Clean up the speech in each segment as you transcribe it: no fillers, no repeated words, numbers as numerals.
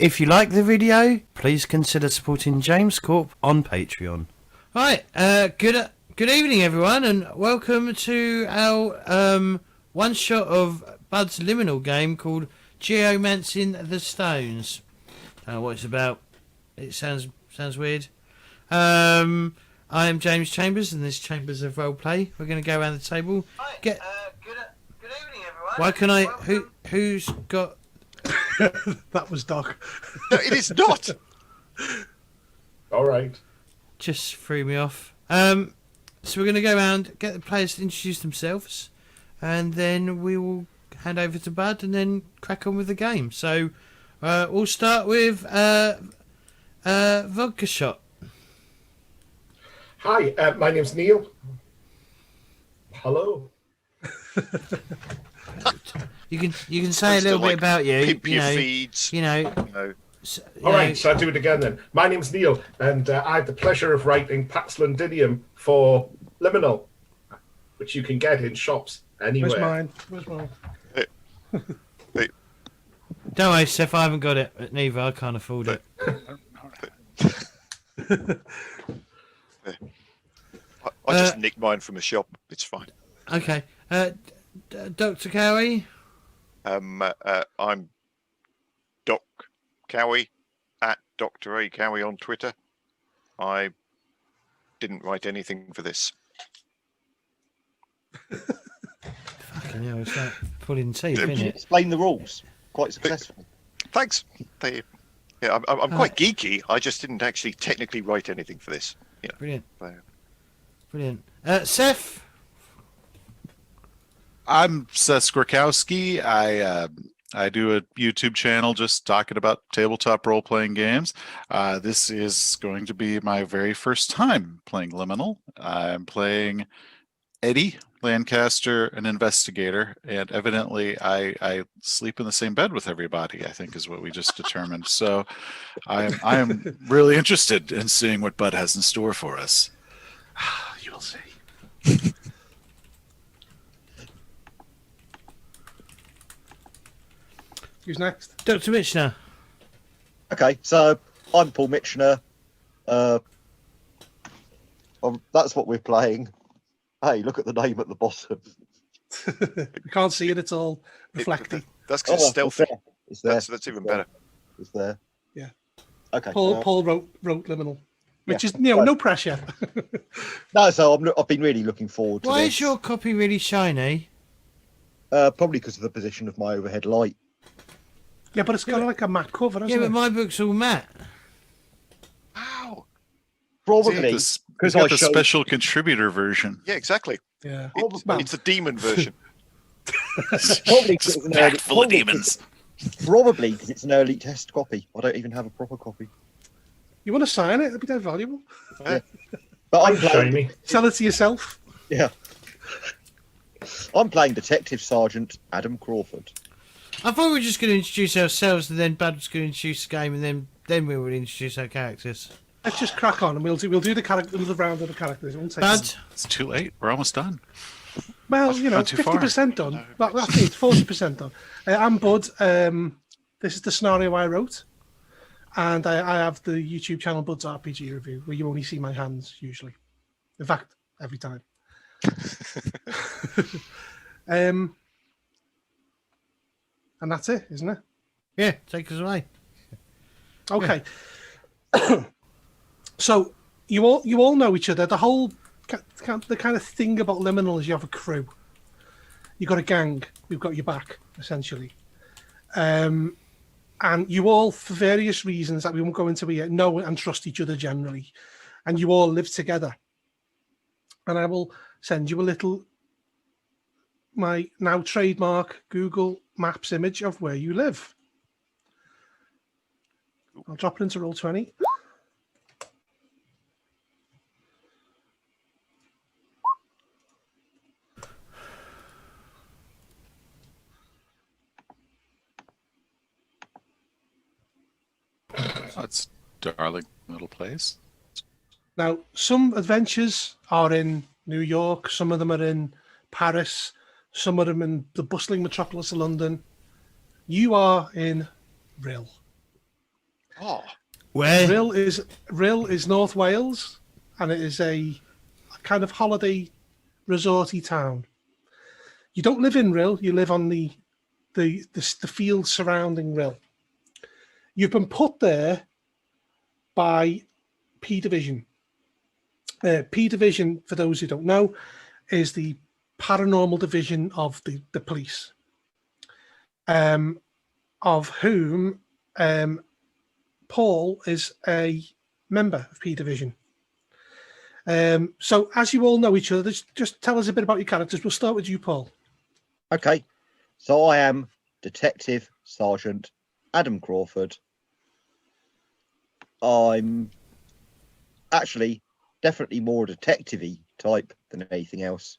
If you like the video, please consider supporting James Corp on Patreon. Right, good evening everyone, and welcome to our one shot of Bud's Liminal game called Geomancing the Stones. What it's about? It sounds weird. I am James Chambers, and this Chambers of Roleplay. We're going to go around the table. Right, good evening everyone. Why can I? Who's got? That was Doc. No, it is not. All right. Just threw me off. So we're going to go around, get the players to introduce themselves, and then we will hand over to Bud, and then crack on with the game. So we'll start with Vodka Shot. Hi, my name's Neil. Hello. You can say a little bit about you. Pimp your feeds. All right, so I'll do it again then. My name's Neil, and I had the pleasure of writing Pax Londinium for Liminal, which you can get in shops anywhere. Where's mine? Hey, Don't worry, Seth, I haven't got it. Neither, I can't afford it. I just nicked mine from a shop. It's fine. Okay. Dr. Cowie? I'm Doc Cowie at Dr. A. Cowie on Twitter. I didn't write anything for this. Fucking hell, it's like pulling teeth, isn't it? Explain the rules quite successfully. Thanks. I'm quite geeky. I just didn't actually technically write anything for this. Yeah. Brilliant. Brilliant. Seth? I'm Seth Skwarkowski. I do a YouTube channel just talking about tabletop role-playing games. This is going to be my very first time playing Liminal. I'm playing Eddie Lancaster, an investigator, and evidently I sleep in the same bed with everybody, I think is what we just determined. So I am really interested in seeing what Bud has in store for us. You will see. Who's next? Dr. Mitchner? Okay, so I'm Paul Mitchner. That's what we're playing. Hey, look at the name at the bottom. You can't see it, it's all reflecting. That's because it's stealthy. It's there. That's even better. It's there. Yeah. Okay. Paul wrote Liminal, which is no pressure. No, so I've been really looking forward to Why this. is your copy really shiny? Probably because of the position of my overhead light. Yeah, but it's kind of like a matte cover, isn't Yeah, but it? my book's all matte. Wow. Probably Because because I I the showed. special contributor version. Yeah, exactly. Yeah. It's the demon version. Probably 'cause it's an early, Full of demons. Probably because it's an early test copy. I don't even have a proper copy. You want to sign it? It'd be dead valuable. But I'm playing. Shiny. Sell it to yourself. Yeah. I'm playing Detective Sergeant Adam Crawford. I thought we were just going to introduce ourselves, and then Bud was going to introduce the game, and then we would introduce our characters. Let's just crack on, and we'll do the round of the characters. It won't take Bud? long. It's too late. We're almost done. Well, not too far. 50% done. That's it. 40% done. I'm Bud. This is the scenario I wrote, and I have the YouTube channel Bud's RPG Review, where you only see my hands usually. In fact, every time. And that's it, isn't it? Yeah, take us away. Okay. So you all know each other. The whole the kind of thing about Liminal is you have a crew. You got a gang who've got your back, essentially. And you all, for various reasons that we won't go into here, know and trust each other generally. And you all live together. And I will send you my now trademark Google Maps image of where you live. I'll drop it into Roll20. That's darling little place. Now, some adventures are in New York, some of them are in Paris, some of them in the bustling metropolis of London. You are in Rill. Oh, Where? Rill is North Wales, and it is a kind of holiday resorty town. You don't live in Rill; you live on the fields surrounding Rill. You've been put there by P Division. P Division, for those who don't know, is the paranormal division of the police, of whom Paul is a member of P Division. So as you all know each other, just tell us a bit about your characters. We'll start with you, Paul. Okay, so I am Detective Sergeant Adam Crawford. I'm actually definitely more detective-y type than anything else.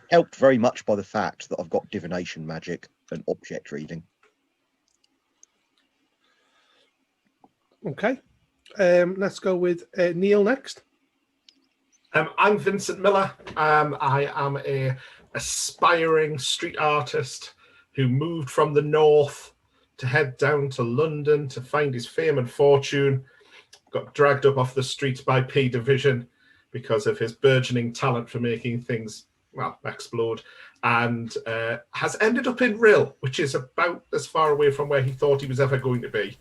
Helped very much by the fact that I've got divination magic and object reading. Okay. Let's go with Neil next. I'm Vincent Miller. I am a aspiring street artist who moved from the north to head down to London to find his fame and fortune. Got dragged up off the streets by P Division because of his burgeoning talent for making things, well, explode, and has ended up in Rill, which is about as far away from where he thought he was ever going to be.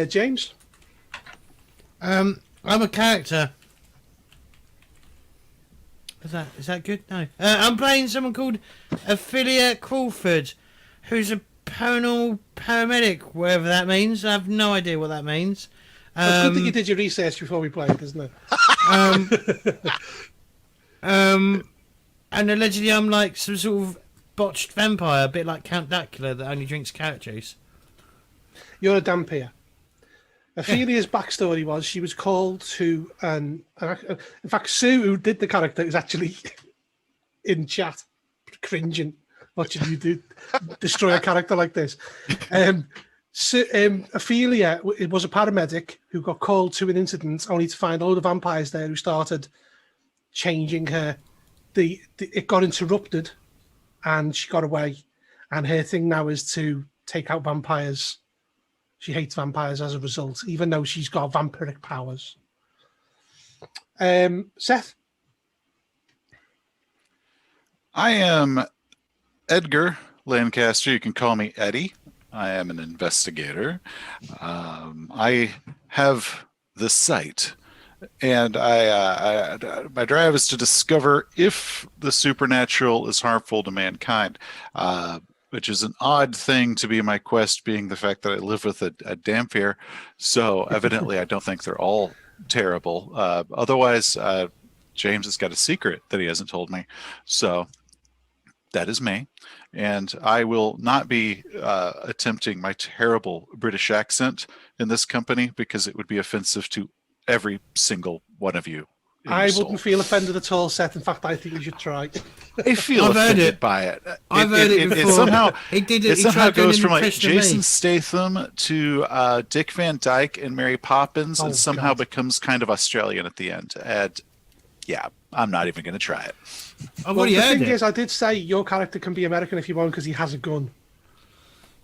James? I'm a character. Is that good? No. I'm playing someone called Ophelia Crawford, who's a paranormal paramedic, whatever that means. I have no idea what that means. It's good that you did your research before we played, isn't it? And allegedly I'm like some sort of botched vampire, a bit like Count Dracula that only drinks carrot juice. You're a Dampier. Ophelia's backstory was she was called to in fact, Sue, who did the character, is actually in chat, cringing, watching you destroy a character like this. Ophelia was a paramedic who got called to an incident only to find a load of vampires there who started changing her. It got interrupted and she got away. And her thing now is to take out vampires. She hates vampires as a result, even though she's got vampiric powers. Seth? I am Edgar Lancaster. You can call me Eddie. I am an investigator. I have the sight, and my drive is to discover if the supernatural is harmful to mankind, which is an odd thing to be my quest, being the fact that I live with a Dampier. So evidently I don't think they're all terrible. Otherwise, James has got a secret that he hasn't told me. So that is me. And I will not be attempting my terrible British accent in this company because it would be offensive to every single one of you. I wouldn't feel offended at all, Seth. In fact, I think you should try. I feel offended by it. I've heard it before. It somehow goes from like Jason Statham to Dick Van Dyke and Mary Poppins, and somehow becomes kind of Australian at the end. And yeah, I'm not even going to try it. Well, the thing is, I did say your character can be American if you want because he has a gun.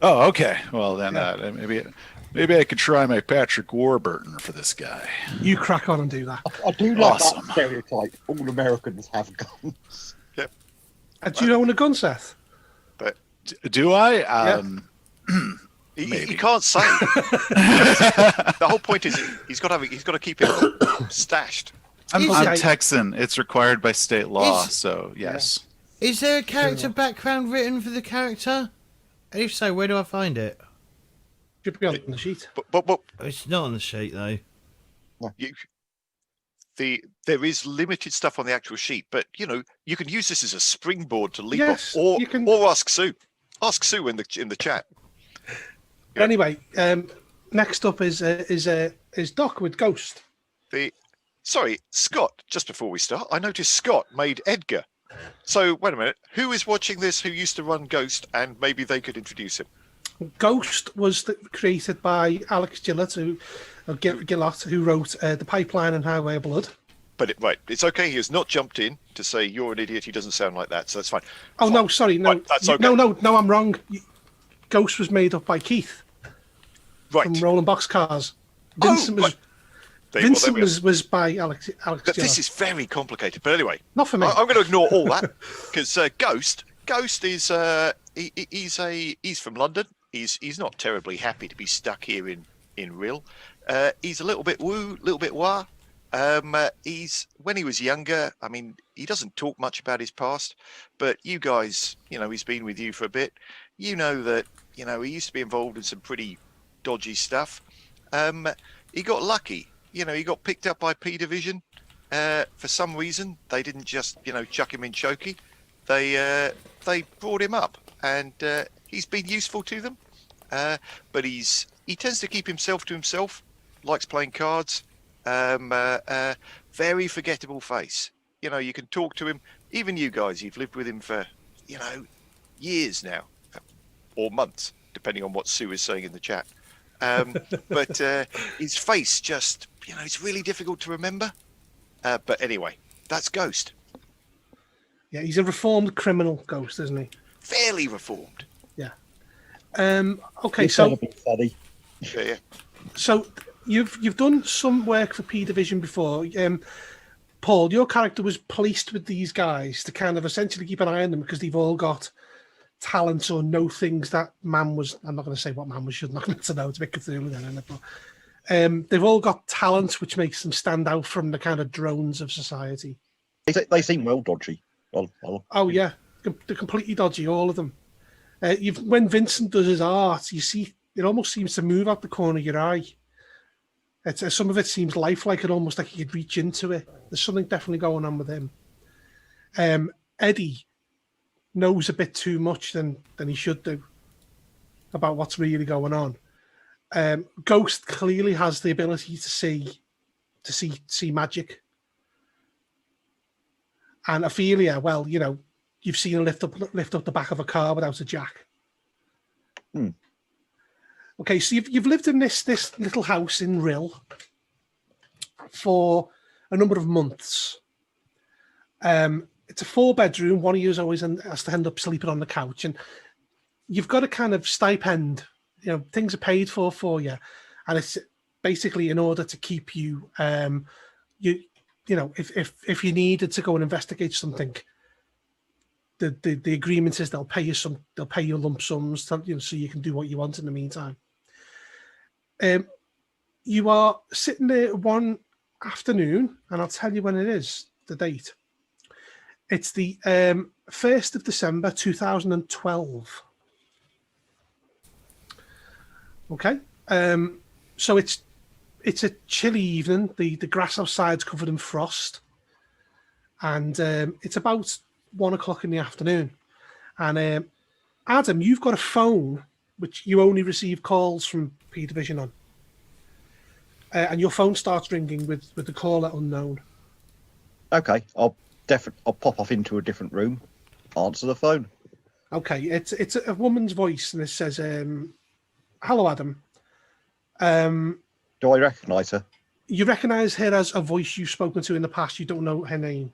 Oh, okay. Well, then maybe I could try my Patrick Warburton for this guy. You crack on and do that. I do like that stereotype. All Americans have guns. Yep. Do you own a gun, Seth? But do I? he can't say. The whole point is he's got to keep it stashed. I'm Texan. It's required by state law. So yes. Yeah. Is there a character background written for the character? And if so, where do I find it? Should be on the sheet. But it's not on the sheet though. There is limited stuff on the actual sheet, but you can use this as a springboard to leap off, or ask Sue. Ask Sue in the chat. Anyway, next up is Doc with Ghost. Sorry, Scott. Just before we start, I noticed Scott made Edgar. So wait a minute, who is watching this? Who used to run Ghost, and maybe they could introduce him. Ghost was created by Alex Gillott, who wrote The Pipeline and Highway of Blood. But it's okay. He has not jumped in to say you're an idiot. He doesn't sound like that, so that's fine. Oh, fine. No, sorry, no, right, that's okay. No, I'm wrong. Ghost was made up by Keith, Right. from Rolling Boxcars. Oh, Vincent right. There was by Alex. But this is very complicated. But anyway, Not for me. I'm going to ignore all that because Ghost is he's from London. He's not terribly happy to be stuck here in Rill. He's a little bit woo, little bit wah. He's when he was younger. I mean, he doesn't talk much about his past, but you guys, he's been with you for a bit. You know that he used to be involved in some pretty dodgy stuff. He got lucky. He got picked up by P Division. For some reason, they didn't just, chuck him in chokey. They brought him up, and he's been useful to them. But he tends to keep himself to himself. Likes playing cards. Very forgettable face. You can talk to him. Even you guys, you've lived with him for, years now, or months, depending on what Sue is saying in the chat. But his face just, it's really difficult to remember. But anyway, that's Ghost. Yeah, he's a reformed criminal, Ghost, isn't he? Fairly reformed. Yeah. Okay, It's so gotta be funny. Yeah. so you've done some work for P Division before. Paul, your character was placed with these guys to kind of essentially keep an eye on them because they've all got talents or know things that man was. I'm not going to say what man was should not to know. It's a bit Cthulhu then, isn't it? But they've all got talents which makes them stand out from the kind of drones of society. They seem well dodgy. Oh yeah, they're completely dodgy, all of them. When Vincent does his art, you see it almost seems to move out the corner of your eye. Some of it seems lifelike and almost like you could reach into it. There's something definitely going on with him. Eddie knows a bit too much than he should do about what's really going on. Ghost clearly has the ability to see magic. And Ophelia, well, you've seen her lift up the back of a car without a jack. Okay, so you've lived in this little house in Rill for a number of months. It's a 4-bedroom. One of you always has to end up sleeping on the couch, and you've got a kind of stipend. Things are paid for you, and it's basically in order to keep you. If you needed to go and investigate something, the agreement is they'll pay you lump sums, so you can do what you want in the meantime. You are sitting there one afternoon, and I'll tell you when it is, the date. It's the 1st of December 2012. Okay, so it's a chilly evening. The grass outside's covered in frost, and it's about 1 o'clock in the afternoon. And Adam, you've got a phone which you only receive calls from P Division on, and your phone starts ringing with the caller unknown. Okay, I'll pop off into a different room, answer the phone. Okay, it's a woman's voice, and it says, "Hello, Adam. Do I recognise her? You recognise her as a voice you've spoken to in the past. You don't know her name.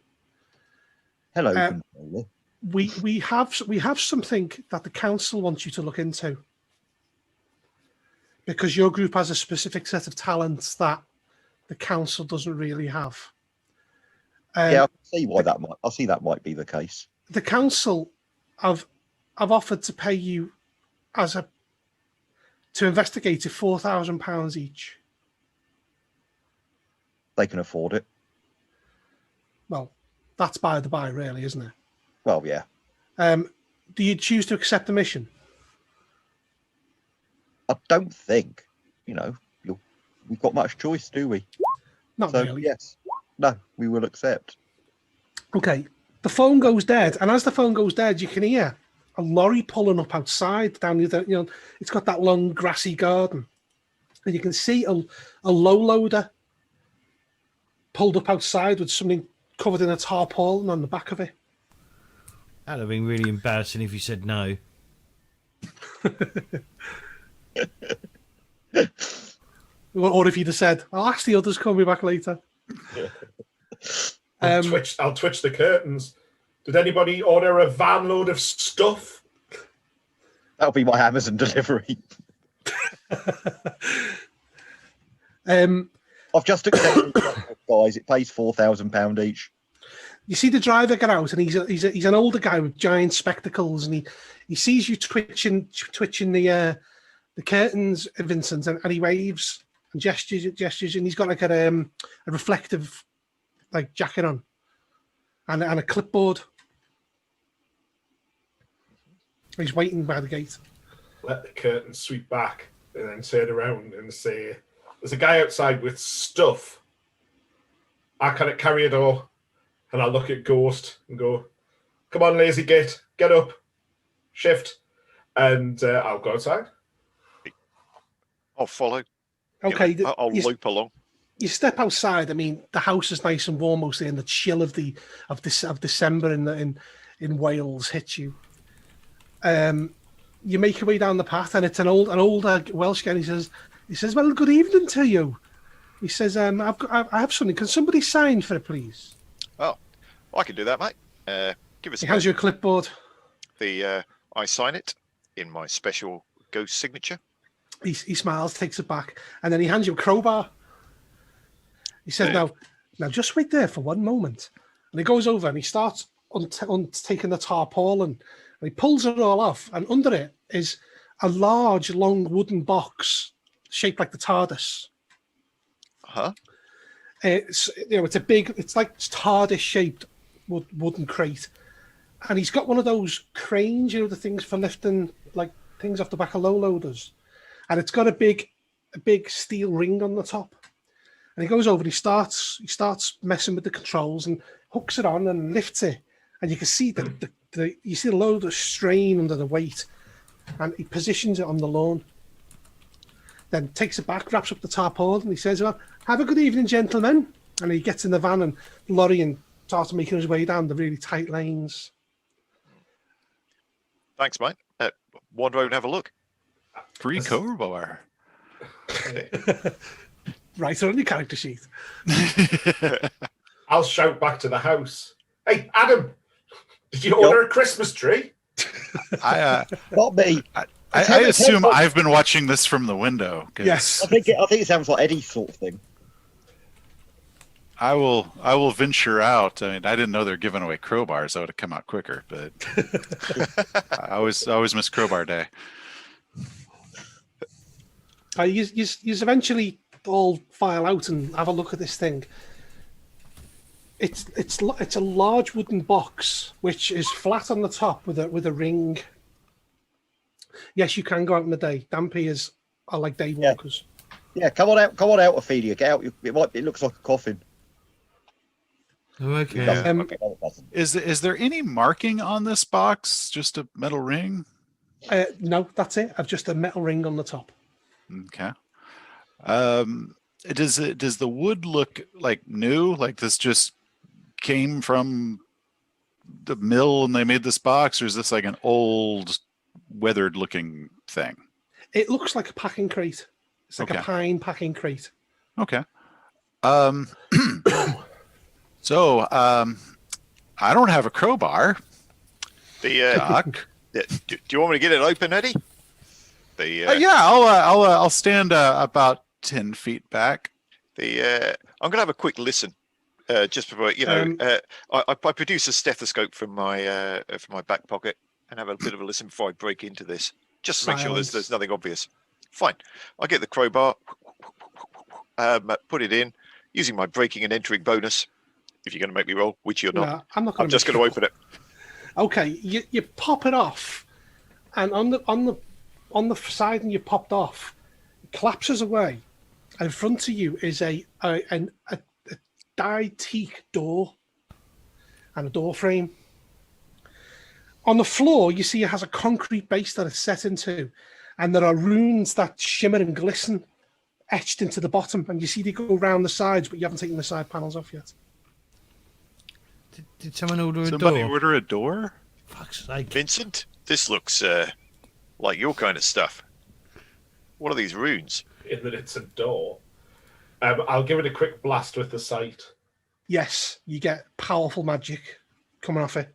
Hello, controller. We have something that the council wants you to look into, because your group has a specific set of talents that the council doesn't really have. Yeah, I can see why that might. I see that might be the case. The council have offered to pay you to investigate it £4,000 each. They can afford it. Well, that's by the by, really, isn't it? Well, yeah. Do you choose to accept the mission? I don't think, we've got much choice, do we? Not So, really. yes. No, we will accept. Okay. The phone goes dead, and as the phone goes dead, you can hear a lorry pulling up outside down the, it's got that long grassy garden, and you can see a low loader pulled up outside with something covered in a tarpaulin on the back of it. That'd have been really embarrassing if you said no. Or if you'd have said, "I'll ask the others, call me back later." I'll twitch the curtains. Did anybody order a van load of stuff? That'll be my Amazon delivery. I've just accepted guys. It pays £4,000 each. You see the driver get out, and he's an older guy with giant spectacles, and he sees you twitching the curtains, Vincent, and he waves and gestures, and he's got like a reflective like jacket on, and a clipboard. He's waiting by the gate. Let the curtain sweep back, and then turn around and say, "There's a guy outside with stuff. I can't carry it all." And I'll look at Ghost and go, "Come on, lazy git, get up, shift," and I'll go outside. I'll follow. Okay, I'll loop along. You step outside. I mean, the house is nice and warm mostly, and the chill of December in Wales hits you. You make your way down the path, and it's an older Welsh guy. He says, "Well, good evening to you." He says, I have something. Can somebody sign for it, please?" Oh, I can do that, mate. Give us. He hands you a clipboard. I sign it in my special ghost signature. He smiles, takes it back, and then he hands you a crowbar. He says, "Now, just wait there for one moment." And he goes over and he starts taking the tarpaulin, and he pulls it all off. And under it is a large, long wooden box shaped like the TARDIS. Huh? It's it's like TARDIS shaped wooden crate, and he's got one of those cranes, the things for lifting like things off the back of low loaders, and it's got a big steel ring on the top. And he goes over and he starts messing with the controls and hooks it on and lifts it, and you can see you see the load of strain under the weight, and he positions it on the lawn. Then takes it back, wraps up the tarpaulin, and he says, "Well, have a good evening, gentlemen." And he gets in the van and lorry and starts making his way down the really tight lanes. Thanks, mate. Wander over and have a look. Free crowbar. Right on your character sheet. I'll shout back to the house, "Hey, Adam, did you order a Christmas tree?" Not me. I assume I've been watching this from the window. Yes. I think it sounds like Eddie's sort of thing. I will venture out. I mean, I didn't know they're giving away crowbars. I would have come out quicker, but I always miss crowbar day. You eventually all file out and have a look at this thing. It's a large wooden box which is flat on the top with a ring. Yes, you can go out in the day. Dampiers are like day walkers. Yeah, come on out, Ophelia. Get out. It looks like a coffin. Okay. Is there any marking on this box? Just a metal ring? No, that's it. I've just a metal ring on the top. Okay. Does the wood look like new? Like this just came from the mill and they made this box, or is this like an old, weathered looking thing? It looks like a packing crate. It's like a pine packing crate. Okay. So, I don't have a crowbar. Doc. Do you want me to get it open, Eddie? Yeah, I'll stand about 10 feet back. I'm going to have a quick listen. Just before I produce a stethoscope from my back pocket and have a bit of a listen before I break into this, just to make sure there's nothing obvious. Fine. I get the crowbar, put it in, using my breaking and entering bonus. If you're going to make me roll, which you're not, no, I'm not. I'm just going to open it. Okay, you pop it off, and on the side, and you popped off, it collapses away, and in front of you is a dyed teak door and a door frame. On the floor, you see it has a concrete base that it's set into, and there are runes that shimmer and glisten etched into the bottom, and you see they go around the sides, but you haven't taken the side panels off yet. Did someone order a Somebody door? order a door? Fuck's sake. Vincent, this looks like your kind of stuff. What are these runes? In that it's a door. I'll give it a quick blast with the sight. Yes, you get powerful magic coming off it.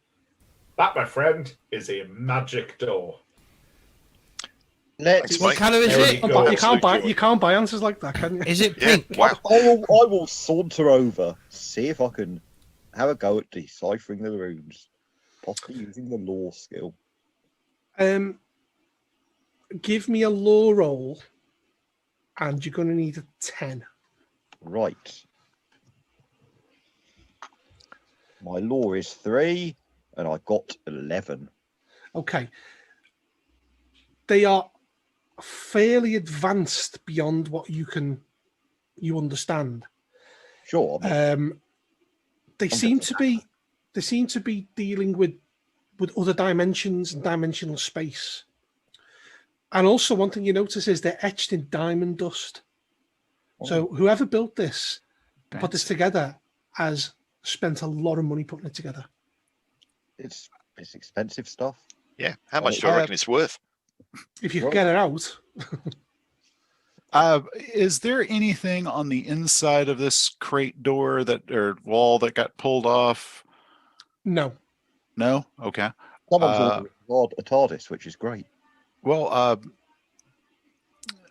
That, my friend, is a magic door. Let's. What colour is There it? we go. You can't buy answers like that, can you? Is it Yeah, pink? wow. I will saunter over, see if I can have a go at deciphering the runes, possibly using the law skill. Give me a law roll, and you're going to need a 10. Right. My law is 3, and I got 11. Okay. They are fairly advanced beyond what you understand. Sure. They seem to be dealing with other dimensions and dimensional space. And also, one thing you notice is they're etched in diamond dust. So whoever built this, put this together, has spent a lot of money putting it together. It's expensive stuff. Yeah. How much do I reckon it's worth? If you can get it out. Is there anything on the inside of this crate door or wall that got pulled off? No. No? Okay. Someone's ordered a TARDIS, which is great. Well,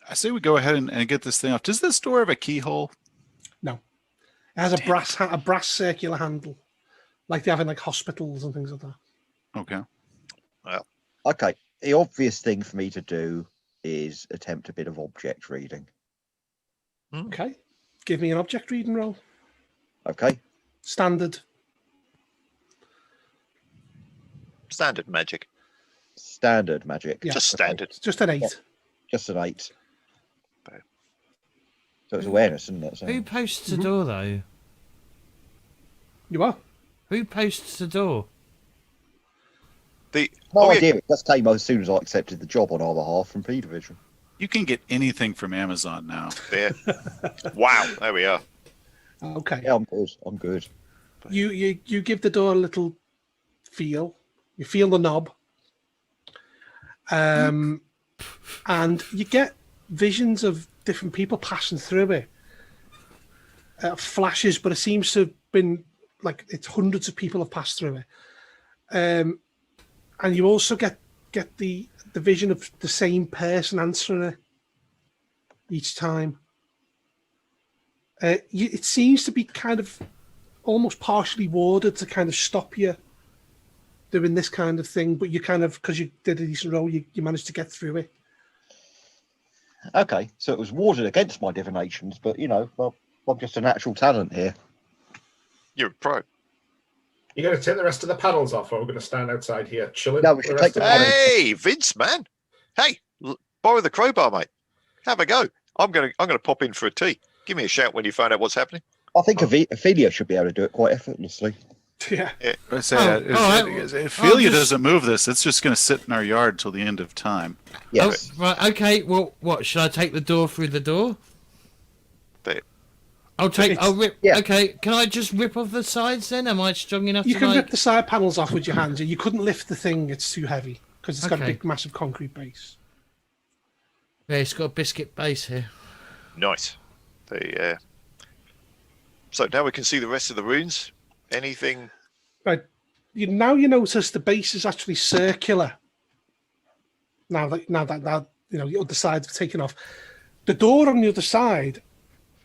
I say we go ahead and get this thing off. Does this door have a keyhole? No. It has a brass circular handle, like they have in like hospitals and things like that. Okay. Well, Okay. The obvious thing for me to do is attempt a bit of object reading. Okay. Give me an object reading roll. Okay. Standard. standard magic. Standard magic. Yeah. Just standard. It's just an 8. Just an 8. Okay. So it's awareness, isn't it? So... Who posts the door, though? You are? Who posts the door? No idea. It just came as soon as I accepted the job on our behalf from P Division. You can get anything from Amazon now. There. Wow. There we are. Okay. Yeah, I'm good. I'm good. You give the door a little feel. You feel the knob. And you get visions of different people passing through it. Flashes, but it seems to have been like it's hundreds of people have passed through it. And you also get the vision of the same person answering it each time. It seems to be kind of almost partially warded to kind of stop you doing this kind of thing, but you kind of, because you did a decent roll, you managed to get through it. Okay, so it was warded against my divinations, but well, I'm just a natural talent here. You're a pro. You're going to take the rest of the panels off, or we're going to stand outside here chilling? No, we should take the panels. Hey, Vince, man. Hey, borrow the crowbar, mate. Have a go. I'm going to pop in for a tea. Give me a shout when you find out what's happening. I think Ophelia should be able to do it quite effortlessly. Yeah. I say, right. Ophelia doesn't move this. It's just going to sit in our yard till the end of time. Yes. Oh, right, okay. Well, what? Should I take the door through the door? There. I'll rip. Yeah. Okay, can I just rip off the sides then? Am I strong enough You to can like... rip the side panels off with your hands. You couldn't lift the thing, it's too heavy, because it's got a Okay. big, massive concrete base. Yeah, it's got a biscuit base here. Nice. So now we can see the rest of the runes. Anything? Right. Now you notice the base is actually circular. Now that the other sides have taken off. The door on the other side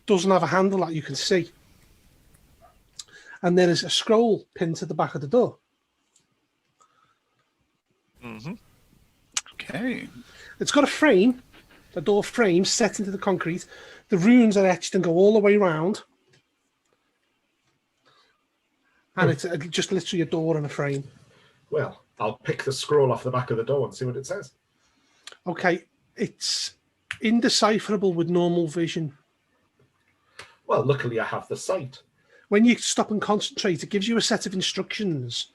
doesn't have a handle that you can see. And there is a scroll pinned to the back of the door. Mm-hmm. Okay. It's got a frame, a door frame set into the concrete. The runes are etched and go all the way around. And it's just literally a door and a frame. Well, I'll pick the scroll off the back of the door and see what it says. Okay, it's indecipherable with normal vision. Well, luckily I have the sight. When you stop and concentrate, it gives you a set of instructions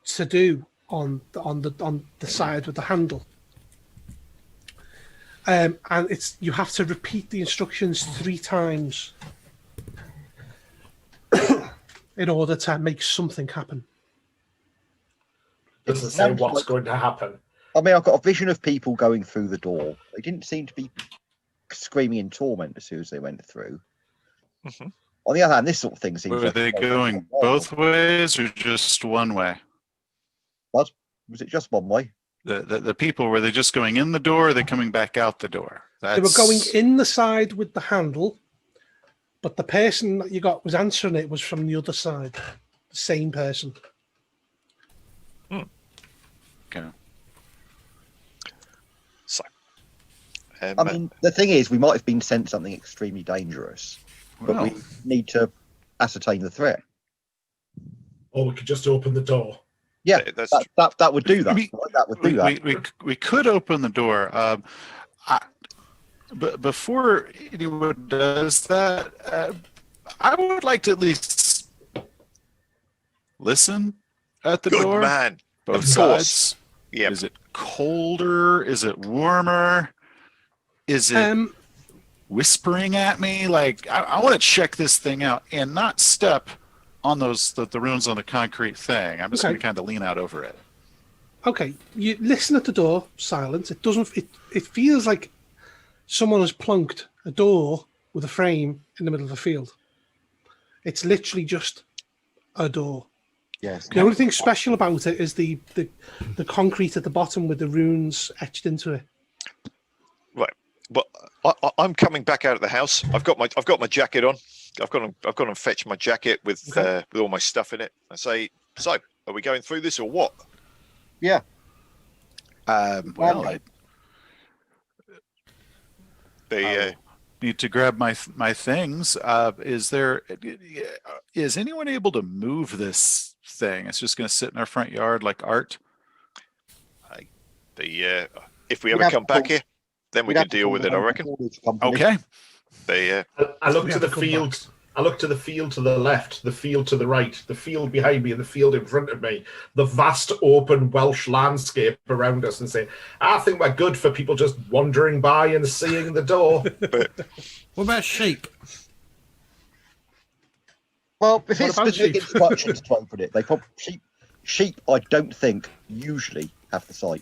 to do on the side with the handle. And you have to repeat the instructions 3 times in order to make something happen. Doesn't say Sounds what's like- going to happen. I mean, I've got a vision of people going through the door. They didn't seem to be screaming in torment as soon as they went through. Mhm. On the other hand, this sort of thing seems Were like... they going both ways or just one way? Was it just one way? The people, were they just going in the door, or are they coming back out the door? They were going in the side with the handle, but the person that you got was answering it was from the other side. The same person. Okay. So, I mean, the thing is, we might have been sent something extremely dangerous, but Well, we need to ascertain the threat. Or we could just open the door. Yeah, that's that would do that. We- Right? That would do that. we could open the door. But before anyone does that, I would like to at least listen at the good door. man. Both Of course. sides. Yeah. Is it colder? Is it warmer? Is it whispering at me? Like, I want to check this thing out and not step on the runes on the concrete thing. I'm just Okay. going to kind of lean out over it. Okay, you listen at the door, silence. It doesn't. It feels like someone has plunked a door with a frame in the middle of the field. It's literally just a door. Yes. The only thing special about it is the concrete at the bottom with the runes etched into it. Right. Well, I'm coming back out of the house. I've got my jacket on. I've gone and fetched my jacket with all my stuff in it. I say, so are we going through this or what? Yeah. Well, I need to grab my things. Is anyone able to move this thing? It's just going to sit in our front yard like art. If we ever come back here, then we can deal with it, I reckon. Okay. I look to the field. I look to the field to the left, the field to the right, the field behind me, and the field in front of me, the vast open Welsh landscape around us, and say, I think we're good for people just wandering by and seeing the door. What about sheep? Well, if it's about specific sheep? instructions to open it, they probably sheep. I don't think usually have the sight.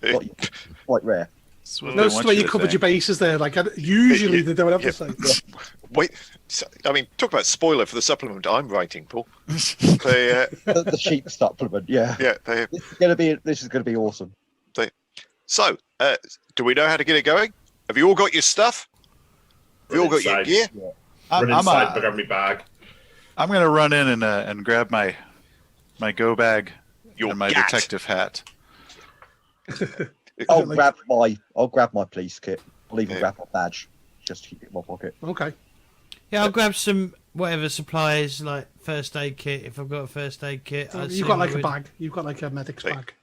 Quite rare. That's what they Notice want the way you to covered your think. bases there. Like usually they don't have the same. Wait, I mean, talk about spoiler for the supplement I'm writing, Paul. The sheep supplement, yeah. Yeah, This is gonna be awesome. So, do we know how to get it going? Have you all got your stuff? Have you all got your Inside. gear? Run inside, but grab my bag. I'm going to run in and grab my go bag Your and my gat. detective hat. I'll grab my police kit. I'll even grab my badge just to keep it in my pocket. Okay. Yeah, I'll grab some whatever supplies, like first aid kit, if I've got a first aid kit. I'd You've got assume like I a would. bag. You've got like a medic's bag.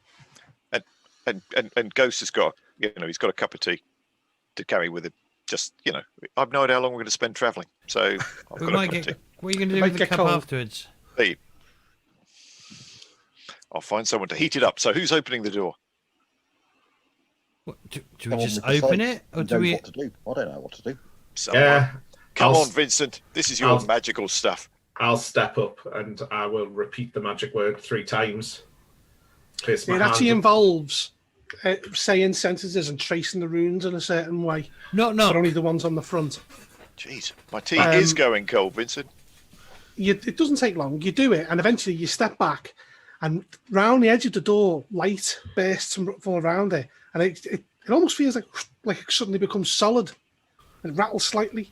And Ghost has got, he's got a cup of tea to carry with him. Just, I've no idea how long we're going to spend travelling. So I've We got a might cup of get, tea. what are you going to It do might with the get cup cold. afterwards? Hey, I'll find someone to heat it up. So who's opening the door? What, do we Someone just with the sight open it? Or who do knows we... what to do. I don't know what to do. Someone. Yeah, Come I'll- on, Vincent. This is your I'll- magical stuff. I'll step up and I will repeat the magic word 3 times. Place my It hand. actually involves saying sentences and tracing the runes in a certain way, Not, but only the ones on the front. Jeez, my tea is going cold, Vincent. It doesn't take long. You do it, and eventually you step back, and round the edge of the door, light bursts from around it, and it almost feels like it suddenly becomes solid. It rattles slightly,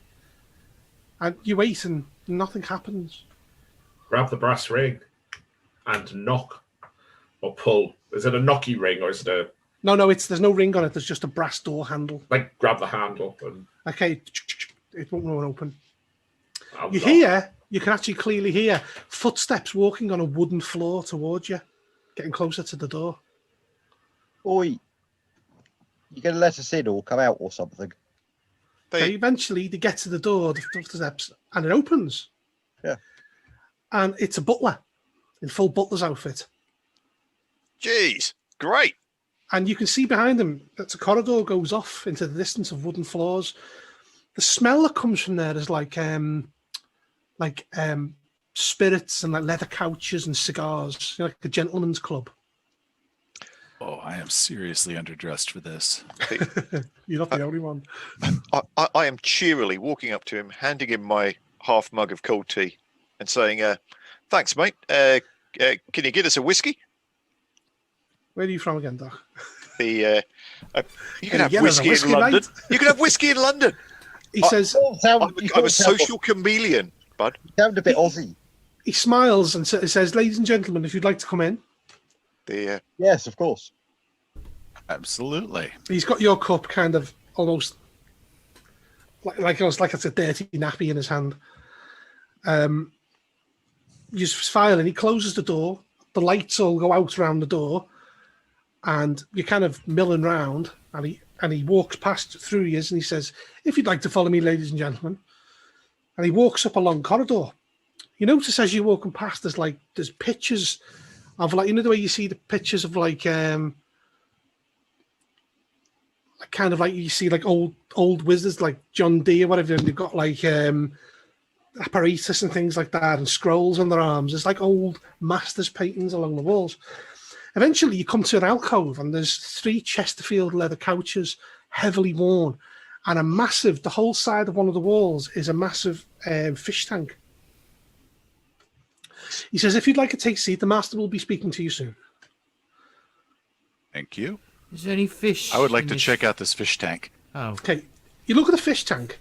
and you wait, and nothing happens. Grab the brass ring and knock or pull. Is it a knocky ring or is it a No, there's no ring on it. There's just a brass door handle. grab the handle and Okay, it won't open. I'll You knock. you can actually clearly hear footsteps walking on a wooden floor towards you, getting closer to the door. Oi, you gonna let us in or come out or something? Okay, eventually they get to the door, the footsteps, and it opens. Yeah. And it's a butler in full butler's outfit. Jeez, great. And you can see behind him that a corridor goes off into the distance of wooden floors. The smell that comes from there is like spirits and like leather couches and cigars, like a gentleman's club. Oh, I am seriously underdressed for this. You're not the only one. I am cheerily walking up to him, handing him my half mug of cold tea and saying, thanks, mate. Can you get us a whiskey? Where are you from again, Doc? You can have Yeah, there's a whiskey in whiskey, London. right? You can have whiskey in London. He says, I'm a social chameleon, bud. You sound a bit Aussie. he smiles and says, ladies and gentlemen, if you'd like to come in. Yes, of course. Absolutely. He's got your cup kind of almost like it's a dirty nappy in his hand. You smile and he closes the door. The lights all go out around the door, and you're kind of milling round. And he walks past through you, and he says, "If you'd like to follow me, ladies and gentlemen." And he walks up a long corridor. You notice as you're walking past, there's pictures of the way you see the pictures of kind of like you see like old wizards like John Dee or whatever, and they've got apparatus and things like that and scrolls on their arms. There's like old masters paintings along the walls. Eventually you come to an alcove and there's 3 Chesterfield leather couches, heavily worn, and the whole side of one of the walls is a massive fish tank. He says, if you'd like to take a seat, the master will be speaking to you soon. Thank you. Is there any fish? I would like in to this- check out this fish tank. Oh, Okay, you look at the fish tank.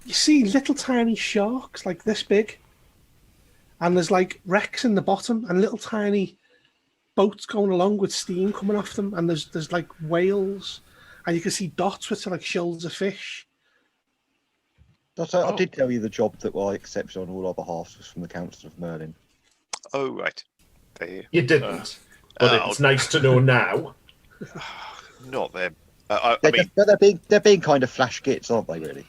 You see little tiny sharks like this big. And there's like wrecks in the bottom and little tiny boats going along with steam coming off them. And there's like whales. And you can see dots with like shoals of fish. I did tell you the job that I accepted on all our behalf was from the Council of Merlin. Oh, right. You didn't. But it's nice to know now. Not them. I mean, they're being kind of flash gits, aren't they? Really?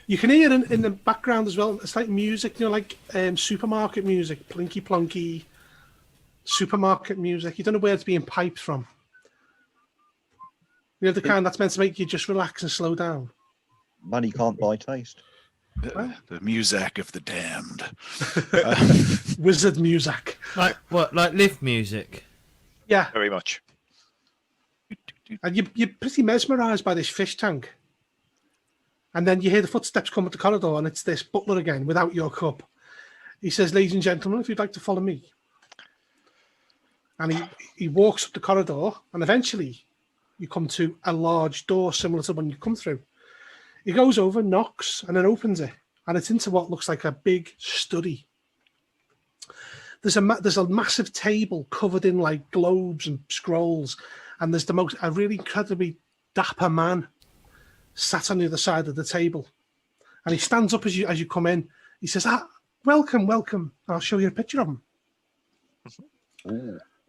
You can hear in the background as well. It's like music, like supermarket music, plinky plonky, supermarket music. You don't know where it's being piped from. You know, the kind that's meant to make you just relax and slow down. Money can't buy taste. The music of the damned. Wizard music. like what? Like lift music? Yeah, very much. and you're pretty mesmerised by this fish tank. And then you hear the footsteps come up the corridor, and it's this butler again without your cup. He says, ladies and gentlemen, if you'd like to follow me. And he walks up the corridor, and eventually you come to a large door similar to the one you come through. He goes over, knocks, and then opens it, and it's into what looks like a big study. There's a massive table covered in like globes and scrolls, and there's a really incredibly dapper man sat on the other side of the table, and he stands up as you come in. He says, welcome. I'll show you a picture of him.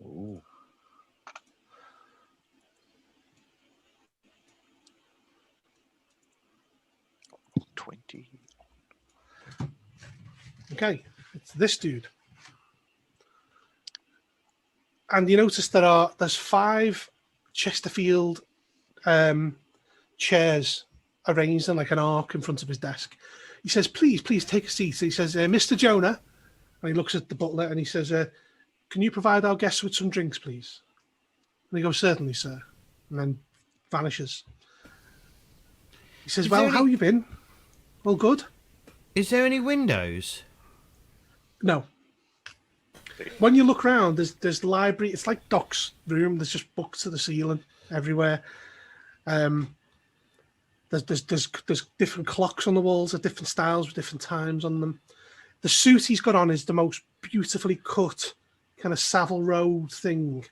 Ooh. 20. Okay, it's this dude. And you notice there's 5 Chesterfield chairs arranged in like an arc in front of his desk. He says, please take a seat. So he says, Mr. Jonah, and he looks at the butler and he says, can you provide our guests with some drinks, please? And he goes, certainly, sir. And then vanishes. He says, well, how you been? All good? Is there any windows? No. When you look around, there's the library. It's like Doc's room. There's just books to the ceiling everywhere. There's different clocks on the walls of different styles with different times on them. The suit he's got on is the most beautifully cut kind of Savile Row thing.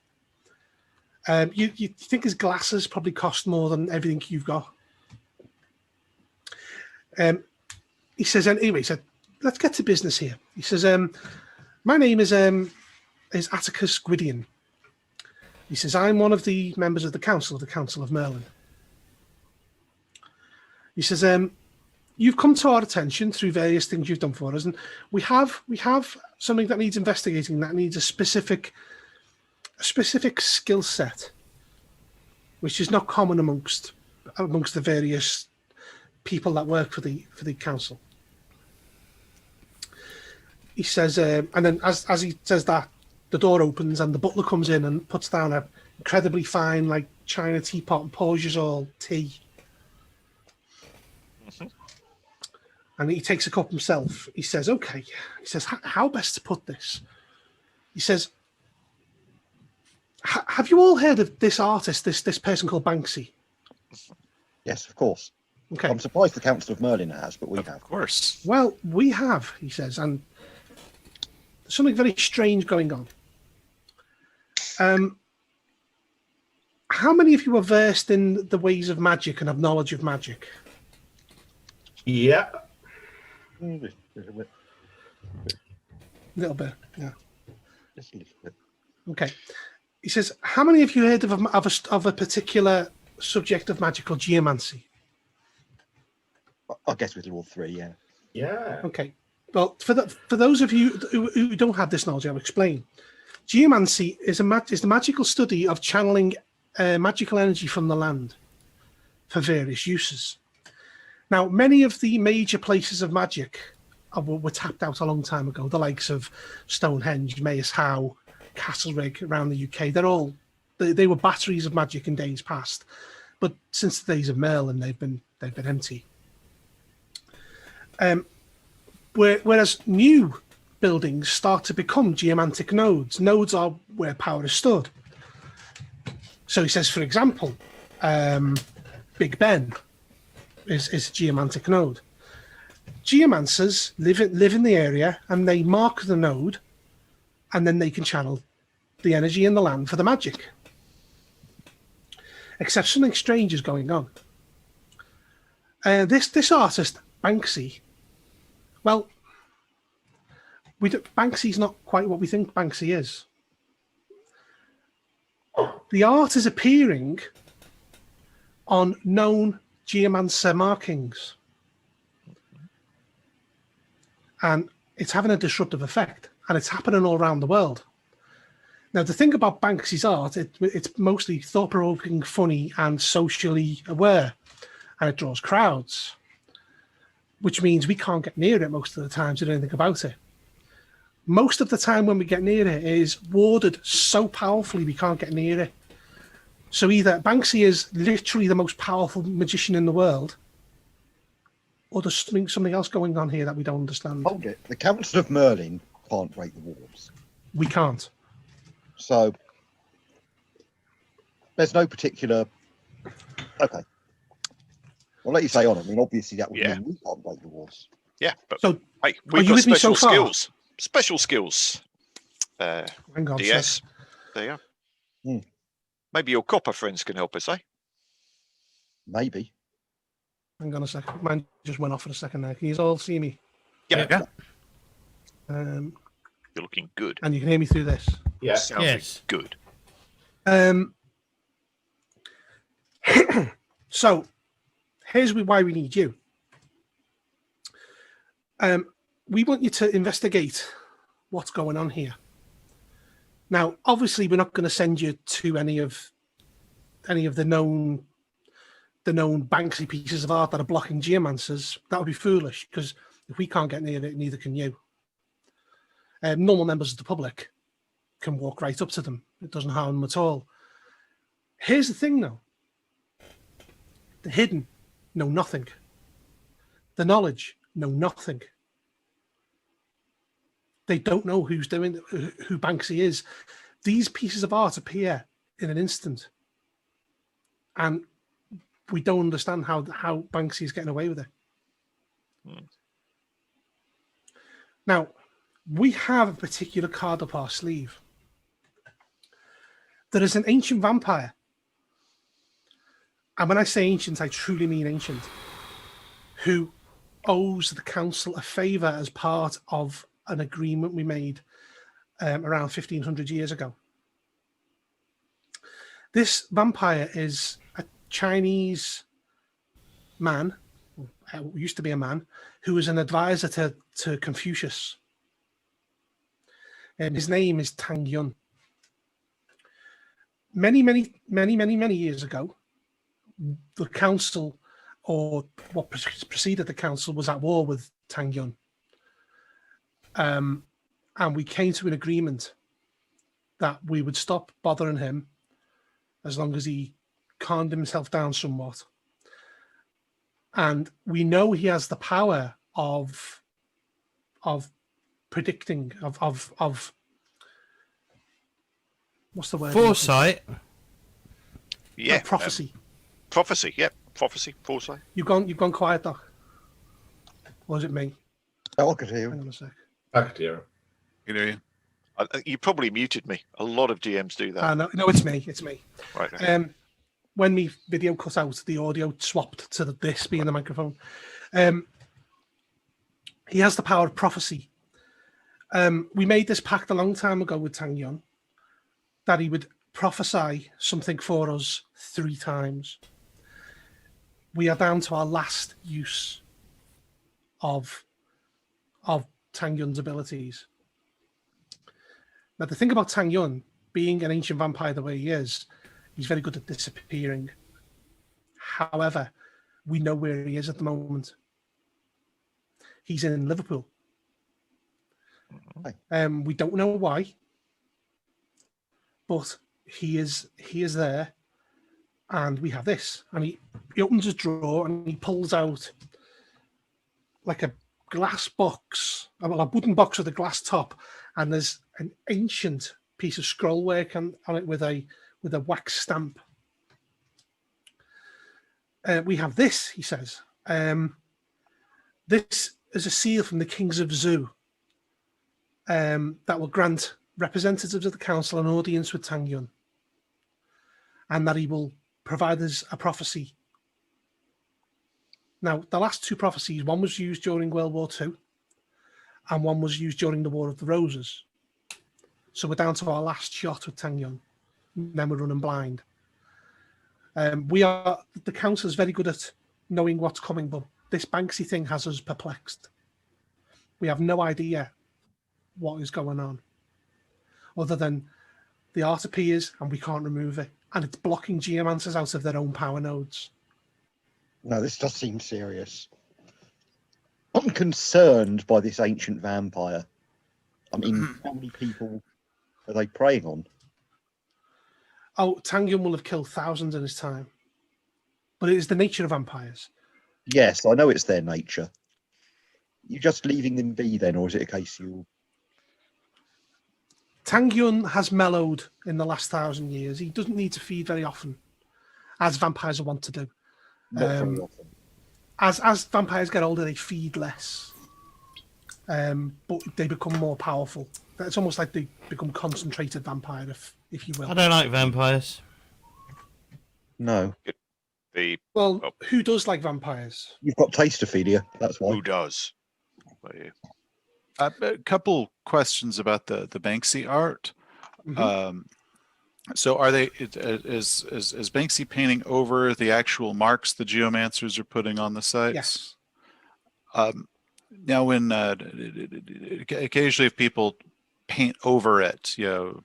You think his glasses probably cost more than everything you've got. He says, anyway, he said, let's get to business here. He says, my name is Atticus Gwydion. He says, I'm one of the members of the Council of Merlin. He says, you've come to our attention through various things you've done for us, and we have something that needs investigating, that needs a specific skill set, which is not common amongst the various people that work for the council. He says, and then as he says that, the door opens and the butler comes in and puts down a incredibly fine like china teapot and pours you all tea. And he takes a cup himself. He says, okay. He says, how best to put this? He says, Have you all heard of this artist, this person called Banksy? Yes, of course. Okay. I'm surprised the Council of Merlin has, but we have. Of course. Well, we have, he says, and there's something very strange going on. How many of you are versed in the ways of magic and have knowledge of magic? Yeah. A little bit, yeah. Just a little bit. Okay. He says, how many of you heard of a particular subject of magic called geomancy? I guess with all three, yeah. Yeah. Okay. Well, for those of you who don't have this knowledge, I'll explain. Geomancy is the magical study of channeling magical energy from the land for various uses. Now, many of the major places of magic were tapped out a long time ago. The likes of Stonehenge, Mayors Howe, Castlereagh around the UK. They were batteries of magic in days past, but since the days of Merlin, they've been empty. Whereas new buildings start to become geomantic nodes. Nodes are where power is stored. So he says, for example, Big Ben is a geomantic node. Geomancers live in the area and they mark the node, and then they can channel the energy in the land for the magic. Except something strange is going on. This artist, Banksy, well, Banksy's not quite what we think Banksy is. The art is appearing on known geomancer markings. And it's having a disruptive effect, and it's happening all around the world. Now, the thing about Banksy's art, it's mostly thought-provoking, funny, and socially aware, and it draws crowds, which means we can't get near it most of the time to do anything about it. Most of the time when we get near it is warded so powerfully we can't get near it. So either Banksy is literally the most powerful magician in the world, or there's something else going on here that we don't understand. Hold it. The Council of Merlin can't break the walls. We can't. So there's no particular. Okay. I'll let you say on. I mean, obviously that would mean we can't break the walls. Yeah, but So, hey, are we've you got with me special so far? skills. Special skills. Hang on, DS. sec. There you are. Hmm. Maybe your copper friends can help us, eh? Maybe. Hang on a second. Mine just went off for a second there. Can you all see me? Yeah. Um, You're looking good. and you can hear me through this. Yeah. Sounding Yes. good. So, here's why we need you. We want you to investigate what's going on here. Now, obviously, we're not going to send you to any of the known Banksy pieces of art that are blocking geomancers. That would be foolish, because if we can't get near it, neither can you. Normal members of the public can walk right up to them. It doesn't harm them at all. Here's the thing, though. The hidden know nothing. The knowledge know nothing. They don't know who Banksy is. These pieces of art appear in an instant, and we don't understand how Banksy is getting away with it. Now, we have a particular card up our sleeve. There is an ancient vampire. And when I say ancient, I truly mean ancient, who owes the council a favour as part of an agreement we made around 1500 years ago. This vampire is a Chinese man, used to be a man, who was an advisor to Confucius. His name is Tang Yun. Many years ago, the council, or what preceded the council, was at war with Tang Yun. And we came to an agreement that we would stop bothering him as long as he calmed himself down somewhat. And we know he has the power of predicting, of What's the word? Foresight. Yeah. Prophecy. Prophecy. Yep. Prophecy. Foresight. You've gone quiet, Doc. Or is it me? Oh, I could hear Hang him. on a sec. Back to you. You know, you. You probably muted me. A lot of GMs do that. No, it's me. It's me. Right. Okay. When me video cut out, the audio swapped to this being the microphone. He has the power of prophecy. We made this pact a long time ago with Tang Yun that he would prophesy something for us 3 times. We are down to our last use of Tang Yun's abilities. Now, the thing about Tang Yun, being an ancient vampire the way he is, he's very good at disappearing. However, we know where he is at the moment. He's in Liverpool. We don't know why, but he is there, and we have this. And he opens his drawer and he pulls out like a glass box, a wooden box with a glass top, and there's an ancient piece of scroll work on it with a wax stamp. We have this, he says. This is a seal from the Kings of Zoo that will grant representatives of the council an audience with Tang Yun, and that he will provide us a prophecy. Now, the last 2 prophecies, one was used during World War II, and one was used during the War of the Roses. So we're down to our last shot with Tang Yun. Then we're running blind. The council is very good at knowing what's coming, but this Banksy thing has us perplexed. We have no idea what is going on, other than the art appears and we can't remove it, and it's blocking geomancers out of their own power nodes. No, this does seem serious. I'm concerned by this ancient vampire. I mean, how many people are they preying on? Oh, Tang Yun will have killed thousands in his time, but it is the nature of vampires. Yes, I know it's their nature. You just leaving them be then, or is it a case you? Tang Yun has mellowed in the last 1,000 years. He doesn't need to feed very often, as vampires are wont to do. Not very often. As vampires get older, they feed less, but they become more powerful. It's almost like they become concentrated vampire, if you will. I don't like vampires. No. Well, who does like vampires? You've got taste, Ophelia. That's why. Who does? But, yeah. A couple questions about the Banksy art. Mm-hmm. So are they is Banksy painting over the actual marks the geomancers are putting on the sites? Yes. Now, when occasionally if people paint over it,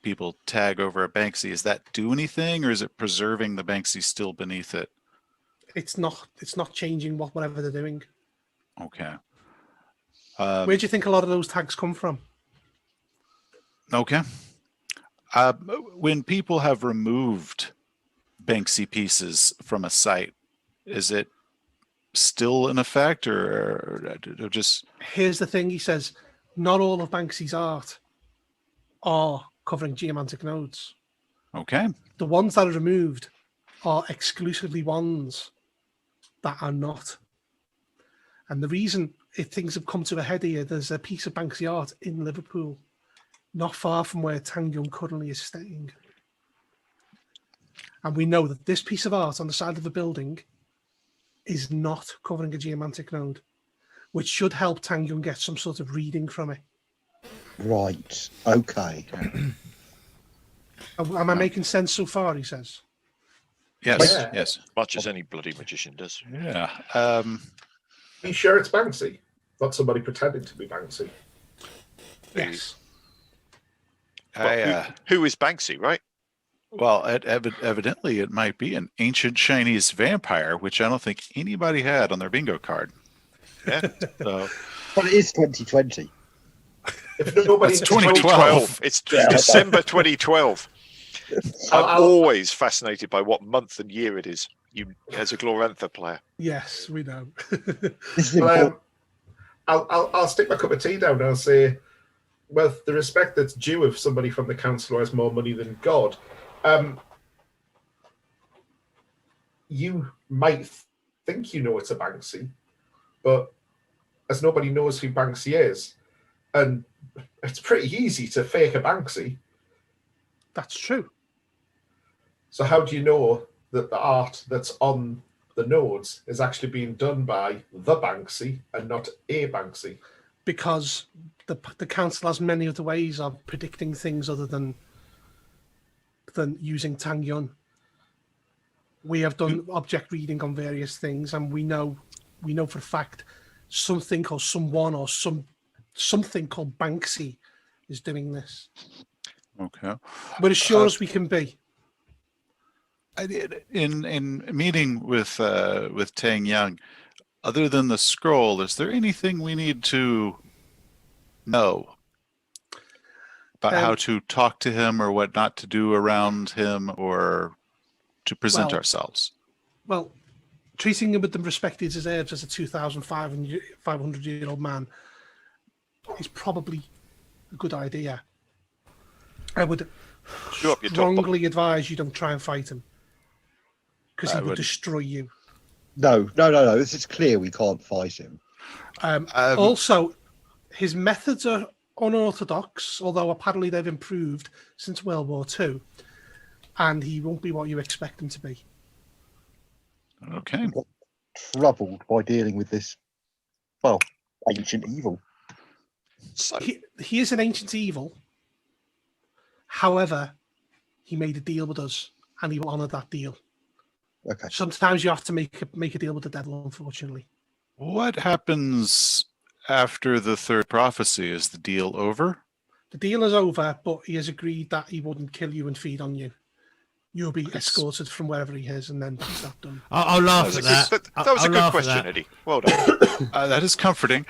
people tag over a Banksy, is that do anything, or is it preserving the Banksy still beneath it? It's not changing whatever they're doing. Okay. Where do you think a lot of those tags come from? Okay. When people have removed Banksy pieces from a site, is it still in effect, or just? Here's the thing, he says, not all of Banksy's art are covering geomantic nodes. Okay. The ones that are removed are exclusively ones that are not. And the reason if things have come to a head here, there's a piece of Banksy art in Liverpool, not far from where Tang Yun currently is staying. And we know that this piece of art on the side of the building is not covering a geomantic node, which should help Tang Yun get some sort of reading from it. Right. Okay. Am I making sense so far, he says? Yes, Yeah. yes. Much as any bloody magician does. Yeah. Are you sure it's Banksy? Not somebody pretending to be Banksy. Yes. Who is Banksy, right? Well, evidently it might be an ancient Chinese vampire, which I don't think anybody had on their bingo card. Yeah. So, But it is 2020. If nobody It's 2012. It's December 2012. I'm I'll- always fascinated by what month and year it is. You, as a Glorantha player. Yes, we know. This is Well, important. I'll stick my cup of tea down and I'll say, with the respect that's due of somebody from the council who has more money than God, you might think you know it's a Banksy, but as nobody knows who Banksy is, and it's pretty easy to fake a Banksy. That's true. So how do you know that the art that's on the nodes is actually being done by the Banksy and not a Banksy? Because the council has many other ways of predicting things other than using Tang Yun. We have done object reading on various things, and we know for a fact something or someone or something called Banksy is doing this. Okay. We're as sure as we can be. I did in meeting with Tang Yang. Other than the scroll, is there anything we need to know about how to talk to him or what not to do around him or to present ourselves? Well, treating him with the respect he deserves as a 2,500-year-old man is probably a good idea. I would strongly advise you don't try and fight him, because he would destroy you. No. This is clear we can't fight him. Also, his methods are unorthodox, although apparently they've improved since World War II, and he won't be what you expect him to be. Okay. Got troubled by dealing with this, well, ancient evil. So He is an ancient evil. However, he made a deal with us, and he will honour that deal. Okay. Sometimes you have to make a deal with the devil, unfortunately. What happens after the third prophecy? Is the deal over? The deal is over, but he has agreed that he wouldn't kill you and feed on you. You'll be escorted from wherever he is, and then he's not done. I'll laugh at that. That was a good question, Eddie. Well done. That is comforting.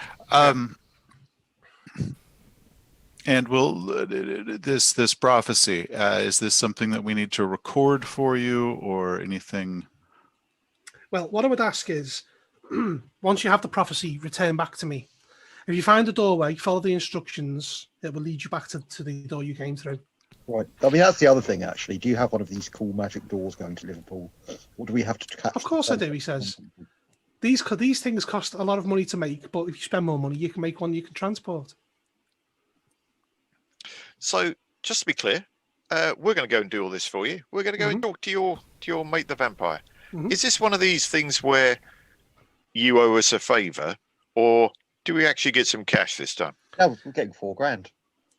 And will this prophecy, is this something that we need to record for you or anything? Well, what I would ask is, once you have the prophecy, return back to me. If you find a doorway, follow the instructions. It will lead you back to the door you came through. Right. I mean, that's the other thing, actually. Do you have one of these cool magic doors going to Liverpool? Or do we have to catch... Of course I do, he says. These things cost a lot of money to make, but if you spend more money, you can make one you can transport. So, just to be clear, we're going to go and do all this for you. We're going to go and talk to your mate, the vampire. Is this one of these things where you owe us a favour, or do we actually get some cash this time? No, we're getting $4,000.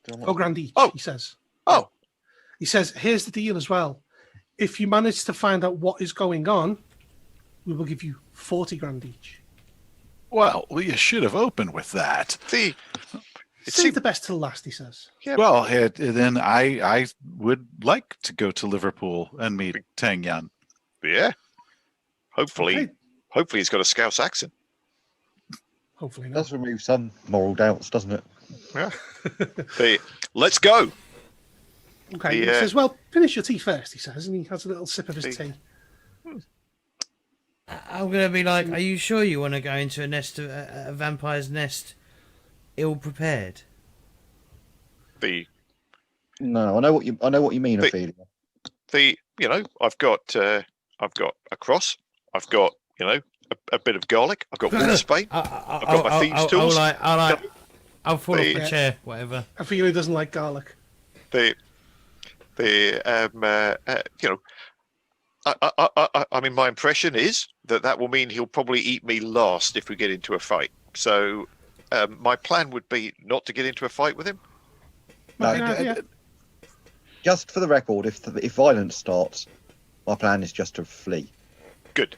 $4,000 each, he says. Oh. He says, here's the deal as well. If you manage to find out what is going on, we will give you $40,000 each. Well, you should have opened with that. Save the best till last, he says. Yeah. Well, then I would like to go to Liverpool and meet Tang Yan. Yeah. Hopefully, Okay. hopefully he's got a Scouse accent. Hopefully It not. does remove some moral doubts, doesn't it? Yeah. Let's go. Okay, he says, well, finish your tea first, he says, and he has a little sip of his tea. I'm going to be like, are you sure you want to go into a vampire's nest ill prepared? No, I know what you mean, Ophelia. I've got a cross. I've got, a bit of garlic. I've got water spade. I've got my thieves' tools. I'll fall off the chair, whatever. I feel he doesn't like garlic. I mean, my impression is that will mean he'll probably eat me last if we get into a fight. So, my plan would be not to get into a fight with him. No, just for the record, if violence starts, my plan is just to flee. Good.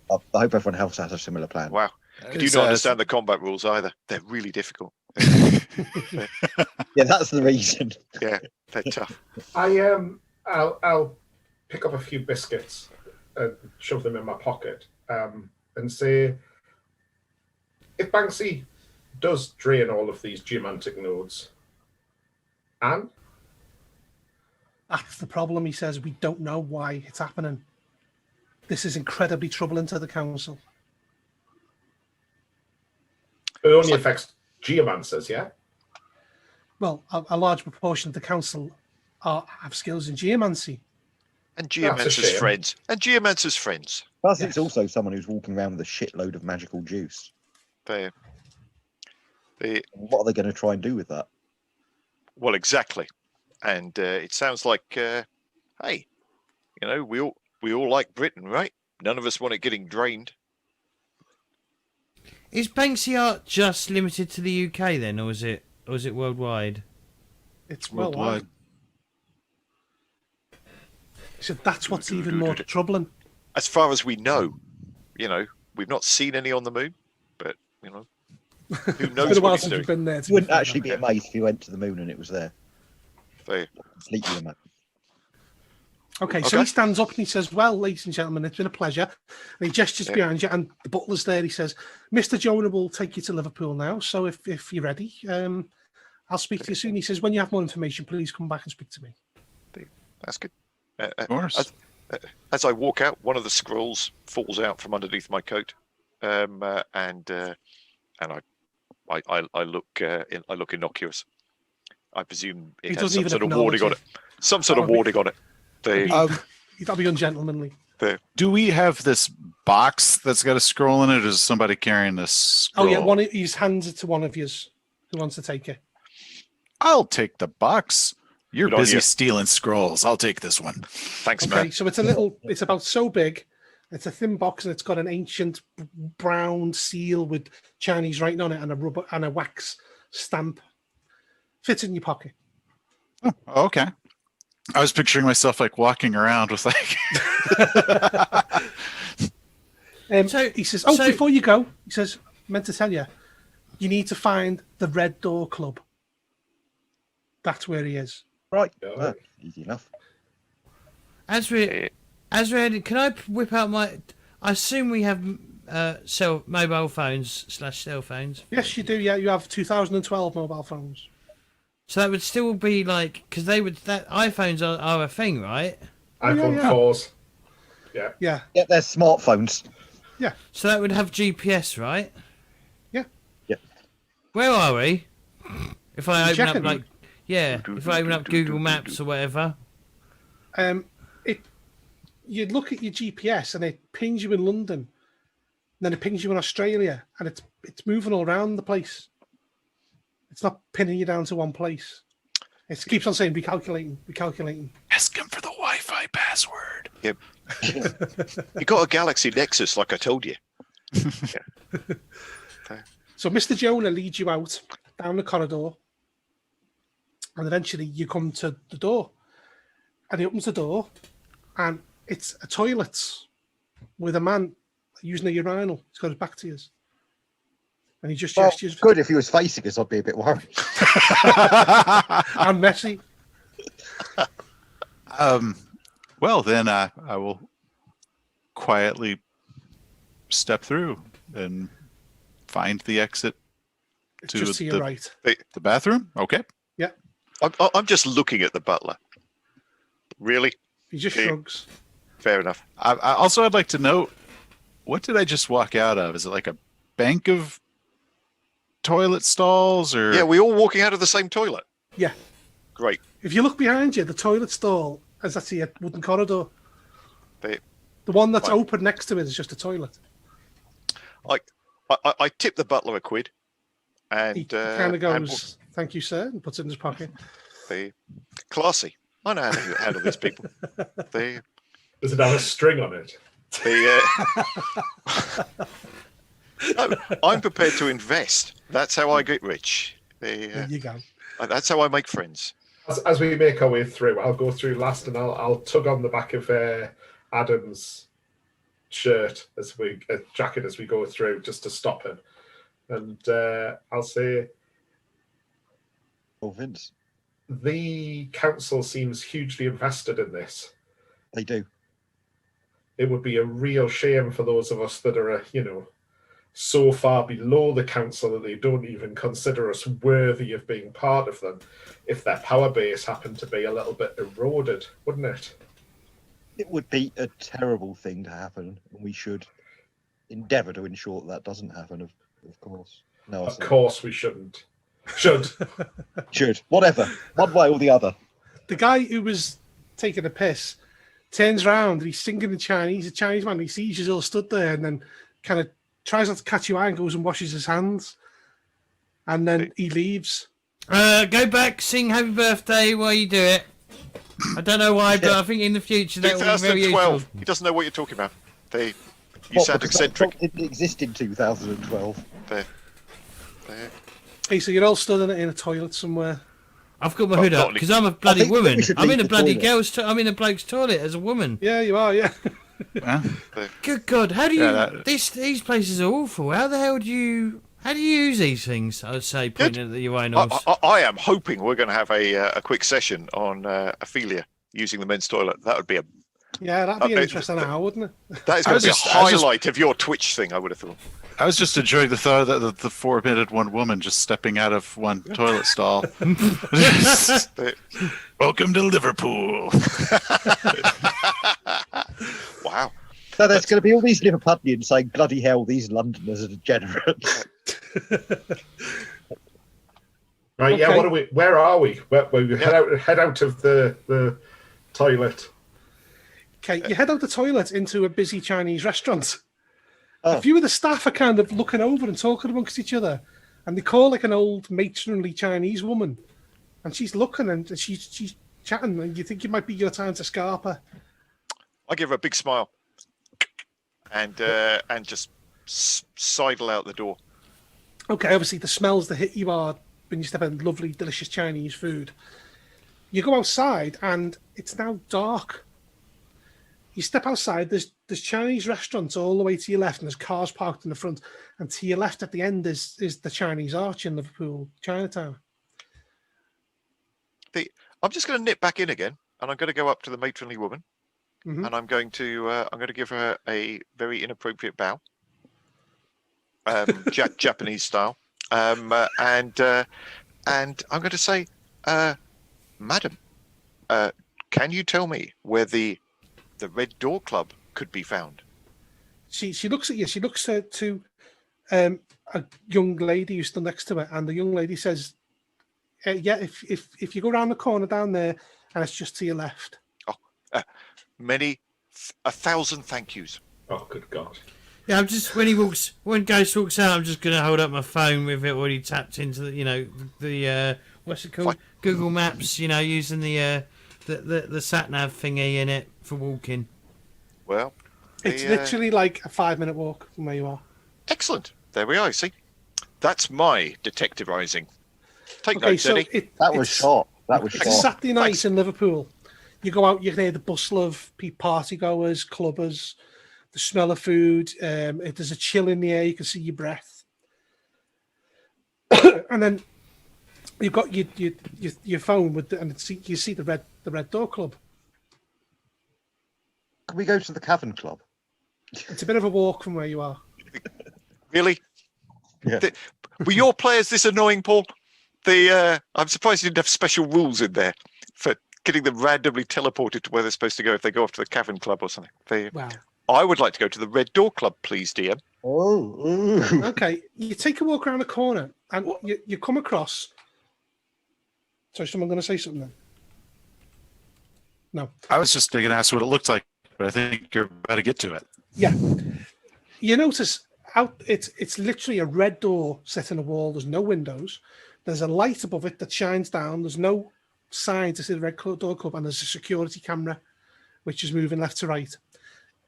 I hope everyone else has a similar plan. Wow. You do not understand the combat rules either. They're really difficult. Yeah, that's the reason. Yeah, they're tough. I'll pick up a few biscuits and shove them in my pocket, and say, if Banksy does drain all of these geomantic nodes, and That's the problem, he says. We don't know why it's happening. This is incredibly troubling to the council. it only affects geomancers, yeah? well, a large proportion of the council have skills in geomancy. And That's a Geomancer's shame. friends. And Geomancer's friends. Plus, Yes. it's also someone who's walking around with a shitload of magical juice. They, What are they going to try and do with that? well, exactly. And it sounds like, hey, you know, we all like Britain, right? None of us want it getting drained. Is Banksy art just limited to the UK then, or is it worldwide? It's worldwide. Worldwide. He said that's what's even more troubling. As far as we know, you know, we've not seen any on the moon, but you know, who It's knows been a while what he's since doing? we've been there. to You wouldn't be fair, actually be though. amazed if you went to the moon and it was there. They, Completely amazed. Okay, so Okay. he stands up and he says, "Well, ladies and gentlemen, it's been a pleasure." And he gestures Yeah. behind you, and the butler's there. He says, "Mr. Jonah will take you to Liverpool now. So if you're ready, I'll speak to you soon." He says, "When you have more information, please come back and speak to me." that's good. Of course. As I walk out, one of the scrolls falls out from underneath my coat, and I look innocuous. I presume He it has doesn't some even sort of acknowledge warding on it. it. Some sort of That would be- warding on it. They, That'd be ungentlemanly. Do we have this box that's got a scroll in it, or is somebody carrying this scroll? Oh yeah, he's hands it to one of yous who wants to take it. I'll take the box. You're Good on busy you. stealing scrolls. I'll take this one. thanks, Okay, man. so it's about so big. It's a thin box and it's got an ancient brown seal with Chinese writing on it and a rubber and a wax stamp. Fits in your pocket. Oh, okay. I was picturing myself like walking around with like. So- He says, so- before you go, he says, meant to tell you, you need to find the Red Door Club. That's where he is. Right. Yeah. Easy enough. As we're heading, can I whip out my? I assume we have mobile phones / cell phones. Yes, you do. Yeah, you have 2012 mobile phones. So that would still be like, because that iPhones are a thing, right? iPhone yeah. 4s. Yeah, Yeah, they're smartphones. So that would have GPS, right? Yeah. Yep. Where are we? If I open up checking? if I open up Google Maps or whatever. You look at your GPS and it pings you in London, and then it pings you in Australia, and it's moving all around the place. It's not pinning you down to one place. It keeps on saying recalculating. Ask him for the Wi-Fi password. You got a Galaxy Nexus, like I told you. So Mr. Jonah leads you out down the corridor, and eventually you come to the door, and he opens the door, and it's a toilet with a man using a urinal. He's got his back to you, and he just Well, gestures. good if he was facing us, I'd be a bit worried. And messy. Well, then I will quietly step through and find the exit It's to just to your right. the bathroom. Okay. I'm just looking at the butler. Really? He just Okay. shrugs. Fair enough. I'd like to know, what did I just walk out of? Is it like a bank of toilet stalls, or? Yeah, we all walking out of the same toilet. Yeah. Great. If you look behind you, the toilet stall is actually a wooden corridor. They, The one that's Fine. open next to it is just a toilet. I tip the butler a quid, and He kind of and goes, "Thank you, sir," and puts it in his pocket. they classy. I know how to handle these people. They Does it have a string on it? No, I'm prepared to invest. That's how I get rich. There you go. That's how I make friends. As we make our way through, I'll go through last and I'll tug on the back of Adam's shirt jacket as we go through, just to stop him. And I'll say, Oh, Vince, the council seems hugely invested in this. they do. It would be a real shame for those of us that are, so far below the council that they don't even consider us worthy of being part of them, if their power base happened to be a little bit eroded, wouldn't it? It would be a terrible thing to happen, and we should endeavour to ensure that doesn't happen, of course. No, Of course we shouldn't. Should. Should. Whatever. One way or the other. The guy who was taking a piss turns around and he's singing in Chinese. He's a Chinese man. He sees you all stood there and then kind of tries not to catch your eye and goes and washes his hands. And then he leaves. Go back, sing Happy Birthday while you do it. I don't know why, but I think in the future that will be very useful. 2012. He doesn't know what you're talking about. You sound eccentric. It didn't exist in 2012. There. Hey, so you're all stood in a toilet somewhere. I've got my hood Not up because I'm a bloody think woman. we should I'm in a leave the bloody toilet. girl's. I'm in a bloke's toilet as a woman. Yeah, you are. Yeah. Well, Good God, how do you? Yeah, These places are awful. How the hell do you? How do you use these things? I would say, pointing at your anals. I am hoping we're going to have a quick session on Ophelia using the men's toilet. That would be Yeah, that'd be an interesting hour, wouldn't it? that is going to be a I was just- highlight of your Twitch thing. I would have thought. I was just enjoying the thought that the four-minute one woman just stepping out of one toilet stall. Welcome to Liverpool. Wow. So there's going to be all these Liverpudlians saying, bloody hell, these Londoners are degenerates. Right, yeah, Okay. where are we? We head out of the toilet. Okay, you head out the toilet into a busy Chinese restaurant. Oh. A few of the staff are kind of looking over and talking amongst each other, and they call like an old matronly Chinese woman, and she's looking and she's chatting, and you think it might be your time to scarp her. I give her a big smile and just sidle out the door. Okay, obviously the smells that hit you are when you step in lovely, delicious Chinese food. You go outside and it's now dark. You step outside, there's Chinese restaurants all the way to your left, and there's cars parked in the front. And to your left at the end is the Chinese Arch in Liverpool, Chinatown. I'm just going to nip back in again, and I'm going to go up to the matronly woman, Mhm. and I'm going to give her a very inappropriate bow, Japanese style, and I'm going to say, Madam, can you tell me where the Red Door Club could be found? She looks at you. She looks to a young lady who's stood next to her, and the young lady says, "Yeah, if you go around the corner down there, and it's just to your left." Many, 1,000 thank yous. Oh, good God. Yeah, I'm just when Ghost walks out, I'm just gonna hold up my phone with it already tapped into the what's it called? Fine. Google Maps. Using the sat nav thingy in it for walking. Well, It's literally like a 5-minute walk from where you are. excellent. There we are. See, that's my detectivizing. Take Okay, notes, so Eddie. That was shot. That was It's shot. Saturday night Thanks. in Liverpool. You go out, you can hear the bustle of party goers, clubbers, the smell of food. There's a chill in the air. You can see your breath. And then you've got your phone you see the Red Door Club. Can we go to the Cavern Club? It's a bit of a walk from where you are. Really? Yeah. Were your players this annoying, Paul? I'm surprised you didn't have special rules in there for getting them randomly teleported to where they're supposed to go if they go off to the Cavern Club or something. Wow. I would like to go to the Red Door Club, please, DM. Oh, ooh. Okay, you take a walk around the corner and you come across. Sorry, someone going to say something then? No. I was just going to ask what it looked like, but I think you're about to get to it. Yeah. You notice it's literally a red door set in a wall. There's no windows. There's a light above it that shines down. There's no sign to see the Red Door Club, and there's a security camera which is moving left to right.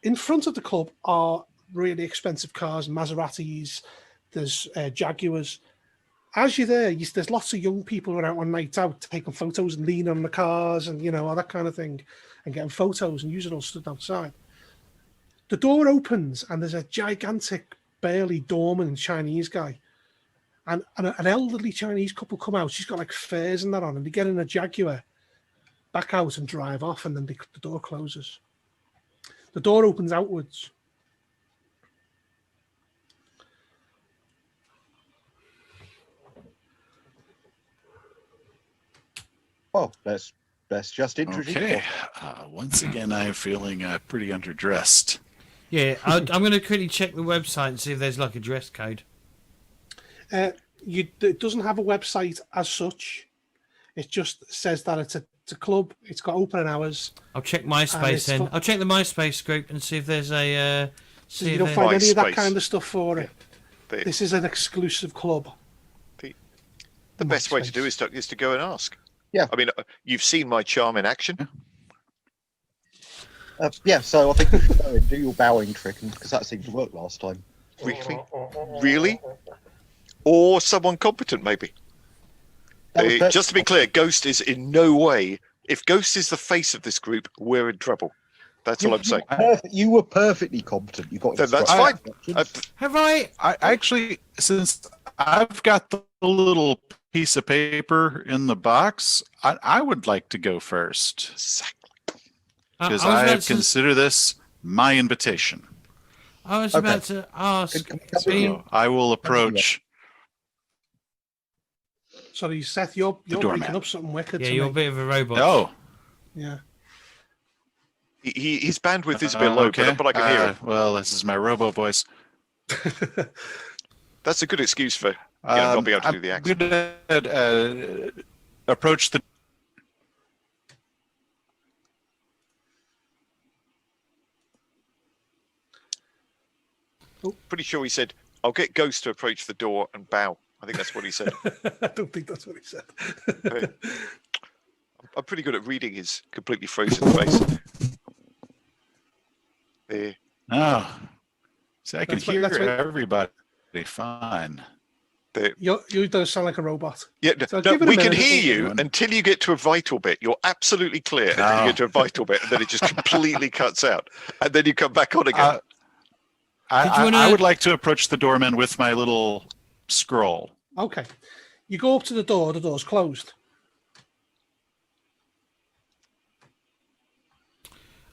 In front of the club are really expensive cars, Maseratis, there's Jaguars. As you're there, there's lots of young people who are out on nights out taking photos and leaning on the cars and, all that kind of thing, and getting photos and using all stood outside. The door opens and there's a gigantic, burly doorman Chinese guy. And an elderly Chinese couple come out. She's got like furs and that on, and they get in a Jaguar, back out and drive off, and then the door closes. The door opens outwards. Well, let's just introduce. Okay. Once again, I'm feeling pretty underdressed. Yeah, I'm going to quickly check the website and see if there's like a dress code. It doesn't have a website as such. It just says that it's a club. It's got opening hours. I'll check MySpace then. I'll check the MySpace group and see if there's a. So you don't find any of that MySpace. kind of stuff for it. This is an exclusive club. The best way to do is to go and ask. Yeah. I mean, you've seen my charm in action. Yeah, so I think you should go and do your bowing trick, because that seemed to work last time. Really? Really? Or someone competent, maybe. Just to be clear, Ghost is in no way. If Ghost is the face of this group, we're in trouble. That's all I'm saying. You were perfectly competent. You got. Then that's fine. Have I actually, since I've got the little piece of paper in the box, I would like to go first. Exactly. Because I consider this my invitation. I was about to ask. So I will approach. Sorry, Seth, you're breaking up something wicked. Yeah, you're a bit of a robot. Oh. Yeah. His bandwidth is a bit low, okay. but I can hear it. Well, this is my robo voice. That's a good excuse for not being able to do the accent. I'm going to approach the. Pretty sure he said, "I'll get Ghost to approach the door and bow." I think that's what he said. I don't think that's what he said. I'm pretty good at reading his completely frozen face. There. Oh, see, I can hear everybody fine. You don't sound like a robot. Yeah, So no, we can minute. hear you until you get to a vital bit. You're absolutely clear until you get to a vital bit, and then it just completely cuts out, and then you come back on again. I would like to approach the doorman with my little scroll. Okay. You go up to the door's closed.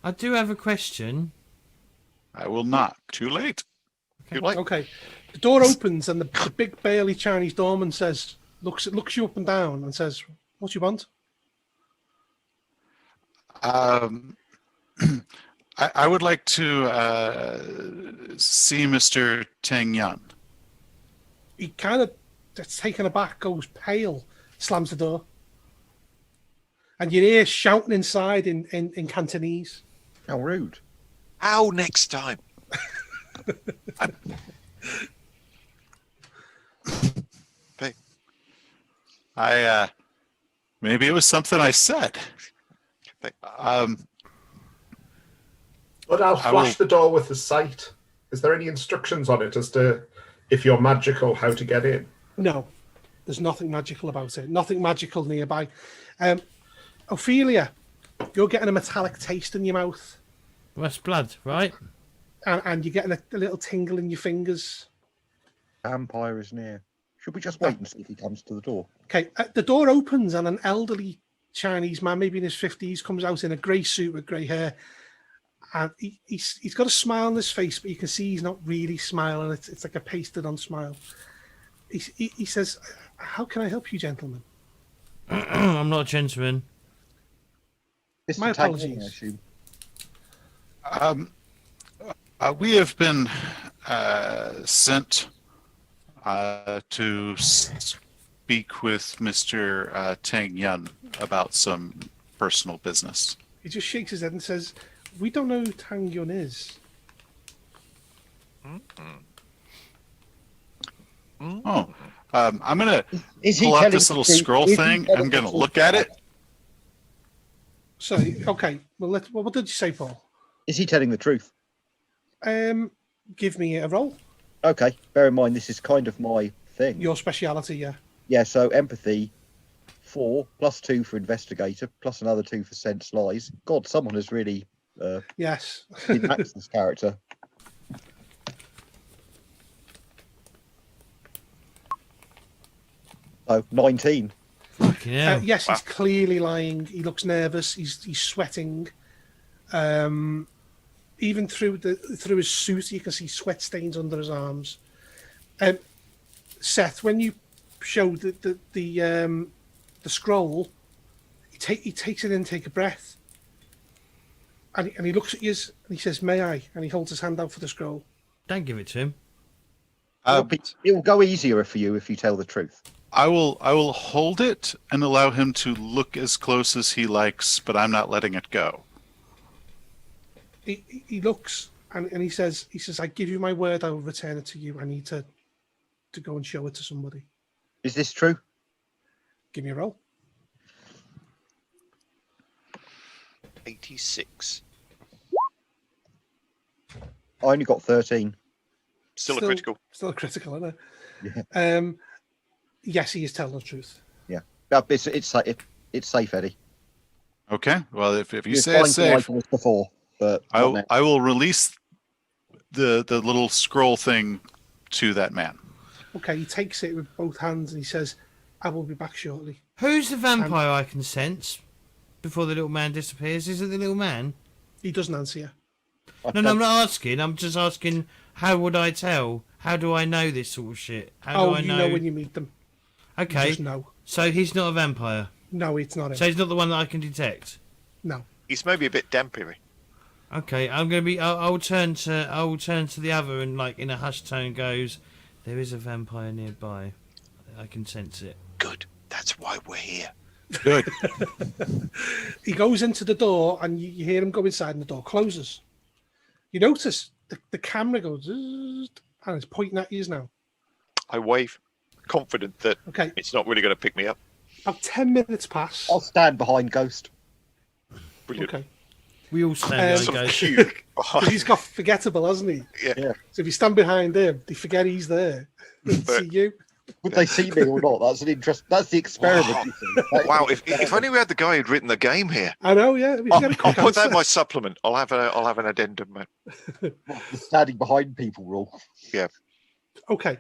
I do have a question. I will knock. Too late. Okay. The door opens and the big burly Chinese doorman looks you up and down and says, "What do you want?" I would like to see Mr. Teng Yan. He kind of gets taken aback, goes pale, slams the door. And you hear shouting inside in Cantonese. How rude. Ow, next time. Maybe it was something I said. But I'll flash the door with the sight. Is there any instructions on it as to, if you're magical, how to get in? No, there's nothing magical about it. Nothing magical nearby. Ophelia, you're getting a metallic taste in your mouth. That's blood, right? And you're getting a little tingle in your fingers. Vampire is near. Should we just wait and see if he comes to the door? Okay, the door opens and an elderly Chinese man, maybe in his 50s, comes out in a grey suit with grey hair. And he's got a smile on his face, but you can see he's not really smiling. It's like a pasted on smile. He says, "How can I help you, gentlemen?" I'm not a gentleman. My apologies. I assume. We have been sent to speak with Mr. Teng Yan about some personal business. He just shakes his head and says, "We don't know who Tang Yun is." Oh, I'm going to Is he pull out telling this little the truth? scroll Is he thing. telling I'm going the to look at truth? it. So, okay, well, what did you say, Paul? Is he telling the truth? Give me a roll. Okay, bear in mind this is kind of my thing. Your speciality, yeah. Yeah, so empathy, 4 plus 2 for investigator, plus another 2 for sense lies. God, someone has really Yes. enhanced this character. Oh, 19. Fucking hell. Yes, he's clearly lying. He looks nervous. He's sweating. Even through his suit, you can see sweat stains under his arms. Seth, when you showed the scroll, he takes it in, take a breath, and he looks at you and he says, "May I?" And he holds his hand out for the scroll. Don't give it to him. It will go easier for you if you tell the truth. I will hold it and allow him to look as close as he likes, but I'm not letting it go. He looks and he says, I give you my word, I will return it to you. I need to go and show it to somebody. Is this true? Give me a roll. 86. I only got 13. Still a critical. Still a critical, isn't it? Yeah. Yes, he is telling the truth. Yeah. It's safe, Eddie. Okay. Well, if you say fine it's safe, like before, but I will release the little scroll thing to that man. Okay, he takes it with both hands and he says, I will be back shortly. Who's the vampire I can sense before the little man disappears? Is it the little man? He doesn't answer you. No, I'm not asking. I'm just asking, how would I tell? How do I know this sort of shit? How do I know? You know when you meet them. Okay. You just know. So he's not a vampire? No, it's not him. So he's not the one that I can detect? No. He's maybe a bit dampery. Okay, I'm gonna be. I'll turn to the other and, like, in a hushed tone, goes, "There is a vampire nearby. I can sense it." Good. That's why we're here. Good. He goes into the door and you hear him go inside and the door closes. You notice the camera goes and it's pointing at you now. I wave, confident that Okay. it's not really going to pick me up. About 10 minutes pass. I'll stand behind Ghost. Brilliant. Okay. We all stand Sort behind of Ghost. cute. Because he's got forgettable, hasn't he? Yeah. So if you stand behind him, they forget he's there. They see you. Would they see me or not? That's an interest. That's the experiment. Wow. You see. Wow, if only we had the guy who'd written the game here. I know, yeah. If you get a I'll quick put that in answer. my supplement. I'll have an addendum, mate. The standing behind people rule. Okay.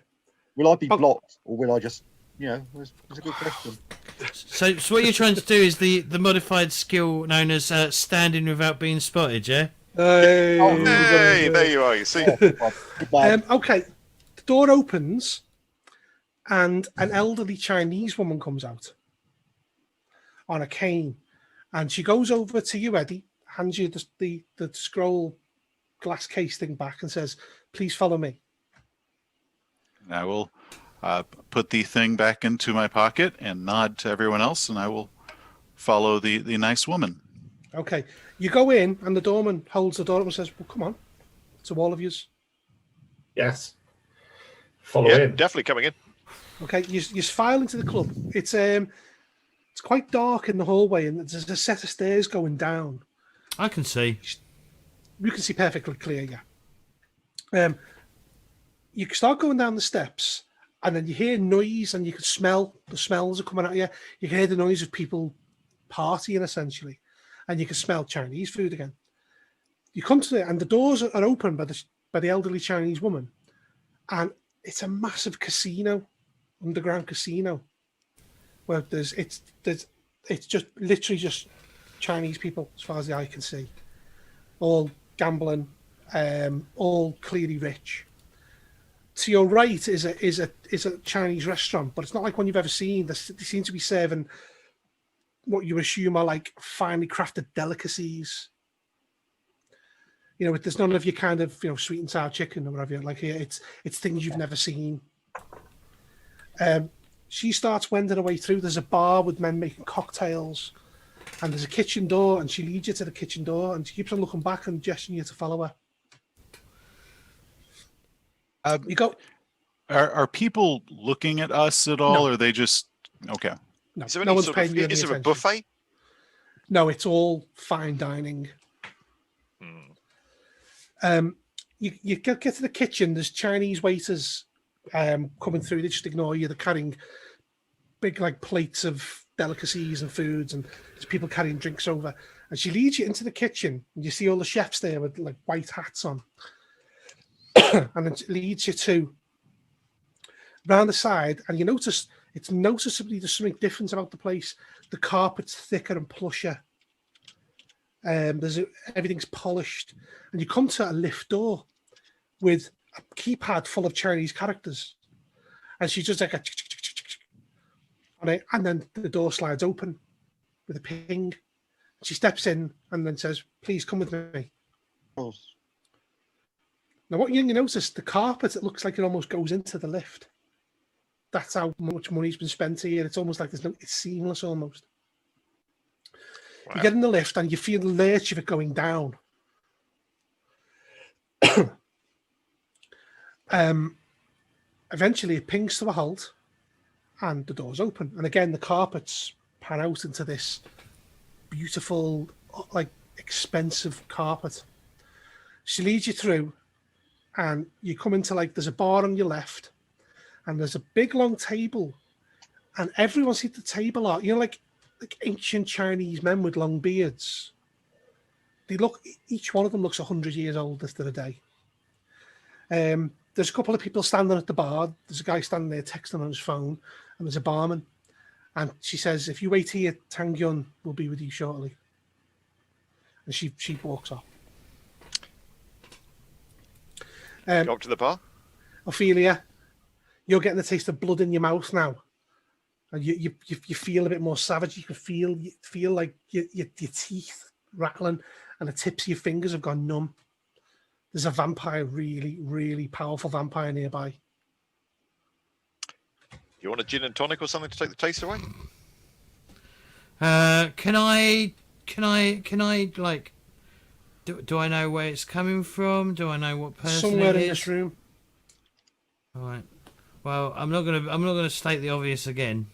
Will I be blocked or will I just? It's a good question. So what you're trying to do is the modified skill known as standing without being spotted, yeah? Hey, Hey, there you are. You see, Goodbye. Okay. The door opens and an elderly Chinese woman comes out on a cane. And she goes over to you, Eddie, hands you the scroll glass case thing back and says, please follow me. And I will put the thing back into my pocket and nod to everyone else, and I will follow the nice woman. Okay. You go in and the doorman holds the door up and says, well, come on. To all of yous. Yes. Follow yeah, in. definitely coming in. Okay, you file into the club. It's quite dark in the hallway, and there's a set of stairs going down. I can see. You can see perfectly clear, yeah. You start going down the steps, and then you hear noise, and you can smell the smells are coming at you. You can hear the noise of people partying, essentially, and you can smell Chinese food again. You come to it, and the doors are open by the elderly Chinese woman, and it's a massive casino. Underground casino where it's just literally just Chinese people as far as the eye can see, all gambling, all clearly rich. To your right is a Chinese restaurant, but it's not like one you've ever seen. They seem to be serving what you assume are like finely crafted delicacies. There's none of your kind of sweet and sour chicken or whatever. Like here, it's things you've never seen. She starts wending her way through. There's a bar with men making cocktails, and there's a kitchen door, and she leads you to the kitchen door, and she keeps on looking back and gesturing you to follow her. You go. Are people looking at us at all, No. or are they just okay? No, Is there no any one's sort paying of, you any is there a attention. buffet? No, it's all fine dining. You get to the kitchen. There's Chinese waiters coming through. They just ignore you. They're carrying big like plates of delicacies and foods, and there's people carrying drinks over. And she leads you into the kitchen, and you see all the chefs there with like white hats on. And it leads you to round the side, and you notice it's noticeably there's something different about the place. The carpet's thicker and plusher. Everything's polished, and you come to a lift door with a keypad full of Chinese characters, and she just like a on it, and then the door slides open with a ping. She steps in and then says, "Please come with me." Now, what you notice, the carpet, it looks like it almost goes into the lift. That's how much money's been spent here. It's almost like it's seamless almost. Wow. You get in the lift and you feel the lurch of it going down. Eventually, it pings to a halt, and the doors open. And again, the carpets pan out into this beautiful, like expensive carpet. She leads you through, and you come into like there's a bar on your left, and there's a big long table, and everyone's at the table are like ancient Chinese men with long beards. They look, each one of them looks 100 years old after the day. There's a couple of people standing at the bar. There's a guy standing there texting on his phone, and there's a barman. And she says, "If you wait here, Tang Yun will be with you shortly." And she walks off. Go up to the bar. Ophelia, you're getting the taste of blood in your mouth now, and you feel a bit more savage. You can feel like your teeth rattling, and the tips of your fingers have gone numb. There's a vampire, really, really powerful vampire nearby. You want a gin and tonic or something to take the taste away? Can I like? Do I know where it's coming from? Do I know what person Somewhere it in is? this room. All right. Well, I'm not gonna state the obvious again.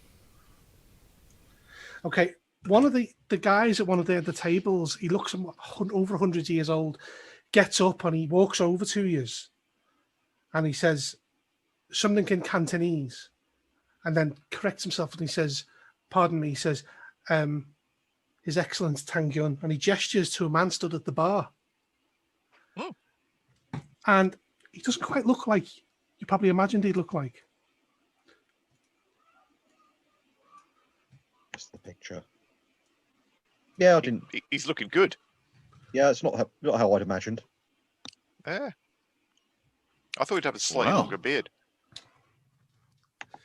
Okay, one of the guys at one of the tables, he looks over 100 years old, gets up and he walks over to you, and he says something in Cantonese, and then corrects himself and he says, "Pardon me," he says, "His Excellency Tang Yun," and he gestures to a man stood at the bar. Oh. And he doesn't quite look like you probably imagined he'd look like. That's the picture. Yeah, I didn't. He's looking good. Yeah, it's not how I'd imagined. Yeah. I thought he'd have a slightly Wow. longer beard.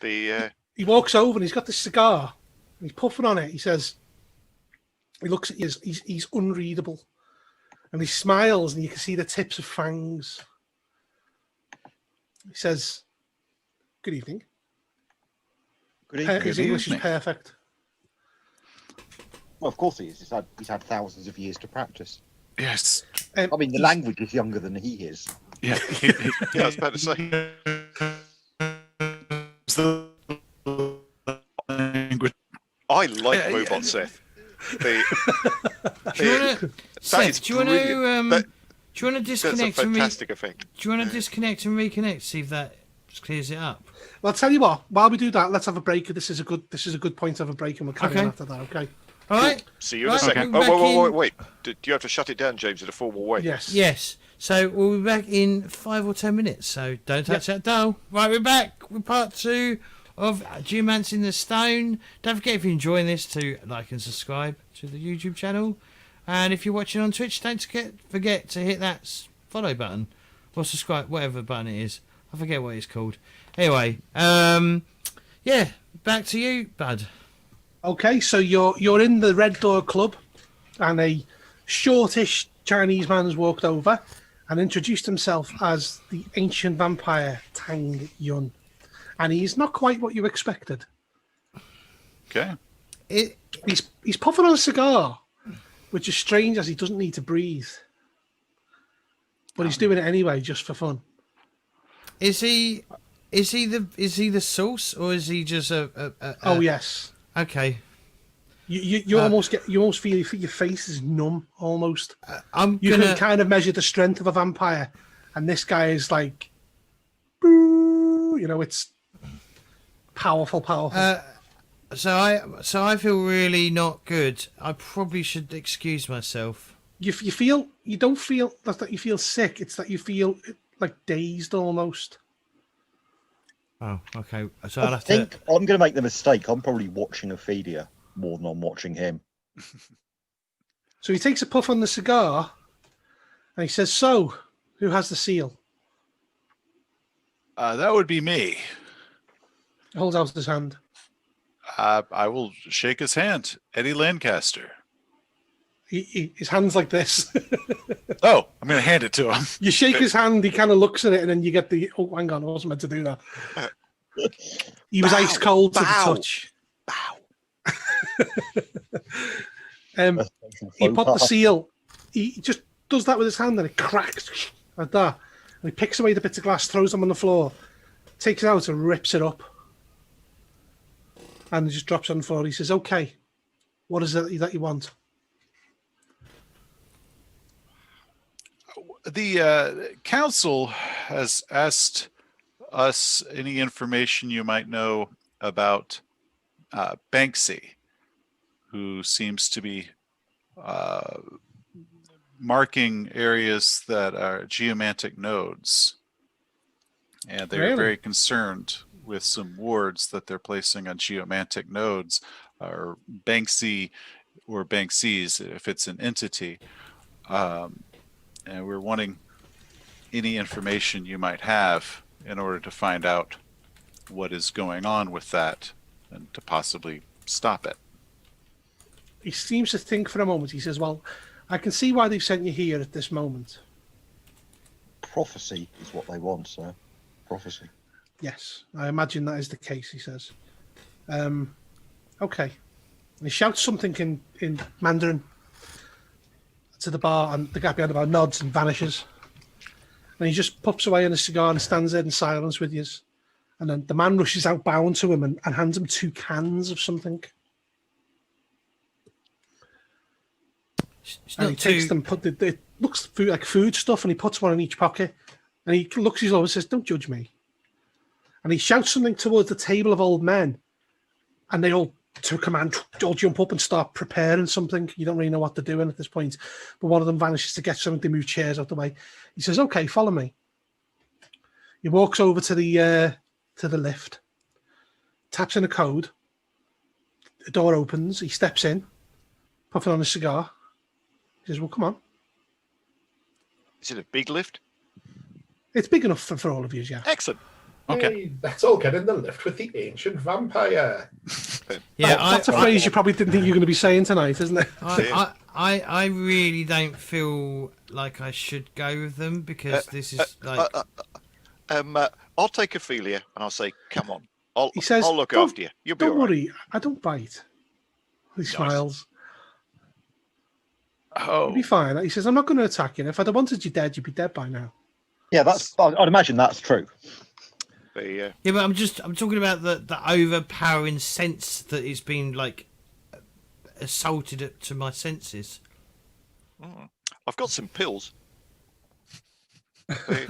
He walks over and he's got this cigar. And he's puffing on it. He says, he looks at you, he's unreadable. And he smiles and you can see the tips of fangs. He says, "Good evening." Good evening. His English is perfect. Well, of course he is. He's had thousands of years to practice. Yes. I mean, the language is younger than he is. Yeah. yeah, I was about to say. The language. I like Robot Seth. Seth, do you want to disconnect That's a and fantastic effect. do you want to disconnect and reconnect? See if that clears it up. Well, I'll tell you what, while we do that, let's have a break. This is a good point to have a break, and we'll carry on after that, okay? All right. See you in a Right, second. we'll be Oh, back wait. Do you have to shut it down, James, in a formal way? Yes. Yes. So we'll be back in 5 or 10 minutes. So don't touch that dial. Right, we're back with part 2 of Geomancing the Stone. Don't forget, if you're enjoying this, to like and subscribe to the YouTube channel. And if you're watching on Twitch, don't forget to hit that follow button or subscribe, whatever button it is. I forget what it's called. Anyway, yeah, back to you, bud. Okay, so you're in the Red Door Club, and a shortish Chinese man has walked over and introduced himself as the ancient vampire Tang Yun, and he's not quite what you expected. Okay. He's puffing on a cigar, which is strange as he doesn't need to breathe, but he's doing it anyway just for fun. Is he the source, or is he just a Oh yes. Okay. You almost feel your face is numb almost. You can can kind of measure the strength of a vampire, and this guy is like, boo, it's powerful. So I feel really not good. I probably should excuse myself. You don't feel that you feel sick. It's that you feel like dazed almost. Oh, okay. So I think I'm going to make the mistake. I'm probably watching Ophelia more than I'm watching him. So he takes a puff on the cigar, and he says, "So, who has the seal?" That would be me. He holds out his hand. I will shake his hand. Eddie Lancaster. His hand's like this. Oh, I'm going to hand it to him. You shake his hand, he kind of looks at it, and then you get the, oh, hang on, I wasn't meant to do that. He was Bow, ice cold to the bow. touch. Bow. He put the seal, he just does that with his hand, and it cracks like that. And he picks away the bits of glass, throws them on the floor, takes it out and rips it up. And just drops it on the floor. He says, okay, what is it that you want? The council has asked us any information you might know about Banksy, who seems to be marking areas that are geomantic nodes. And they're Really? very concerned with some wards that they're placing on geomantic nodes, or Banksy or Banksies, if it's an entity. And we're wanting any information you might have in order to find out what is going on with that and to possibly stop it. He seems to think for a moment. He says, well, I can see why they've sent you here at this moment. Prophecy is what they want, sir. Prophecy. Yes, I imagine that is the case, he says. Okay. And he shouts something in Mandarin to the bar, and the guy behind the bar nods and vanishes. And he just puffs away on his cigar and stands there in silence with you. And then the man rushes out bound to him and hands him 2 cans of something. It's And not he takes too- them, it looks like food stuff, and he puts one in each pocket. And he looks at his over and says, don't judge me. And he shouts something towards the table of old men. And they all, to command, all jump up and start preparing something. You don't really know what they're doing at this point. But one of them vanishes to get something. They move chairs out the way. He says, okay, follow me. He walks over to the lift, taps in a code. The door opens. He steps in, puffing on a cigar. He says, well, come on. Is it a big lift? It's big enough for all of you, yeah. Excellent. Okay. Hey, let's all get in the lift with the ancient vampire. Yeah, That's a phrase you probably didn't think you were going to be saying tonight, isn't it? I really don't feel like I should go with them because this is like I'll take Ophelia and I'll say, come on. I'll look "Don't- after you. You'll be Don't all right. worry, I don't bite. He smiles. Oh, You'll be fine. He says, I'm not going to attack you. If I'd have wanted you dead, you'd be dead by now. Yeah, I'd imagine that's true. yeah, but I'm talking about the overpowering sense that it's been like assaulted to my senses. I've got some pills. They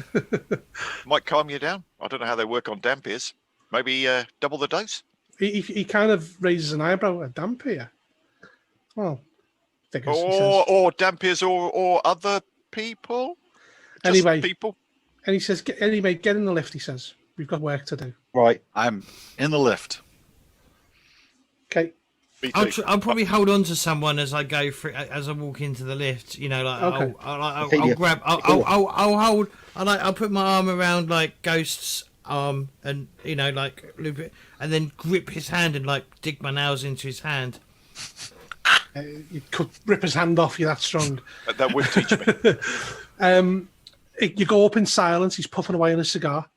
might calm you down. I don't know how they work on dampiers. Maybe double the dose. He kind of raises an eyebrow. A dampier? Well, figures, he says. Or dampiers or other people. Just Anyway. people. And he says, anyway, get in the lift, he says. We've got work to do. Right. I'm in the lift. Okay. I'll probably hold on to someone as I go through, as I walk into the lift. You know, like Okay. I'll grab, I'll hold, I'll put my arm around like Ghost's arm, and you know, like loop it, and then grip his hand and like dig my nails into his hand. You could rip his hand off, you're that strong. That would teach me. You go up in silence. He's puffing away on a cigar.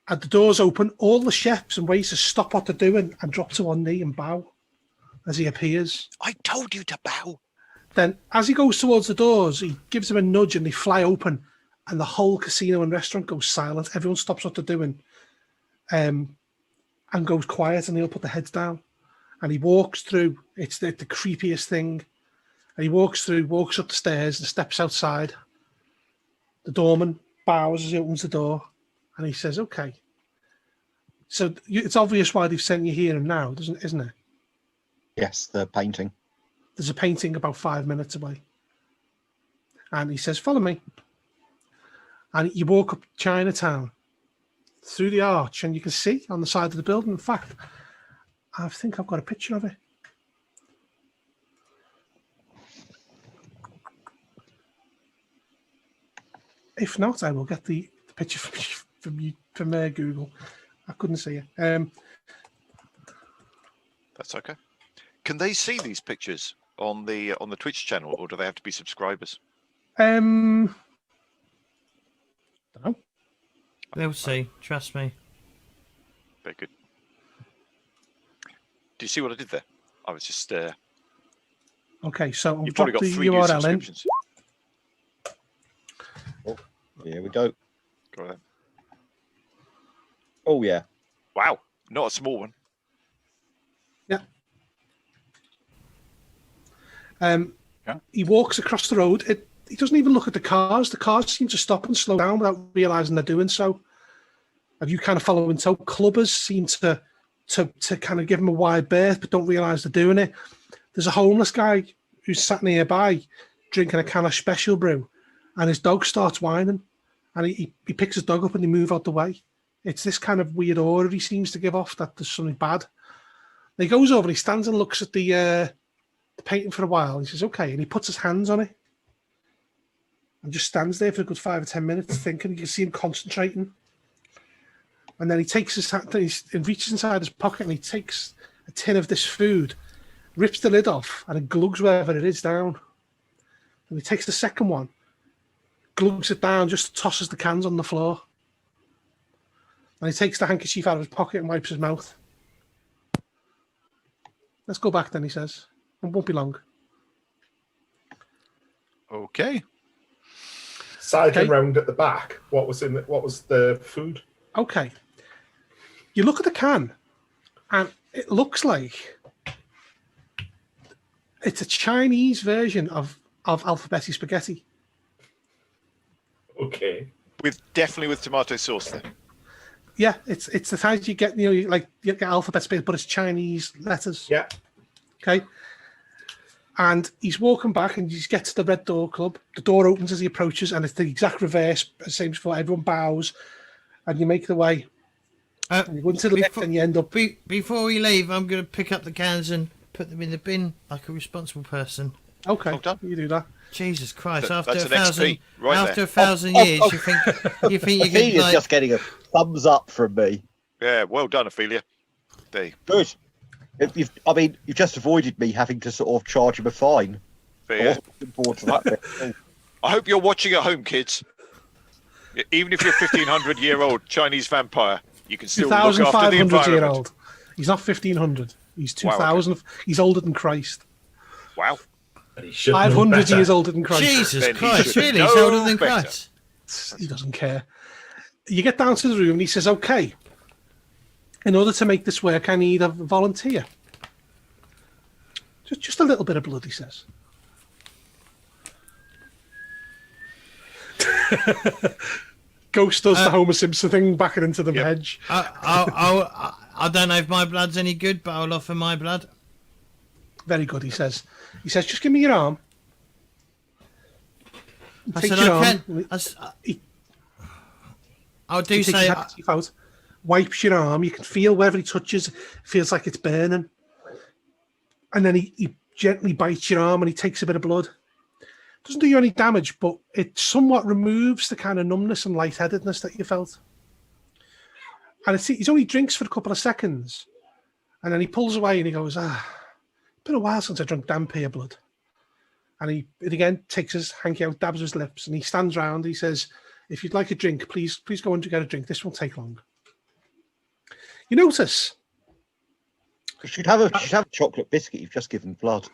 And the doors open. All the chefs and waiters stop what they're doing and drop to one knee and bow as he appears. I told you to bow. Then, as he goes towards the doors, he gives them a nudge and they fly open. And the whole casino and restaurant goes silent. Everyone stops what they're doing and goes quiet, and they'll put their heads down. And he walks through. It's the creepiest thing. And he walks up the stairs and steps outside. The doorman bows as he opens the door, and he says, okay. So it's obvious why they've sent you here and now, isn't it? Yes, the painting. There's a painting about 5 minutes away. And he says, follow me. And you walk up Chinatown through the arch, and you can see on the side of the building, in fact, I think I've got a picture of it. If not, I will get the picture from Google. I couldn't see it. That's okay. Can they see these pictures on the Twitch channel, or do they have to be subscribers? Dunno. We'll see. Trust me. Very good. Do you see what I did there? I was just. Okay, so I'll You've drop probably got the 3 new URL in. subscriptions. Here we go. Go ahead. Oh yeah. Wow, not a small one. Yeah. Yeah. He walks across the road. He doesn't even look at the cars. The cars seem to stop and slow down without realizing they're doing so. Have you kind of following? So clubbers seem to kind of give him a wide berth, but don't realize they're doing it. There's a homeless guy who's sat nearby drinking a can of special brew, and his dog starts whining, and he picks his dog up and they move out the way. It's this kind of weird aura he seems to give off that there's something bad. And he goes over and he stands and looks at the painting for a while. He says, okay, and he puts his hands on it and just stands there for a good 5 or 10 minutes thinking. You can see him concentrating. And then he takes his hand and reaches inside his pocket and he takes a tin of this food, rips the lid off, and it glugs wherever it is down. And he takes the second one, glugs it down, just tosses the cans on the floor. And he takes the handkerchief out of his pocket and wipes his mouth. Let's go back then, he says. It won't be long. Okay. Sidling round at the back. What was in it? What was the food? Okay. You look at the can, and it looks like it's a Chinese version of alphabeti spaghetti. Okay. Definitely with tomato sauce then. Yeah, it's the size you get. You get alphabet spaghetti, but it's Chinese letters. Yeah. Okay. And he's walking back, and he gets to the Red Door Club. The door opens as he approaches, and it's the exact reverse, same as before. Everyone bows, and you make the way. And you go into the left, and you end up. Before we leave, I'm going to pick up the cans and put them in the bin like a responsible person. Okay, Well done. you do that. Jesus Christ! That's After an XP right after there. a thousand years, you think you can Ophelia's like just getting a thumbs up from me. Yeah, well done, Ophelia. There. Good. You've just avoided me having to sort of charge him a fine. I Fair. wasn't looking forward to that bit. I hope you're watching at home, kids. Even if you're a 1500-year-old Chinese vampire, you can still look after the 2,500-year-old. environment. He's not 1,500. He's Wow, 2,000. He's older than Christ. Wow. And he should know 500 better. years older than Christ. Jesus Then he Christ! should Really, he's know older than better. Christ. He doesn't care. You get down to the room and he says, okay, in order to make this work, I need a volunteer. Just a little bit of blood, he says. Ghost does the Homer Simpson thing, backing into the hedge. I don't know if my blood's any good, but I'll offer my blood. Very good, he says. He says, just give me your arm. I Take said your I arm. can. He I do takes say his handkerchief out, wipes your arm. You can feel wherever he touches, it feels like it's burning. And then he gently bites your arm and he takes a bit of blood. Doesn't do you any damage, but it somewhat removes the kind of numbness and lightheadedness that you felt. And he's only drinks for a couple of seconds. And then he pulls away and he goes, it's been a while since I drank Dampier blood. And he again takes his hanky out, dabs his lips, and he stands round. He says, if you'd like a drink, please go and get a drink. This won't take long. You notice... You should have a chocolate biscuit. You've just given blood.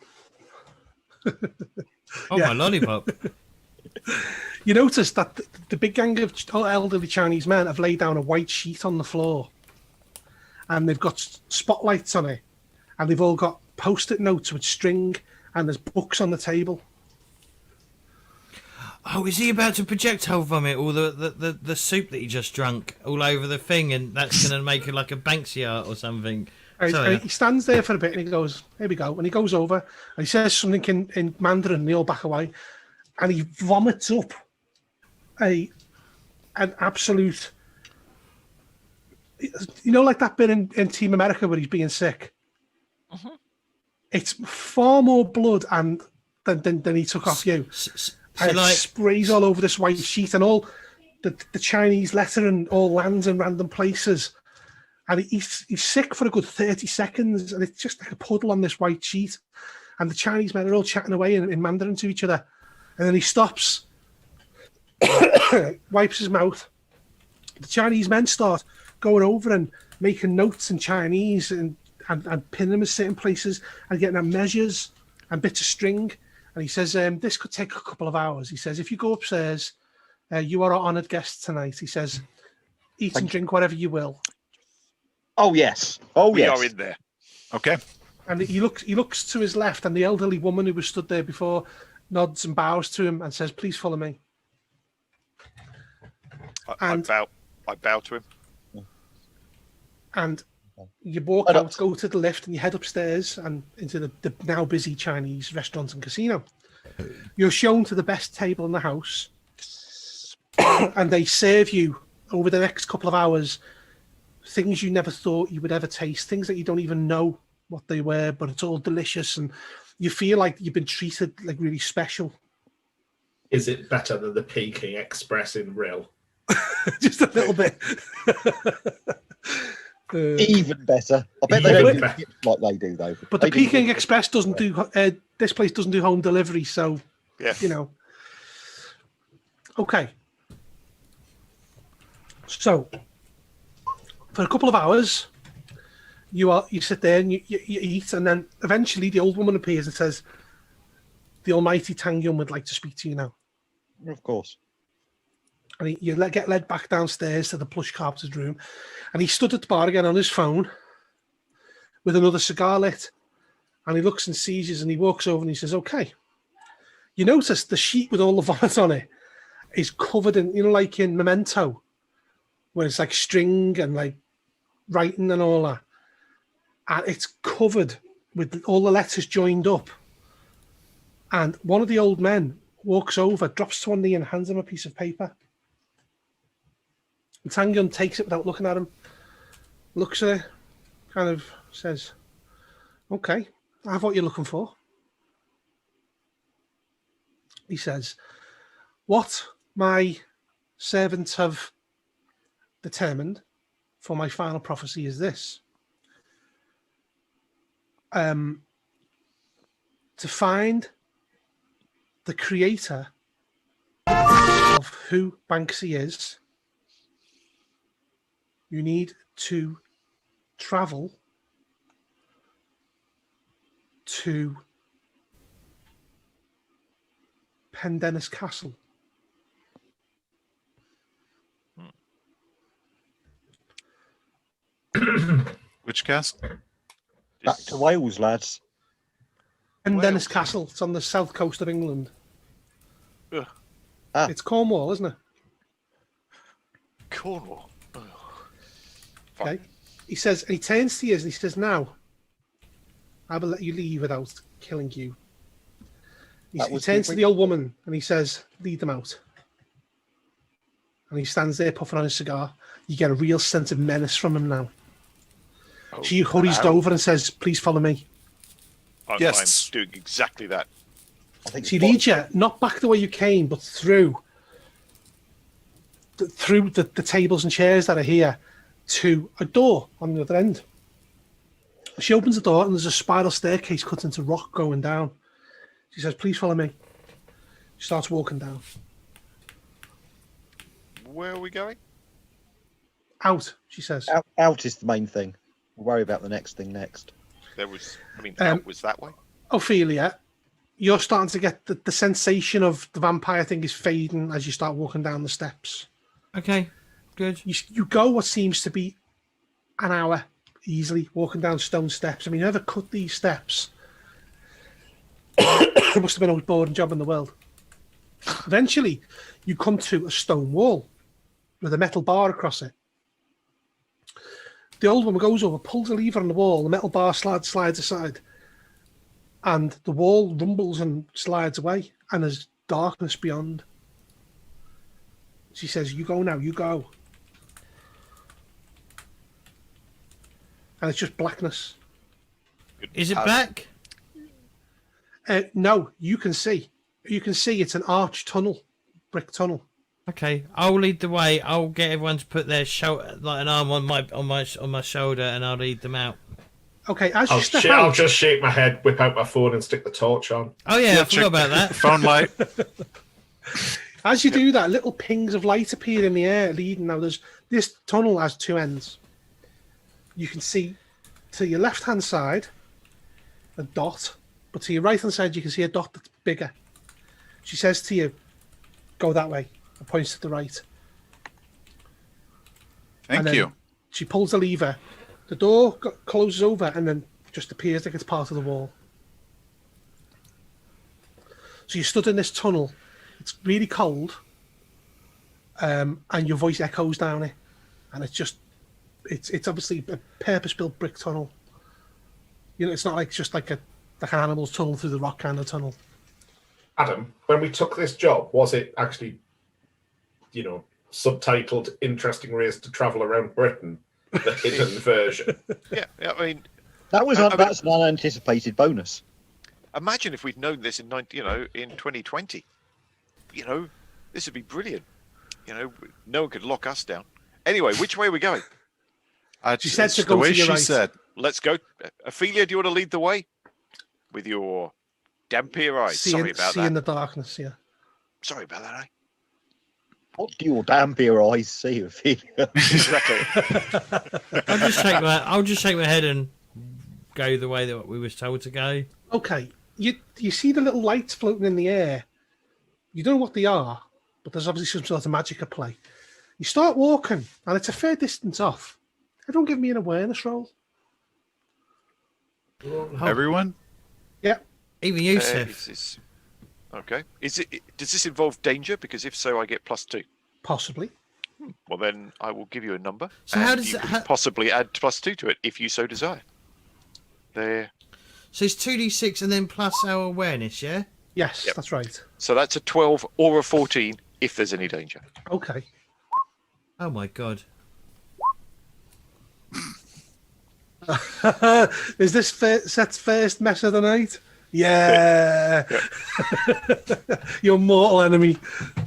oh my lollipop. You notice that the big gang of elderly Chinese men have laid down a white sheet on the floor. And they've got spotlights on it. And they've all got post-it notes with string. And there's books on the table. Oh, is he about to projectile vomit all the soup that he just drunk all over the thing, and that's going to make it like a Banksy art or something? Sorry. He stands there for a bit and he goes, here we go. And he goes over and he says something in Mandarin and they all back away. And he vomits up an absolute... You know, like that bit in Team America where he's being sick? Uh-huh. It's far more blood than he took off you. And it sprays all over this white sheet and all the Chinese lettering all lands in random places. And he's sick for a good 30 seconds, and it's just like a puddle on this white sheet. And the Chinese men are all chatting away in Mandarin to each other. And then he stops, wipes his mouth. The Chinese men start going over and making notes in Chinese and pinning them in certain places and getting them measures and bits of string. And he says, this could take a couple of hours. He says, if you go upstairs, you are our honoured guest tonight. He says, eat and drink whatever you will. Oh, yes. Oh, We yes. are in there. Okay. And he looks to his left, and the elderly woman who was stood there before nods and bows to him and says, please follow me. I bow to him. And you walk out, go to the lift, and you head upstairs and into the now busy Chinese restaurant and casino. You're shown to the best table in the house, and they serve you over the next couple of hours things you never thought you would ever taste, things that you don't even know what they were, but it's all delicious, and you feel like you've been treated like really special. Is it better than the Peking Express in Rill? Just a little bit. Even better. I bet they don't do tips like they do, though. But the They do Peking tips. Express doesn't do. This place doesn't do home delivery, so Yeah. you know. Okay. So, for a couple of hours, you sit there and you eat, and then eventually the old woman appears and says, "The Almighty Tang Yun would like to speak to you now." Of course. And you get led back downstairs to the plush carpeted room, and he stood at the bar again on his phone with another cigar lit, and he looks and sees you, and he walks over and he says, "Okay." You notice the sheet with all the vomit on it is covered in, like in Memento, where it's like string and like writing and all that, and it's covered with all the letters joined up. And one of the old men walks over, drops to one knee, and hands him a piece of paper. And Tang Yun takes it without looking at him, looks at it, kind of says, "Okay, I have what you're looking for." He says, "What my servants have determined for my final prophecy is this. To find the creator of who Banksy is, you need to travel to Pendennis Castle." Which cast? Back to Wales, lads. Pendennis Castle. It's on the south coast of England. Ugh. It's Cornwall, isn't it? Cornwall. Ugh. Okay. He says, and he turns to you and he says, "Now, I will let you leave without killing you." He turns to the old woman and he says, "Lead them out." And he stands there puffing on his cigar. You get a real sense of menace from him now. Oh, She hurries over and says, "Please follow me." Yes. I'm doing exactly that. I think She leads you not back the way you came, but through the tables and chairs that are here to a door on the other end. She opens the door and there's a spiral staircase cut into rock going down. She says, "Please follow me." She starts walking down. Where are we going? Out, she says. out is the main thing. We'll worry about the next thing next. Out was that way. Ophelia, you're starting to get the sensation of the vampire thing is fading as you start walking down the steps. Okay, good. You go what seems to be an hour easily walking down stone steps. I mean, whoever cut these steps it must have been the most boring job in the world. Eventually, you come to a stone wall with a metal bar across it. The old woman goes over, pulls a lever on the wall, the metal bar slides aside, and the wall rumbles and slides away, and there's darkness beyond. She says, "You go now, you go." And it's just blackness. Is it black? No, you can see. You can see it's an arched tunnel, brick tunnel. Okay, I'll lead the way. I'll get everyone to put their like an arm on my shoulder, and I'll lead them out. Okay, as I'll, you step I'll out, just shake my head, whip out my phone, and stick the torch on. Oh yeah, I forgot about that. Phone light. As you do that, little pings of light appear in the air leading. Now, this tunnel has two ends. You can see to your left-hand side a dot, but to your right-hand side you can see a dot that's bigger. She says to you, go that way, and points to the right. Thank you. She pulls the lever. The door closes over and then just appears like it's part of the wall. So you stood in this tunnel. It's really cold, and your voice echoes down it, and it's obviously a purpose-built brick tunnel. You know, it's not like just like an animal's tunnel through the rock kind of tunnel. Adam, when we took this job, was it actually, subtitled "Interesting Ways to Travel Around Britain," the hidden version? Yeah, I mean, That's an unanticipated bonus. imagine if we'd known this in 2020. This would be brilliant. No one could lock us down. Anyway, which way are we going? She said It's to the go way to your she right. said. Let's go. Ophelia, do you want to lead the way? With your dampier eyes. Sorry about see in that. the darkness, yeah. Sorry about that, eh? What do your damn beer eyes see, Ophelia? Exactly. I'll just shake my head and go the way that we was told to go. Okay, you see the little lights floating in the air. You don't know what they are, but there's obviously some sort of magic at play. You start walking, and it's a fair distance off. Everyone give me an awareness roll. Everyone? Yeah. Even you, Seth. Okay. Does this involve danger? Because if so, I get +2. Possibly. Well, then I will give you a number. So and how does you it? can possibly add +2 to it if you so desire? There. So it's 2d6 and then plus our awareness, yeah? Yes, Yep. that's right. So that's a 12 or a 14 if there's any danger. Okay. Oh my god. Is this Seth's first mess of the night? Yeah. Your mortal enemy.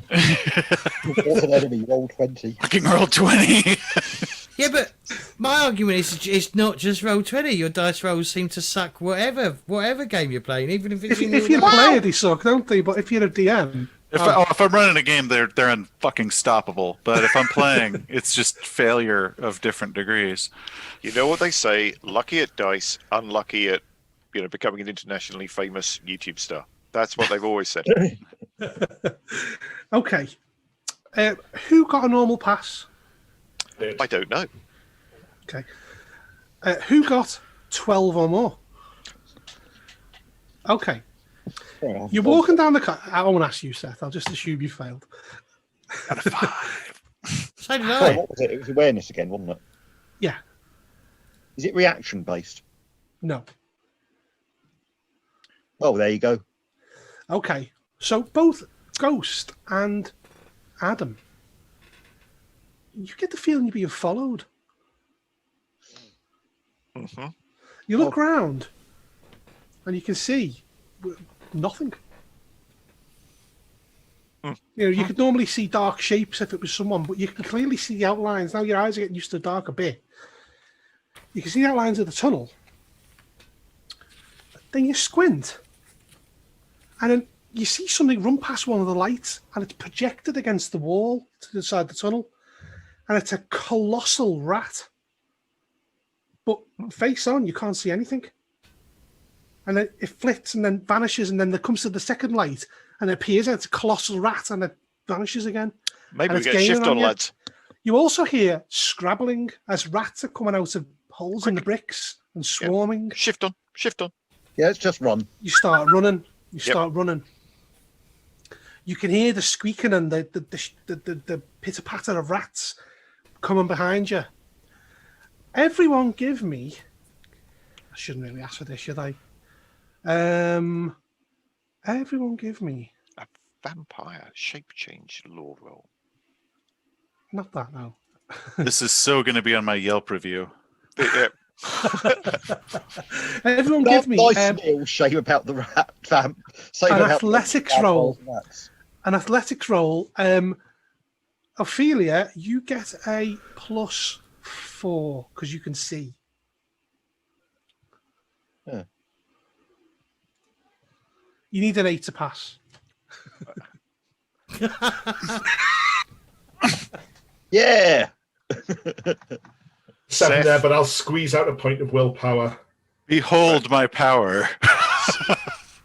What's an enemy? Roll 20. Fucking roll 20. Yeah, but my argument is it's not just roll 20. Your dice rolls seem to suck whatever game you're playing, even if it's If you're a player, they suck, don't they? But if you're a DM, If I'm running a game, they're unfucking stoppable. But if I'm playing, it's just failure of different degrees. You know what they say? Lucky at dice, unlucky at becoming an internationally famous YouTube star. That's what they've always said. okay. Who got a normal pass? I don't know. Okay. Who got 12 or more? Okay. You're walking down the car. I won't ask you, Seth. I'll just assume you failed. And a 5. So did Sorry, I. what was it? It was awareness again, wasn't it? Yeah. Is it reaction based? No. Well, there you go. Okay. So both Ghost and Adam, you get the feeling you're being followed. Mm-hmm. You look round and you can see nothing. You could normally see dark shapes if it was someone, but you can clearly see the outlines. Now your eyes are getting used to the dark a bit. You can see the outlines of the tunnel. Then you squint, and then you see something run past one of the lights, and it's projected against the wall to the side of the tunnel, and it's a colossal rat. But face on, you can't see anything. And then it flits and then vanishes, and then it comes to the second light, and it appears, and it's a colossal rat, and it vanishes again. Maybe And we it's get a gaining shift on, you. lads. You also hear scrabbling as rats are coming out of holes in the bricks and swarming. Shift on. Yeah, it's just run. You start running. You can hear the squeaking and the pitter patter of rats coming behind you. Everyone, give me. I shouldn't really ask for this, should I? Everyone, give me. A vampire shape change lore roll. Not that, no. This is so going to be on my Yelp review. Yeah. Everyone, give me Nice little shame about the rat vamp. an athletics roll. An athletics roll. Ophelia, you get a +4 because you can see. Yeah. You need an 8 to pass. Yeah. 7 there, Seth. but I'll squeeze out a point of willpower. Behold my power.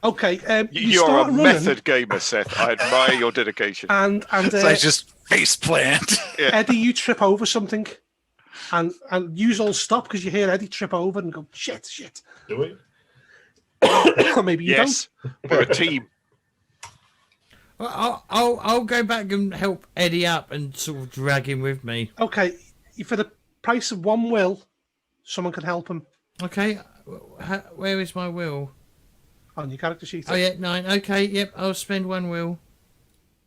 Okay, you You're start a running, method gamer, Seth. I admire your dedication. and So I just face plant. Eddie, you trip over something, and you all stop because you hear Eddie trip over and go shit. Do we? Or maybe you Yes, we're a team. Well, I'll go back and help Eddie up and sort of drag him with me. don't. Okay, for the price of 1 will, someone can help him Okay, where is my will? on your character sheet. Oh yeah, 9. Okay, yep, I'll spend 1 will.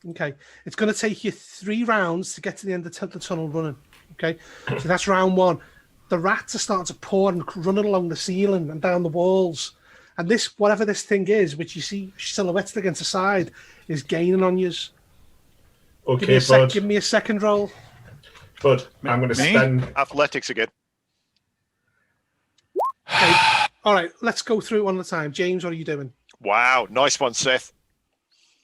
Okay, it's going to take you 3 rounds to get to the end of the tunnel running. Okay, so that's round 1. The rats are starting to pour and running along the ceiling and down the walls, and this, whatever this thing is, which you see silhouetted against the side, is gaining on you. Okay, bud. Give me a second roll. Bud, I'm going to Me? spend. Athletics again. Okay. All right, let's go through it one at a time. James, what are you doing? Wow, nice one, Seth.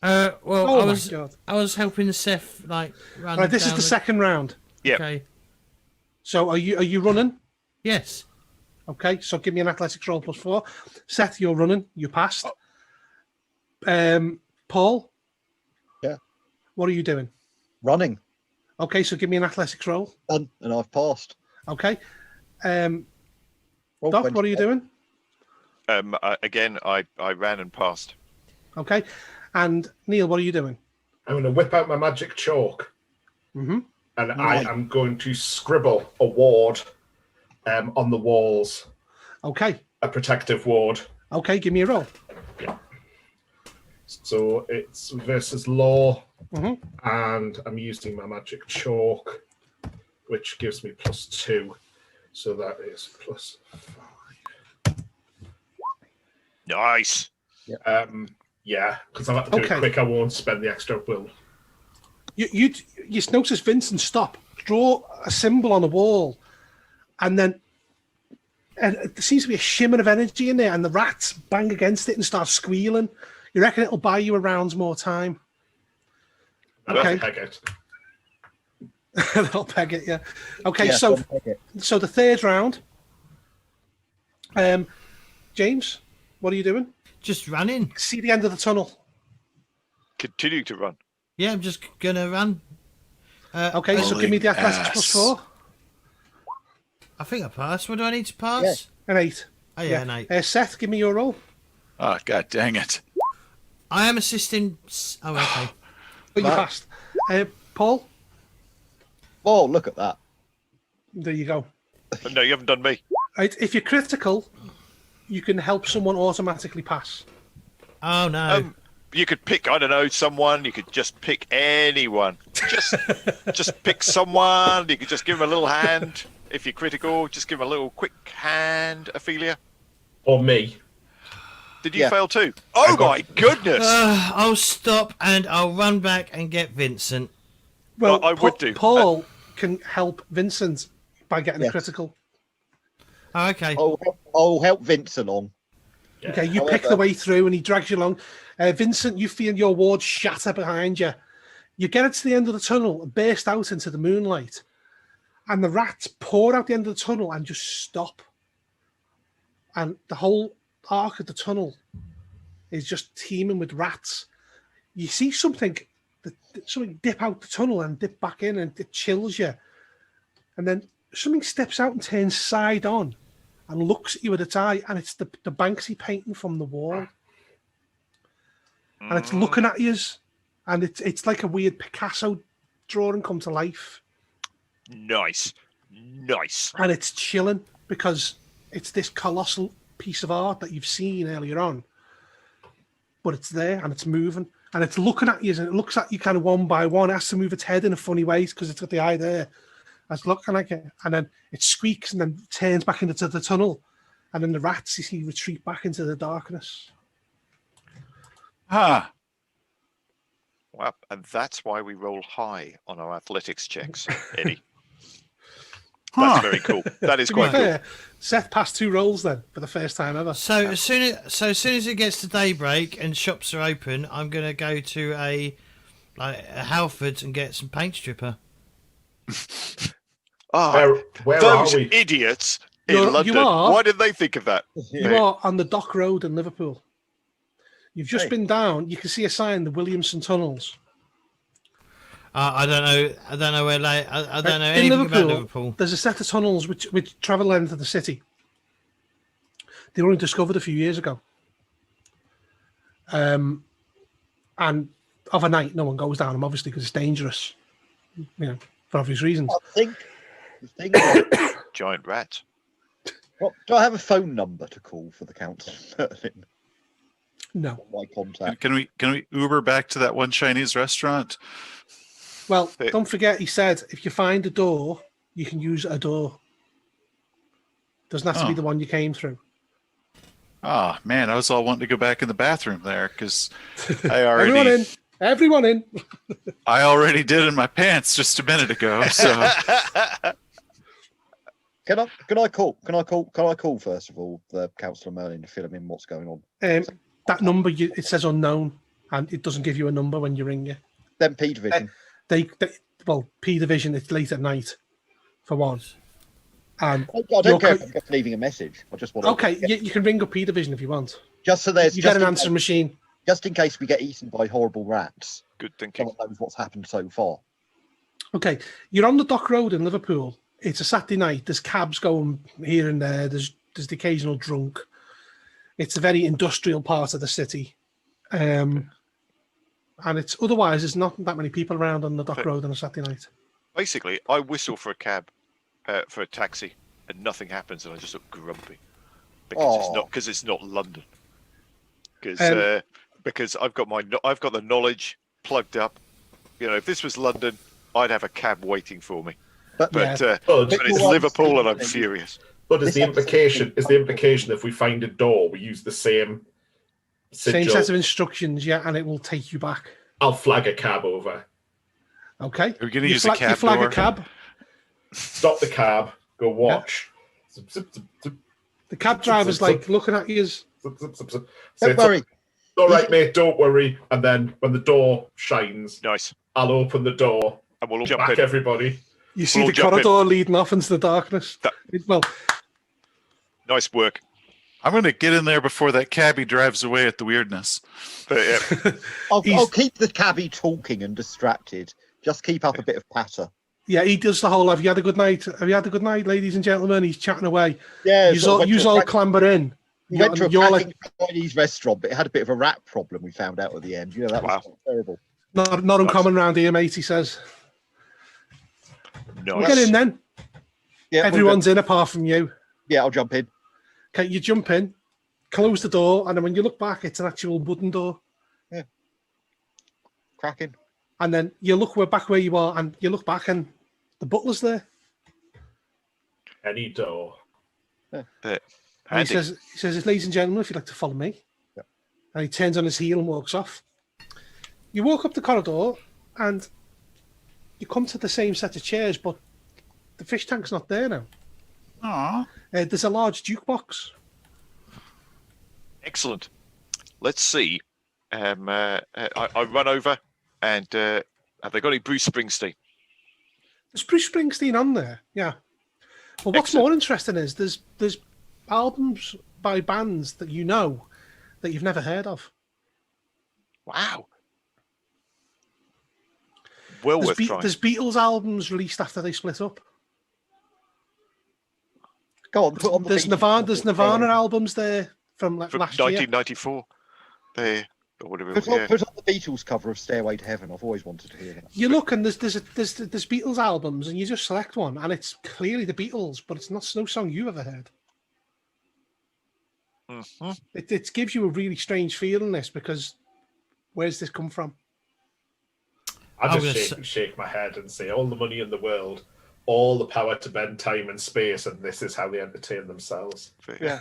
Well, Oh I my was God. I was helping Seth like run. All right, this is down the second round. Yeah. Okay. So are you running? Yes. Okay, so give me an athletics roll +4. Seth, you're running. You passed. Paul? Yeah. What are you doing? Running. Okay, so give me an athletics roll. Done. And I've passed. Okay. Roll Doc, what are you 20. doing? Again, I ran and passed. Okay. And Neil, what are you doing? I'm going to whip out my magic chalk. Mm-hmm. And Right. I am going to scribble a ward on the walls, Okay. a protective ward. Okay, give me a roll. So it's versus law, Mhm. and I'm using my magic chalk, which gives me +2. So that is +5. Nice. Yeah, because I have to do Okay. it quick. I won't spend the extra will. You notice Vincent stop, draw a symbol on a wall, and then there seems to be a shimmer of energy in there, and the rats bang against it and start squealing. You reckon it'll buy you a round's more time? Okay. I peg it. They'll peg it, yeah. Okay, Yeah, so I'll take it. so the third round. James, what are you doing? Just running. See the end of the tunnel. Continue to run. Yeah, I'm just gonna run. Okay, so give me the athletics +4. I think I passed. What do I need to pass? An 8. Oh yeah, an 8. Seth, give me your roll. Oh, god dang it. I am assisting. Oh, okay. But you Right. passed. Paul, Oh, look at that. there you go. No, you haven't done me. Right, if you're critical, you can help someone automatically pass. Oh no. You could pick, I don't know, someone. You could just pick anyone. Just pick someone. You could just give them a little hand. If you're critical, just give them a little quick hand, Ophelia. Or me. Did you Yeah. fail too? Oh my goodness! I'll stop and I'll run back and get Vincent. Well, I would do. Paul can help Vincent by getting a Yes. critical. Oh, okay. I'll help Vince along. Yeah. Okay, you pick However- the way through and he drags you along. Vincent, you feel your ward shatter behind you. You get it to the end of the tunnel and burst out into the moonlight. And the rats pour out the end of the tunnel and just stop. And the whole arc of the tunnel is just teeming with rats. You see something dip out the tunnel and dip back in, and it chills you. And then something steps out and turns side on and looks at you with its eye, and it's the Banksy painting from the wall. And it's looking at you, and it's like a weird Picasso drawing come to life. Nice. And it's chilling because it's this colossal piece of art that you've seen earlier on. But it's there and it's moving and it's looking at you, and it looks at you kind of one by one. It has to move its head in a funny way because it's got the eye there. It's looking like it, and then it squeaks and then turns back into the tunnel. And then the rats, you see, retreat back into the darkness. Ah, Wow, and that's why we roll high on our athletics checks, Eddie. That's very cool. That is To be quite cool. fair, Seth passed 2 rolls then for the first time ever. So as soon as it gets to daybreak and shops are open, I'm gonna go to a like Halfords and get some paint stripper. Where those are we? idiots You in London. are- Why didn't they think of that? You are on the Dock Road in Liverpool. You've just been down. You can see a sign, the Williamson Tunnels. I don't know. I don't know where. Like, I don't know In anything about Liverpool. There's a set of tunnels which travel into the city. They were only discovered a few years ago. And overnight, no one goes down them, obviously, because it's dangerous. You know, for obvious reasons. I think Giant rats. Well, do I have a phone number to call for the council? No. My contact. Can we Uber back to that one Chinese restaurant? Well, don't forget, he said, if you find a door, you can use a door. Doesn't have to be the one you came through. Oh man, I was all wanting to go back in the bathroom there because I already Everyone in. I already did in my pants just a minute ago. So Can I call first of all the Councillor Merlin to fill him in what's going on? That number, it says unknown, and it doesn't give you a number when you ring it. Then P Division. P Division, it's late at night, for one. And I don't care if I'm just leaving a message. I just want to. Okay, you can ring up P Division if you want. Just so there's you get an answering machine. Just in case we get eaten by horrible rats. Good thinking. Someone knows what's happened so far. Okay, you're on the Dock Road in Liverpool. It's a Saturday night. There's cabs going here and there. There's the occasional drunk. It's a very industrial part of the city. And it's otherwise there's not that many people around on the Dock Road on a Saturday night. Basically, I whistle for a cab, for a taxi, and nothing happens, and I just look grumpy because it's not London. Because I've got the knowledge plugged up. You know, if this was London, I'd have a cab waiting for me. But it's Liverpool, and I'm furious. But is the implication if we find a door, we use the same sigil? Same set of instructions, yeah, and it will take you back. I'll flag a cab over. Okay. Are we going to use a cab? You flag door? a cab. Stop the cab. Go watch. Yeah. The cab driver's like looking at you. Don't worry. All right, mate. Don't worry. And then when the door shines, nice. I'll open the door and we'll all jump jump back. in. Everybody. You see the corridor leading off into the darkness. Nice work. I'm going to get in there before that cabbie drives away at the weirdness. I'll keep the cabbie talking and distracted. Just keep up a bit of patter. Yeah, he does the whole, have you had a good night? Have you had a good night, ladies and gentlemen? He's chatting away. Yeah. You all clamber in. We went to a Chinese restaurant, but it had a bit of a rat problem, we found out at the end. You know, that was terrible. Not uncommon around here, mate, he says. Nice. We'll get in then. Yeah, everyone's in apart from you. Yeah, I'll jump in. Okay, you jump in, close the door, and then when you look back, it's an actual wooden door. Yeah. Cracking. And then you look back where you are, and you look back, and the butler's there. Any door. Yeah. And he says, ladies and gentlemen, if you'd like to follow me. Yeah. And he turns on his heel and walks off. You walk up the corridor, and you come to the same set of chairs, but the fish tank's not there now. Aww. There's a large jukebox. Excellent. Let's see. I run over and have they got any Bruce Springsteen? There's Bruce Springsteen on there, yeah. But what's more interesting is there's albums by bands that you know that you've never heard of. Wow. Well worth trying. There's Beatles albums released after they split up. Go on, put on the there's Nirvana albums there from last 1994. year. There, or whatever. Put on the Beatles cover of Stairway to Heaven. I've always wanted to hear that. You look and there's Beatles albums and you just select one and it's clearly the Beatles, but it's no song you've ever heard. Mm-hmm. It gives you a really strange feeling, this, because where's this come from? I just shake my head and say, all the money in the world, all the power to bend time and space, and this is how they entertain themselves. Yeah.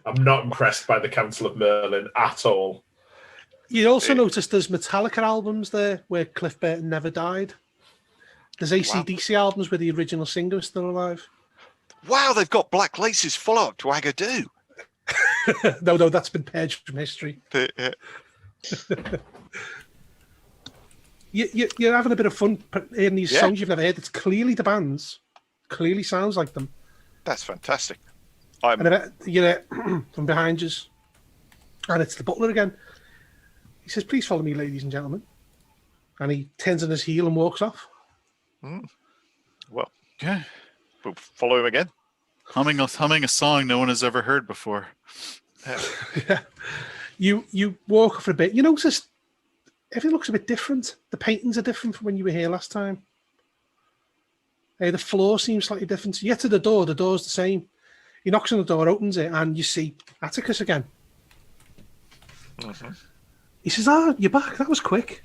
I'm not impressed by the Council of Merlin at all. You also notice there's Metallica albums there where Cliff Burton never died. There's AC/DC albums where the original singer is still alive. Wow, they've got Black Lace's follow-up to Agadoo. No, that's been purged from history. you're having a bit of fun hearing these Yeah. songs you've never heard. It's clearly the bands. Clearly sounds like them. That's fantastic. And from behind you, and it's the butler again. He says, "Please follow me, ladies and gentlemen." And he turns on his heel and walks off. Well, Okay. we'll follow him again. Humming a song no one has ever heard before. Yeah. You walk for a bit. You notice everything looks a bit different. The paintings are different from when you were here last time. The floor seems slightly different. You get to the door's the same. He knocks on the door, opens it, and you see Atticus again. He says, you're back. That was quick.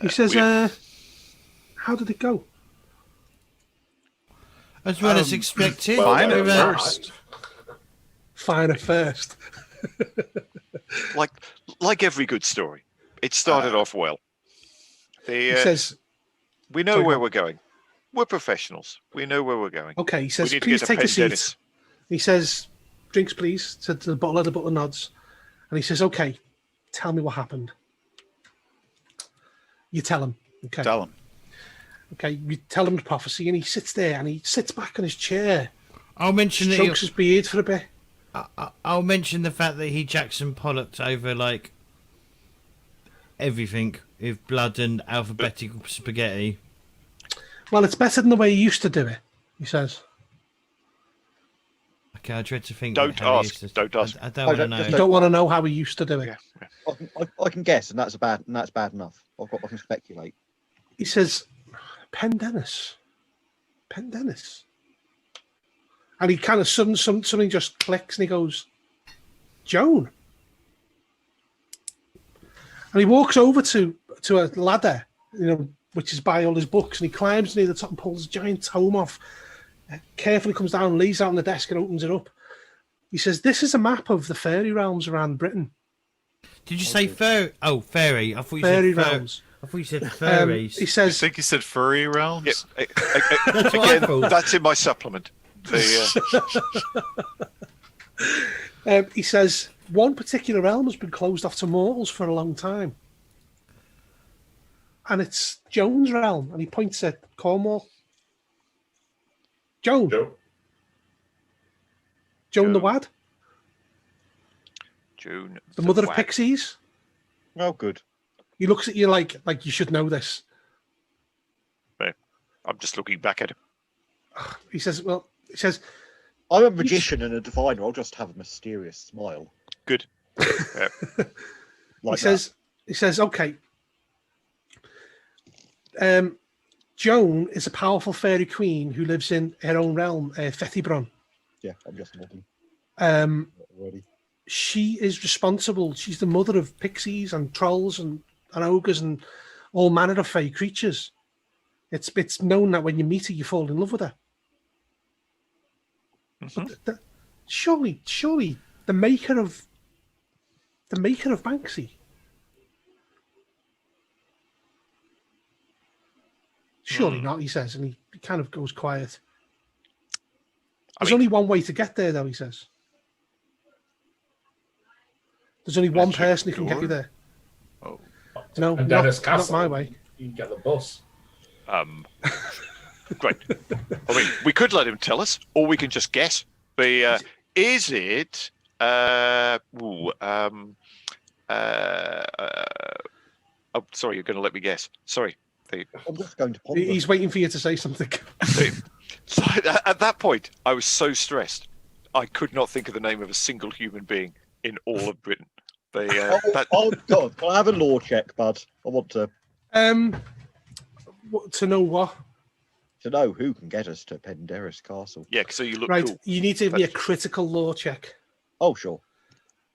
He says, how did it go? As well as expected. Fine at With, first. Fine at first. Like every good story, it started off well. He says, we know where we're going. We're professionals. We know where we're going. okay, he says, We need to please get to take a Penn seat. Dennis. He says, drinks, please, to the butler. The butler nods. And he says, okay, tell me what happened. You tell him. Okay. Tell him. Okay, you tell him the prophecy, and he sits there, and he sits back on his chair, I'll mention that strokes his beard for a bit. I'll mention the fact that he Jackson Pollocked over like everything with blood and alphabetical spaghetti. Well, it's better than the way he used to do it, he says. Okay, I dread to think. Don't how he ask. used to- Don't ask. I don't want to know. You don't want to know how he used to do it. Yeah. I can guess, and that's bad enough. I can speculate. He says, Penn Dennis. And he kind of, something just clicks, and he goes, Joan. And he walks over to a ladder, which is by all his books, and he climbs near the top and pulls a giant tome off. Carefully comes down, lays it on the desk, and opens it up. He says, "This is a map of the fairy realms around Britain." Did you say fairy? Oh, fairy. I thought you Fairy said realms. I thought you said fairies. He I says, think you said furry realms. Yeah, That's what I again, thought. that's in my supplement. he says, one particular realm has been closed off to mortals for a long time. And it's Joan's realm. And he points at Cornwall. Joan. Joan the Wad. June. The mother of Wag. pixies. Oh, good. He looks at you like you should know this. I'm just looking back at him. He says, I'm a magician and a diviner. I'll just have a mysterious smile. Good. Like he says, okay. Joan is a powerful fairy queen who lives in her own realm, Fethibron. Yeah, I'm just nodding already. She is responsible. She's the mother of pixies and trolls and ogres and all manner of fey creatures. It's known that when you meet her, you fall in love with her. But surely, the maker of Banksy. Surely not, he says, and he kind of goes quiet. There's only one way to get there, though, he says. There's only one person who can get you there. Oh. No, And not Dennis Castle. my way. You can get the bus. Great. I mean, we could let him tell us, or we can just guess. Is it? Oh, sorry, you're going to let me guess. Sorry. I'm just going to ponder. He's waiting for you to say something. So at that point, I was so stressed, I could not think of the name of a single human being in all of Britain. Oh God! Can I have a law check, bud? I want to To know what? know who can get us to Penderys Castle. Yeah, so you look Right, cool. you need to give me a critical law check. Oh, sure,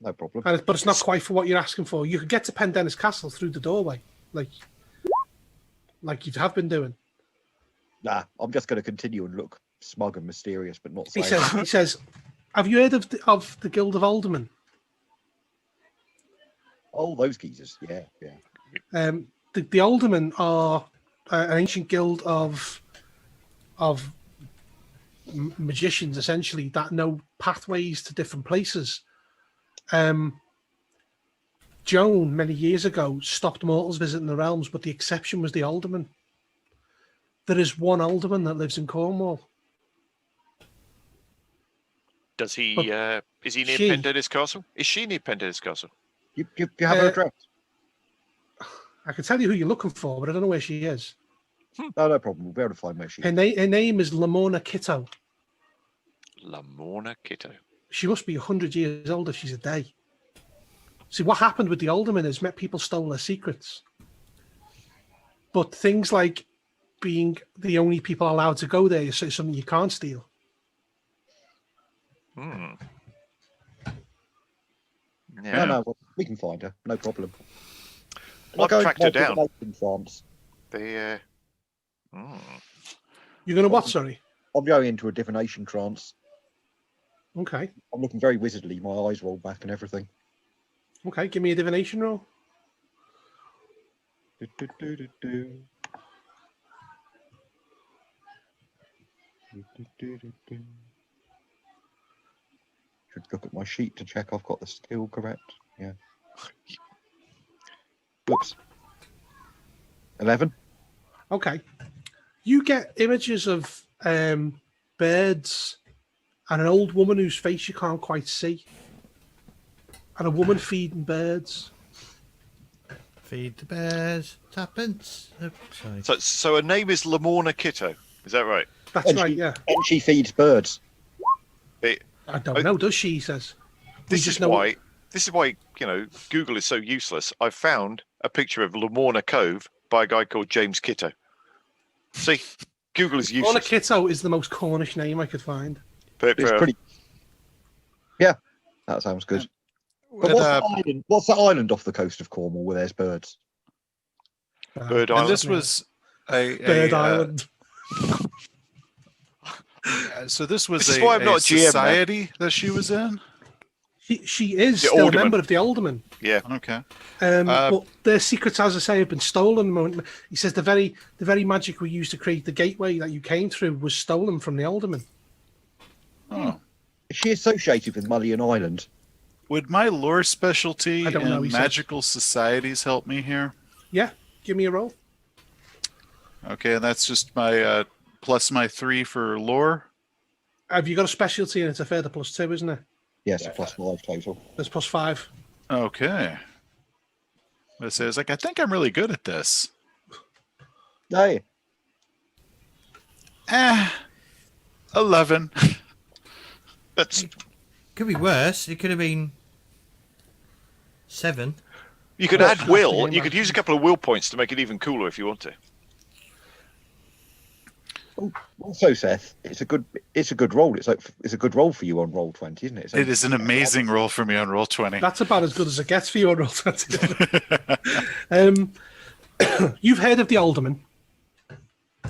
no problem. But it's not quite for what you're asking for. You could get to Pendennis Castle through the doorway, like you have been doing. Nah, I'm just going to continue and look smug and mysterious, but not. He Saying. says, have you heard of the Guild of Aldermen? Oh, those geezers. Yeah. The Aldermen are an ancient guild of magicians, essentially, that know pathways to different places. Joan, many years ago, stopped mortals visiting the realms, but the exception was the alderman. There is one alderman that lives in Cornwall. Does he? But Is he near she- Pendennis Castle? Is she near Pendennis Castle? You have an address? I can tell you who you're looking for, but I don't know where she is. No problem. We'll be able to find where she Her, is. her name is Lamorna Kitto. Lamorna Kitto. She must be 100 years old if she's a day. See, what happened with the alderman is people stole their secrets. But things like being the only people allowed to go there is something you can't steal. Hmm. No, well, we can find her. No problem. I've tracked her down. In France. They, You're going to what, sorry? I'm going into a divination trance. Okay. I'm looking very wizardly. My eyes roll back and everything. Okay, give me a divination roll. Should look at my sheet to check I've got the skill correct. Yeah. Whoops. 11. Okay. You get images of birds and an old woman whose face you can't quite see. And a woman feeding birds. Feed the bears, tuppence. Oh, sorry. so her name is Lamorna Kitto. Is that right? That's And right, she- yeah. And she feeds birds. I don't know, does she, he says. This just is know- why. This is why Google is so useless. I found a picture of Lamorna Cove by a guy called James Kitto. See, Google is Lamorna useless. Kitto is the most Cornish name I could find. But, It's pretty. Yeah, that sounds good. But what's that island off the coast of Cornwall where there's birds? Bird And Island. this was a Bird Island. so this was This is a, why I'm not a GM, man. society that she was in. She is The still alderman. a member of the alderman. Yeah. Okay. But their secrets, as I say, have been stolen. He says the very magic we used to create the gateway that you came through was stolen from the alderman. Oh. Is she associated with Mullion Island? Would my lore specialty I don't know, in he said. magical societies help me here? Yeah, give me a roll. Okay, and that's just my plus my 3 for lore. Have you got a specialty and it's a further +2, isn't it? Yes, a +5 total. There's +5. Okay. I was like, I think I'm really good at this. Hey, 11. That's Could be worse. It could have been 7. you could Well, add that's will. the You could use a couple of will points to make it even cooler if you want to. also Seth, it's a good roll. It's a good roll for you on Roll20, isn't it? It is an amazing roll for me on roll 20. That's about as good as it gets for you on Roll20. You've heard of the alderman,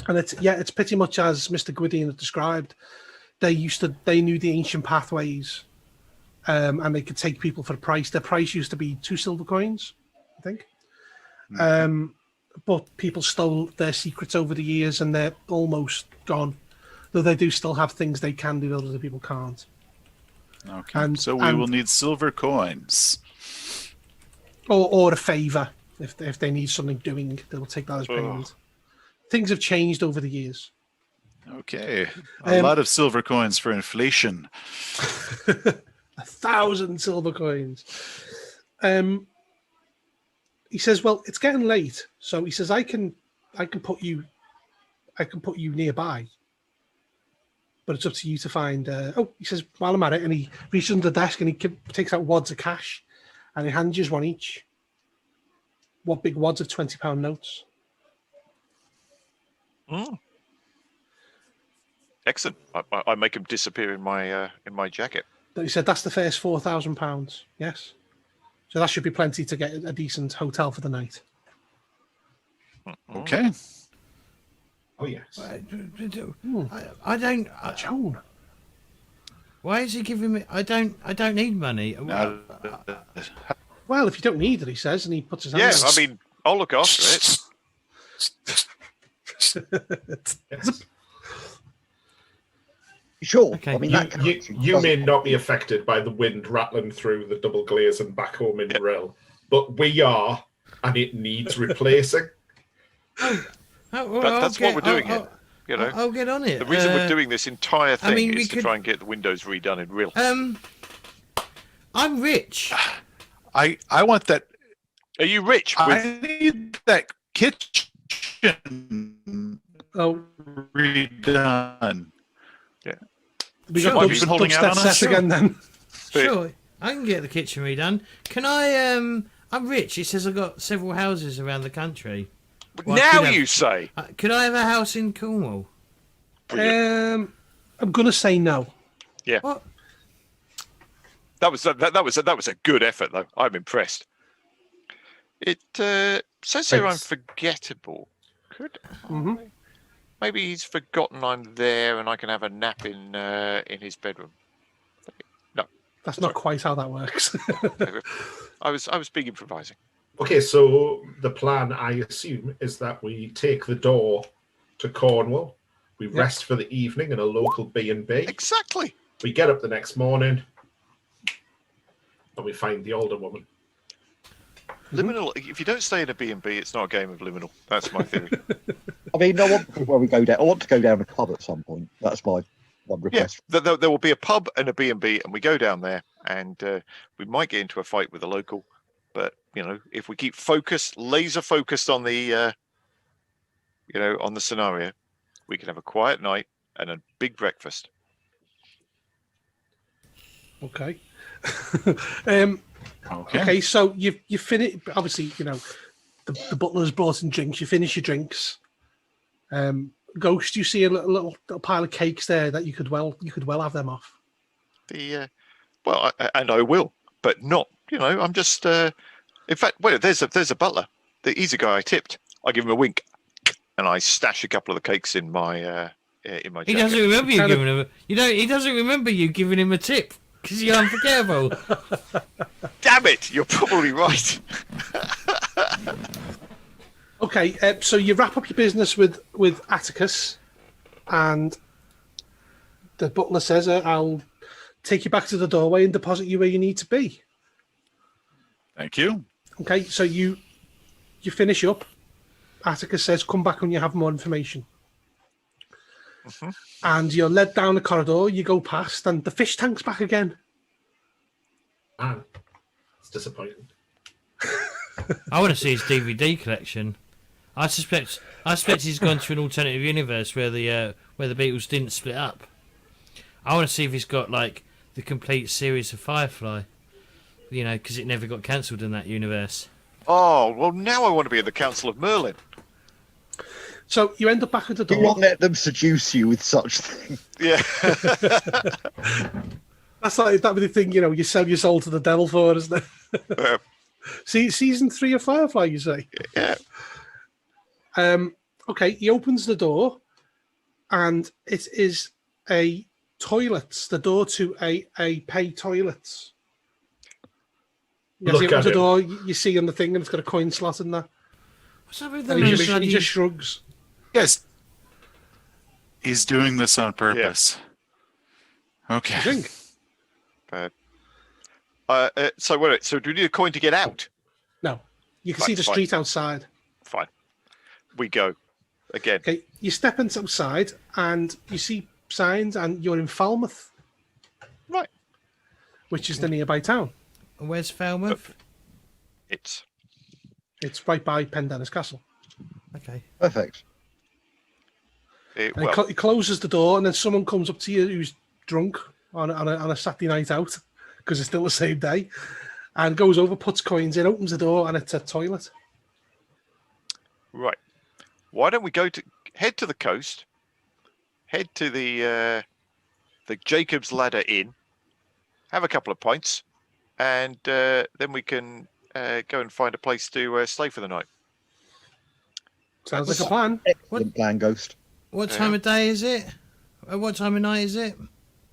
and it's pretty much as Mr. Gwydion had described. They knew the ancient pathways, and they could take people for a price. Their price used to be 2 silver coins, I think. But people stole their secrets over the years, and they're almost gone. Though they do still have things they can do that other people can't. Okay. So we will need silver coins. Or a favour. If they need something doing, they will take that as payment. Things have changed over the years. Okay. A lot of silver coins for inflation. 1,000 silver coins. He says, "Well, it's getting late, so he says I can put you nearby, but it's up to you to find." He says, "While I'm at it," and he reaches under the desk and he takes out wads of cash, and he hands you one each. What big wads of £20 notes? Excellent. I make them disappear in my jacket. He said that's the first £4,000. Yes. So that should be plenty to get a decent hotel for the night. Okay. Oh, yes. I don't. Joan. Why is he giving me? I don't need money. Well, if you don't need it, he says, and he puts his hand Yeah, out. I mean, I'll look after it. Yes. Sure. Okay. I mean, You may not be affected by the wind rattling through the double glaze and back home in Rill. but we are, and it needs replacing. Oh, well, That's what we're doing here. You know, I'll get on it. the reason we're doing this entire thing mean, we is to could- try and get the windows redone in real. I'm rich. I want that. Are you rich? I need that kitchen Oh, redone. we Sure. got Have you been holding out Dubstep on us? set again then. Sure, I can get the kitchen redone. Can I? I'm rich. It says I've got several houses around the country. Well, I now could have- you say. Could I have a house in Cornwall? I'm gonna say no. What? That was a good effort, though. I'm impressed. It says here I'm Thanks. forgettable. Could Mhm. maybe he's forgotten I'm there and I can have a nap in his bedroom. That's not quite how that works. I was big improvising. Okay, so the plan, I assume, is that we take the door to Cornwall. We rest for the evening in a local B&B. Exactly. We get up the next morning, and we find the older woman. Liminal. If you don't stay in a B&B, it's not a game of Liminal. That's my theory. I mean, I want where we go down. I want to go down a pub at some point. That's my one Yeah, request. there will be a pub and a B&B, and we go down there, and we might get into a fight with a local. But you know, if we keep laser focused on the, on the scenario, we can have a quiet night and a big breakfast. Okay. Okay. Okay, so you finish. Obviously, the butler's brought in drinks. You finish your drinks. Ghost, you see a little pile of cakes there that you could well have them off. I will, but not. I'm just. In fact, wait. There's a butler. He's a guy I tipped. I give him a wink, and I stash a couple of the cakes in my He jacket. doesn't remember you giving him. He doesn't remember you giving him a tip because you're unforgettable. Damn it! You're probably right. Okay, so you wrap up your business with Atticus, and the butler says, "I'll take you back to the doorway and deposit you where you need to be." Thank you. Okay, so you finish up. Atticus says, "Come back when you have more information." Mhm. And you're led down the corridor. You go past, and the fish tank's back again. Man, it's disappointing. I want to see his DVD collection. I suspect he's gone to an alternative universe where the Beatles didn't split up. I want to see if he's got like the complete series of Firefly. Because it never got cancelled in that universe. Oh well, now I want to be at the Council of Merlin. So you end up back at the Do door. not let them seduce you with such things. Yeah. That's like that with the thing, you sell your soul to the devil for, isn't it? See, season 3 of Firefly, you say? Yeah. Okay, he opens the door, and it is a toilet. The door to a pay toilet. As Look he opens at the him. door, you see on the thing, and it's got a coin slot in there. What's up with And them? he just shrugs. Yes. He's doing this on purpose. Okay. I think. So wait. So do we need a coin to get out? No, you can Right, see the fine. street outside. Fine. We go again. Okay, you step outside, and you see signs, and you're in Falmouth, Right. which is the nearby town. Where's Falmouth? It's It's right by Pendennis Castle. Okay. Perfect. And well. he closes the door, and then someone comes up to you who's drunk on a Saturday night out, because it's still the same day, and goes over, puts coins in, opens the door, and it's a toilet. Right. Why don't we head to the coast, head to the Jacob's Ladder Inn, have a couple of pints, and then we can go and find a place to stay for the night. Sounds like a plan. Excellent plan, Ghost. What time of day is it? What time of night is it?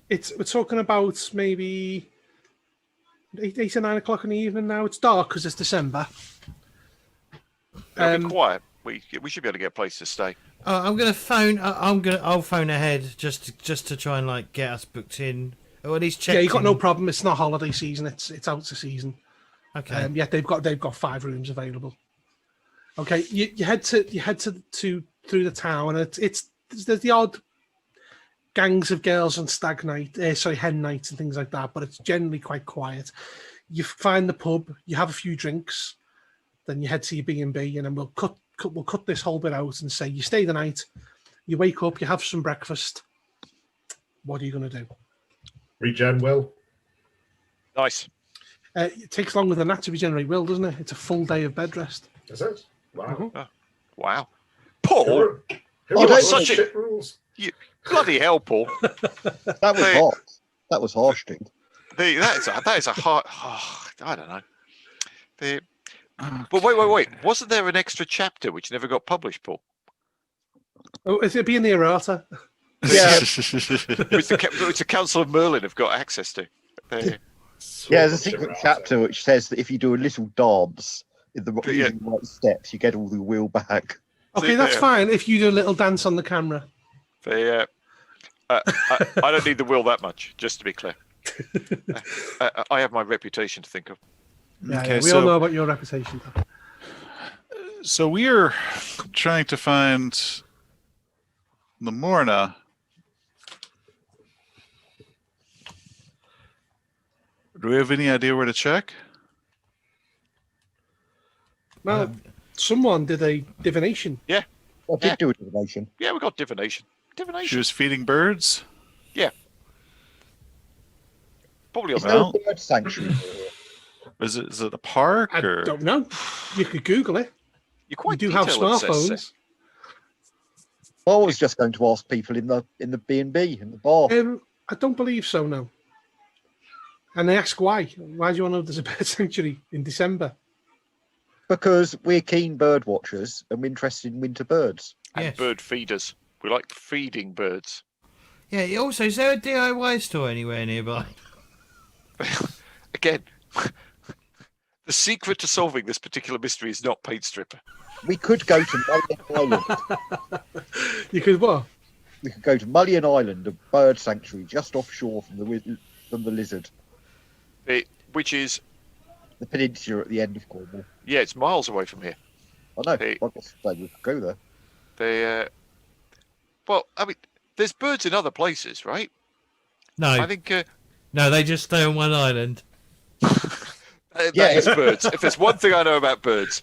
We're talking about maybe 8 or 9 o'clock in the evening now. It's dark because it's December. It'll be quiet. We should be able to get a place to stay. I'm gonna phone. I'll phone ahead just to try and get us booked in, or at least check. Yeah, you got no problem. It's not holiday season. It's out of season. Okay. Yeah, they've got 5 rooms available. Okay, you head to through the town, and there's the odd gangs of girls on stag night, hen nights and things like that, but it's generally quite quiet. You find the pub, you have a few drinks, then you head to your B&B, and then we'll cut this whole bit out and say you stay the night, you wake up, you have some breakfast. What are you going to do? Regen will. Nice. It takes longer than that to regenerate will, doesn't it? It's a full day of bed rest. Is it? Wow. Wow. Paul, Who Oh, are such a- shit rules? you bloody hell, Paul. That was hot. That was harsh, dude. That is a hard. Oh, I don't know. But wait. Wasn't there an extra chapter which never got published, Paul? Oh, is it being the errata? Yeah. Which the Council of Merlin have got access to. Yeah, there's a secret chapter which says that if you do a little dance in the right steps, you get all the wheel back. Okay, that's fine if you do a little dance on the camera. I don't need the will that much, just to be clear. I have my reputation to think of. Yeah, Okay, we all know about your reputation. So we're trying to find the Morna. Do we have any idea where to check? Well, someone did a divination. I did do a divination. Yeah, we got divination. She Divination. was feeding birds. Probably on Is the there Well- a bird sanctuary here? Is it a park I or? don't know. You could Google it. You're We quite do have detailed, it says. smartphones. I was just going to ask people in the B&B, in the bar. I don't believe so, no. And they ask why. Why do you want to know there's a bird sanctuary in December? Because we're keen bird watchers and we're interested in winter birds. And Yes. bird feeders. We like feeding birds. Yeah. Also, is there a DIY store anywhere nearby? Again, the secret to solving this particular mystery is not paint stripper. We could go to Mullion Island. You could what? We could go to Mullion Island, a bird sanctuary just offshore from the lizard. Which is, The peninsula at the end of Cornwall. yeah, it's miles away from here. I know. Hey. I guess we could go there. Well, I mean, there's birds in other places, right? No. I think No, they just stay on one island. that Yeah. is birds. If there's one thing I know about birds,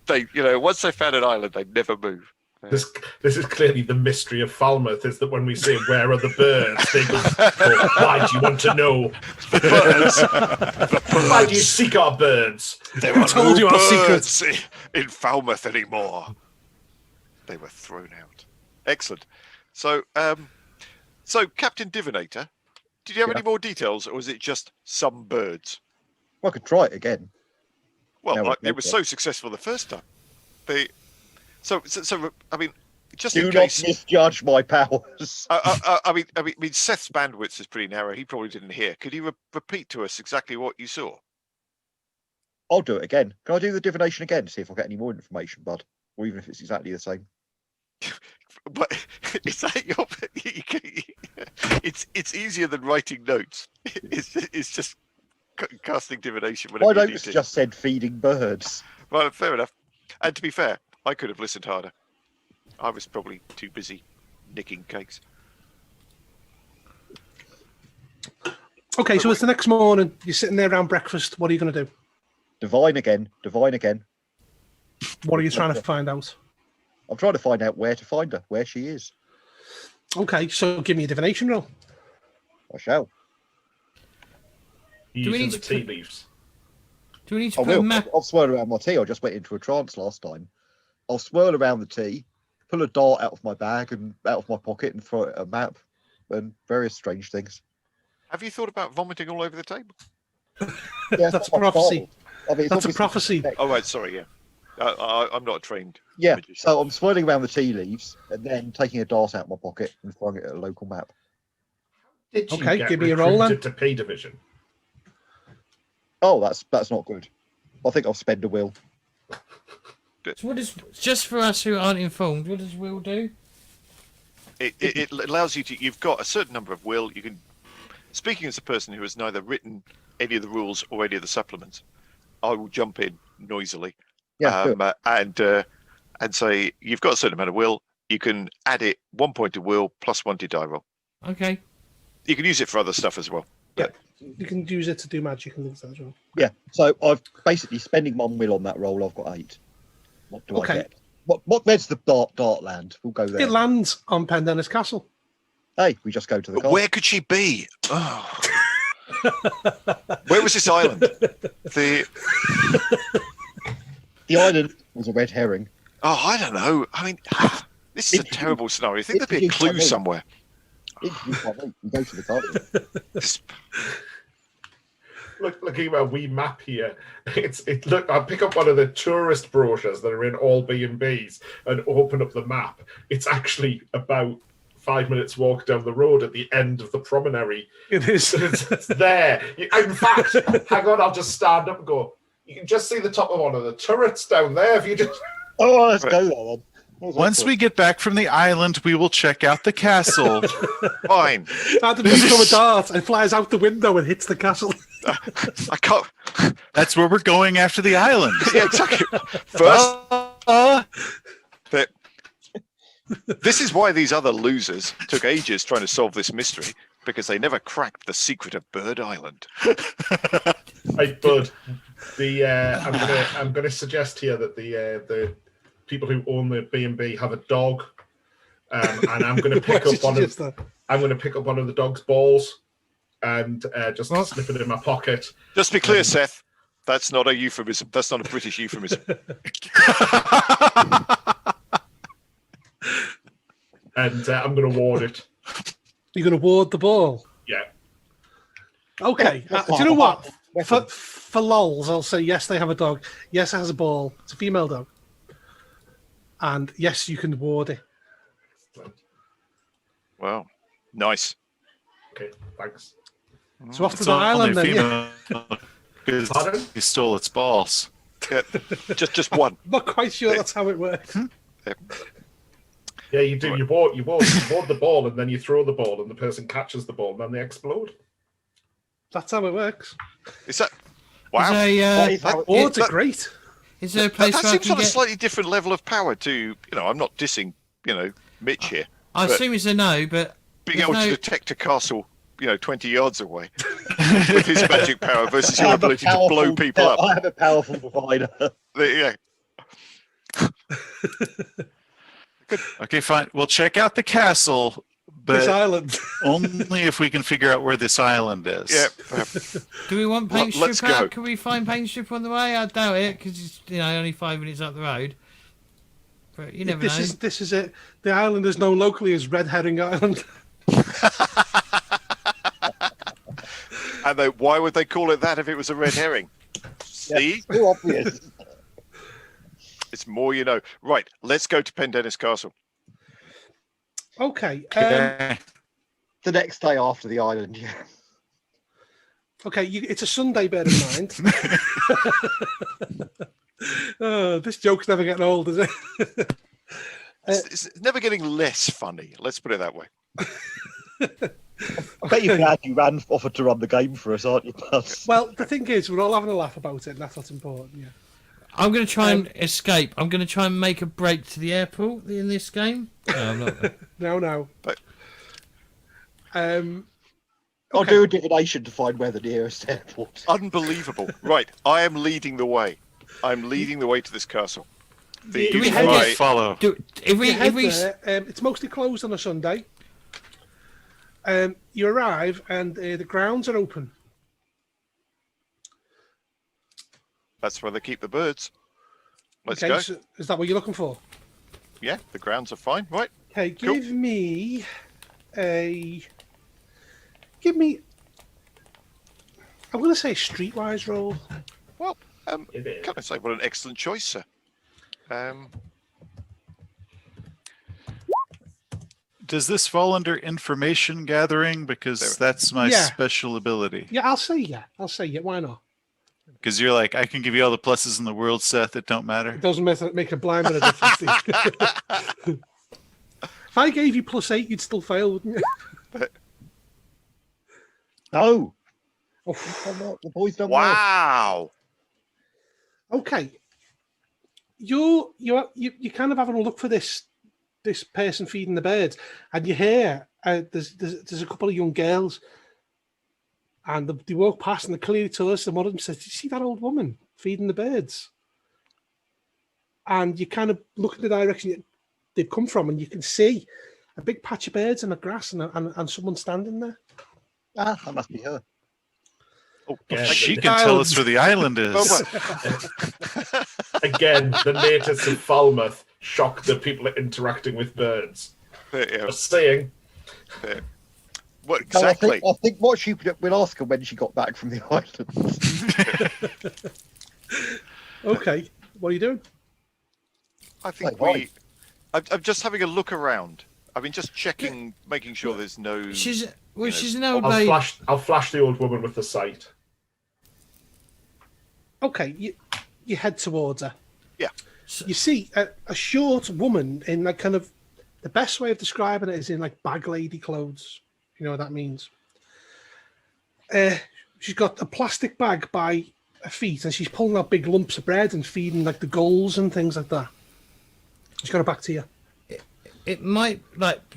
once they found an island, they never move. This is clearly the mystery of Falmouth, is that when we say, where are the birds? They go, "Oh, why do you want to know? The birds. Why do you seek our birds? There Who are told no you our birds in Falmouth anymore. They were thrown out. Excellent. So, Captain Divinator, did you have Yeah. any more details, or was it just some birds? I could try it again. Well, No, it was so successful the first time. So I mean, just Do in not case. misjudge my powers. I mean, Seth's bandwidth is pretty narrow. He probably didn't hear. Could you repeat to us exactly what you saw? I'll do it again. Can I do the divination again to see if I get any more information, bud? Or even if it's exactly the same. But is that your? It's easier than writing notes. It's just casting divination. My Whenever you need notes to. just said feeding birds. Well, fair enough. And to be fair, I could have listened harder. I was probably too busy nicking cakes. Okay, so it's the next morning. You're sitting there around breakfast. What are you going to do? Divine again. Divine again. What are you trying to find out? I'm trying to find out where to find her, where she is. Okay, so give me a divination roll. I shall. we Using need the to tea put- leaves. Do we need to I put a will. map? I'll swirl around my tea. I just went into a trance last time. I'll swirl around the tea, pull a dart out of my bag and out of my pocket and throw it at a map and various strange things. Have you thought about vomiting all over the table? Yeah, That's not my prophecy. fault. I mean, it's That's a obviously prophecy. suspect. Oh, right. Sorry. Yeah. I'm not a trained. Yeah, magician. so I'm swirling around the tea leaves and then taking a dart out of my pocket and throwing it at a local map. Did you Okay, get give me a roll then. recruited to P Division? Oh, that's not good. I think I'll spend a will. So what is, just for us who aren't informed, what does Will do? It allows you to. You've got a certain number of will. You can. Speaking as a person who has neither written any of the rules or any of the supplements, I will jump in noisily. Yeah, do it. And say you've got a certain amount of will. You can add it 1 point to will plus 1 to die roll. Okay. You can use it for other stuff as well. Yeah, you can use it to do magic and things like that as well. Yeah. So I've basically spending 1 will on that roll. I've got 8. What do I get? Where's the dart land? We'll go there. It lands on Pendennis Castle. Hey, we just go to the But castle. where could she be? Oh. Where was this island? The island was a red herring. Oh, I don't know. I mean, this is a terrible scenario. I think there'd be a clue somewhere. We go to the castle. Looking at our wee map here, look. I pick up one of the tourist brochures that are in all B&Bs and open up the map. It's actually about 5 minutes walk down the road at the end of the promenary. It is. It's there. In fact, hang on, I'll just stand up and go. You can just see the top of one of the turrets down there. If you just Oh, let's go there then. Once we get back from the island, we will check out the castle. Fine. Adam picks up a dart and flies out the window and hits the castle. I can't. That's where we're going after the island. Yeah, exactly. First, but this is why these other losers took ages trying to solve this mystery, because they never cracked the secret of Bird Island. Hey, Bud. I'm gonna suggest here that the people who own the B&B have a dog, and I'm gonna pick up one of the dog's balls and just slip it in my pocket. Just to be clear, Seth, that's not a euphemism. That's not a British euphemism. And I'm gonna ward it. You're going to ward the ball. Yeah. Okay. Do you know what? For lols, I'll say yes, they have a dog. Yes, it has a ball. It's a female dog. And yes, you can ward it. Wow. Nice. Okay, thanks. So off to the island then. Because he stole its balls. Yeah, just one. I'm not quite sure that's how it works. Yeah, you do. You board the ball, and then you throw the ball, and the person catches the ball, and then they explode. That's how it works. Is that? Wow. Wards are great. Is there a place that where I seems can on a get... slightly different level of power to, I'm not dissing, Mitch here. I assume it's a no, but... Being able to detect a castle, 20 yards away with his magic power versus your ability to blow people up. I have a powerful provider. Yeah. Okay, fine. We'll check out the castle, This but island. only if we can figure out where this island is. Yeah. Do we want paint Let's strip out? go. Can we find paint strip on the way? I doubt it, because it's only 5 minutes up the road. But you never know. This is it. The island is known locally as Red Herring Island. And why would they call it that if it was a red herring? See? Yeah, too obvious. It's more you know. Right, let's go to Pendennis Castle. Okay. Okay. The next day after the island, yeah. Okay, it's a Sunday, bear in mind. This joke's never getting old, is it? It's never getting less funny. Let's put it that way. I bet you're glad you offered to run the game for us, aren't you, Buzz? Well, the thing is, we're all having a laugh about it, and that's what's important, yeah. I'm going to try and escape. I'm going to try and make a break to the airport in this game. No, I'm not. No. But I'll do a divination to find where the nearest airport. unbelievable. Right, I am leading the way. I'm leading the way to this castle. Do we head Right, there? follow. If we there, it's mostly closed on a Sunday. You arrive and the grounds are open. That's where they keep the birds. Let's Okay, go. so is that what you're looking for? Yeah, the grounds are fine. Right. Okay, Cool. give me. I'm going to say a streetwise roll. Well, It is. can I say what an excellent choice, sir? Does this fall under information gathering? Because that's my Yeah. special ability. Yeah, I'll say yeah. Why not? Because you're like, I can give you all the pluses in the world, Seth. It don't matter. It doesn't make a blind bit of difference. If I gave you +8, you'd still fail, wouldn't you? No. Oh, The boys don't work. Wow. Okay. You're kind of having a look for this person feeding the birds, and you hear there's a couple of young girls, and they walk past and they clearly to us, and one of them says, "Did you see that old woman feeding the birds?" And you kind of look in the direction they've come from, and you can see a big patch of birds in the grass and someone standing there. Ah, that must be her. Oh, Yeah, She the- can tell us where the island is. Again, the natives of Falmouth shocked that people are interacting with birds. yeah. Just saying. What No, exactly? I think what she will ask her when she got back from the island. Okay, what are you doing? I think Wait, I'm just having a look around. I mean, just checking, making sure there's no. She's know, she's an old lady. I'll flash the old woman with the sight. Okay, you head towards her. Yeah. You see a short woman in like kind of, the best way of describing it is in like bag lady clothes. You know what that means. She's got a plastic bag by her feet, and she's pulling out big lumps of bread and feeding like the gulls and things like that. She's got her back to you. It might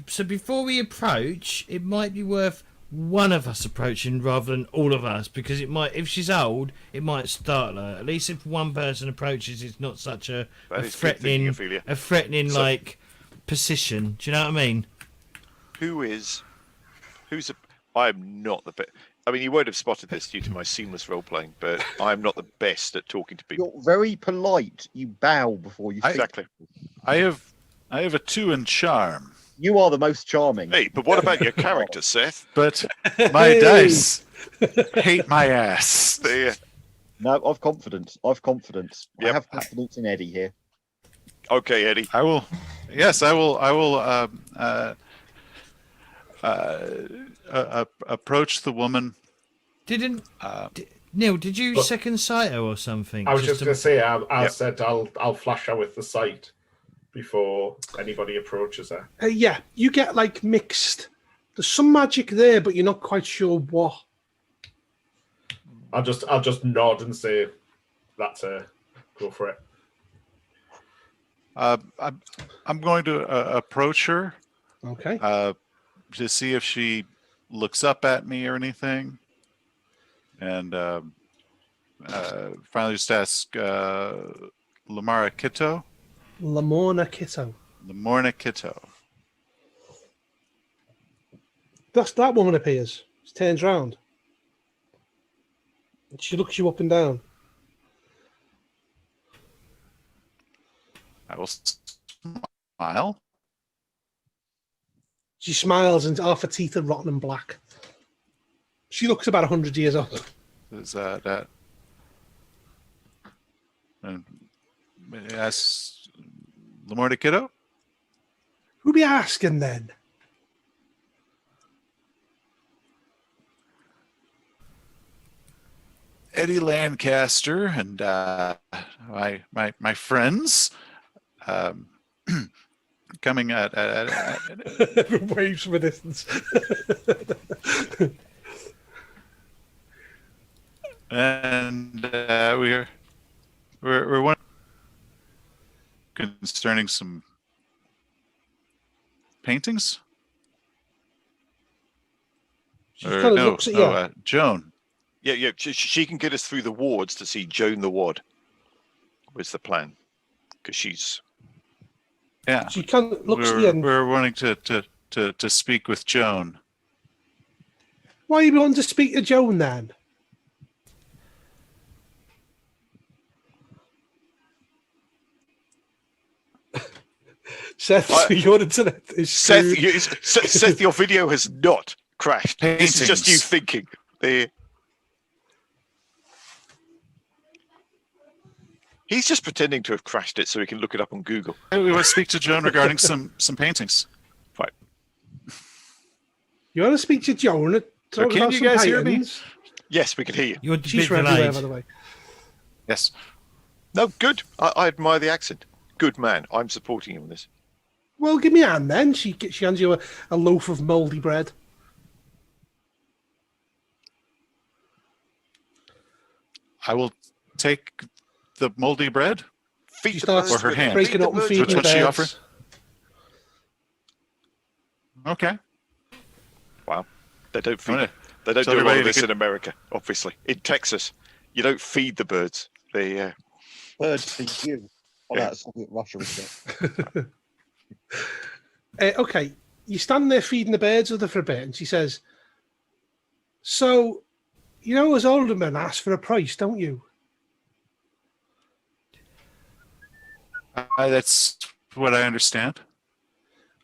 so before we approach, it might be worth one of us approaching rather than all of us, because it might, if she's old, it might startle her. At least if one person approaches, it's not such a That is good thinking, threatening, Ophelia. So- like position. Do you know what I mean? Who's I'm not the best. I mean, you won't have spotted this due to my seamless role playing, but I'm not the best at talking to people. You're very polite. You bow before you speak. Exactly. I have a 2 in charm, You are the most charming. Hey, but what about your character, Seth? but my dice hate my ass. The, No, I've confidence. I Yep. have confidence in Eddie here. okay, Eddie. I will. Yes, I will. Approach the woman. Neil, did you But- second sight her or something? I was just going to say, I Yep. said I'll flash her with the sight before anybody approaches her. Yeah, you get like mixed. There's some magic there, but you're not quite sure what. I'll just nod and say, "That's her. Go for it." I'm going to approach her Okay. to see if she looks up at me or anything, and finally just ask Lamara Kitto. Lamorna Kitto. Lamorna Kitto. That woman appears. She turns round. And she looks you up and down. I will smile. She smiles and half her teeth are rotten and black. She looks about 100 years old. Is that? And ask Lamorna Kitto. Who be asking then? Eddie Lancaster and my friends coming at Waves from a distance. and we're one concerning some paintings. She kind of looks at you. Joan. Yeah. She can get us through the wards to see Joan the Wad. Was the plan? Because she's. Yeah, She kind of looks at you. And, we're wanting to speak with Joan. why are you wanting to speak to Joan then? Seth, your internet is Seth, screwed. Seth, your video has not crashed. This is just you Paintings. thinking. The. He's just pretending to have crashed it so he can look it up on Google. We want to speak to Joan regarding some paintings. Right. You want to speak to Joan? Talk can about you some guys hear me? paintings? Yes, we can hear you. You're a She's bit from everywhere, delayed. by the way. Yes. No, good. I admire the accent. Good man. I'm supporting you on this. Well, give me a hand then. She hands you a loaf of mouldy bread. I will take the moldy bread? Feed She the starts birds Or her with- hand. breaking feed the up and birds feeding with the Which one she birds. offer? Okay. Wow. They don't I'm feed. gonna They don't tell do a lot everybody of to this get- in America. Obviously, in Texas, you don't feed the birds. They Birds feed you. Oh, Yeah. that's Soviet Russia, isn't it? Okay, you stand there feeding the birds with her for a bit, and she says, "So, you know, as aldermen ask for a price, don't you?" That's what I understand.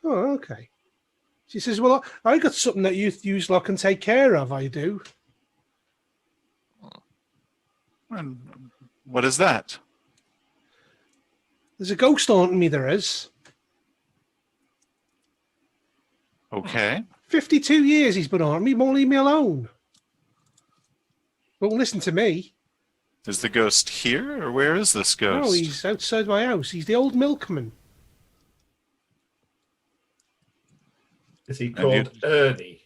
Oh, okay. She says, "Well, I got something that you lot can take care of. I do." And what is that? There's a ghost haunting me. There is. Okay. 52 years he's been haunting me. Won't leave me alone. Won't listen to me. Is the ghost here, or where is this ghost? No, he's outside my house. He's the old milkman. Is he you- called Ernie?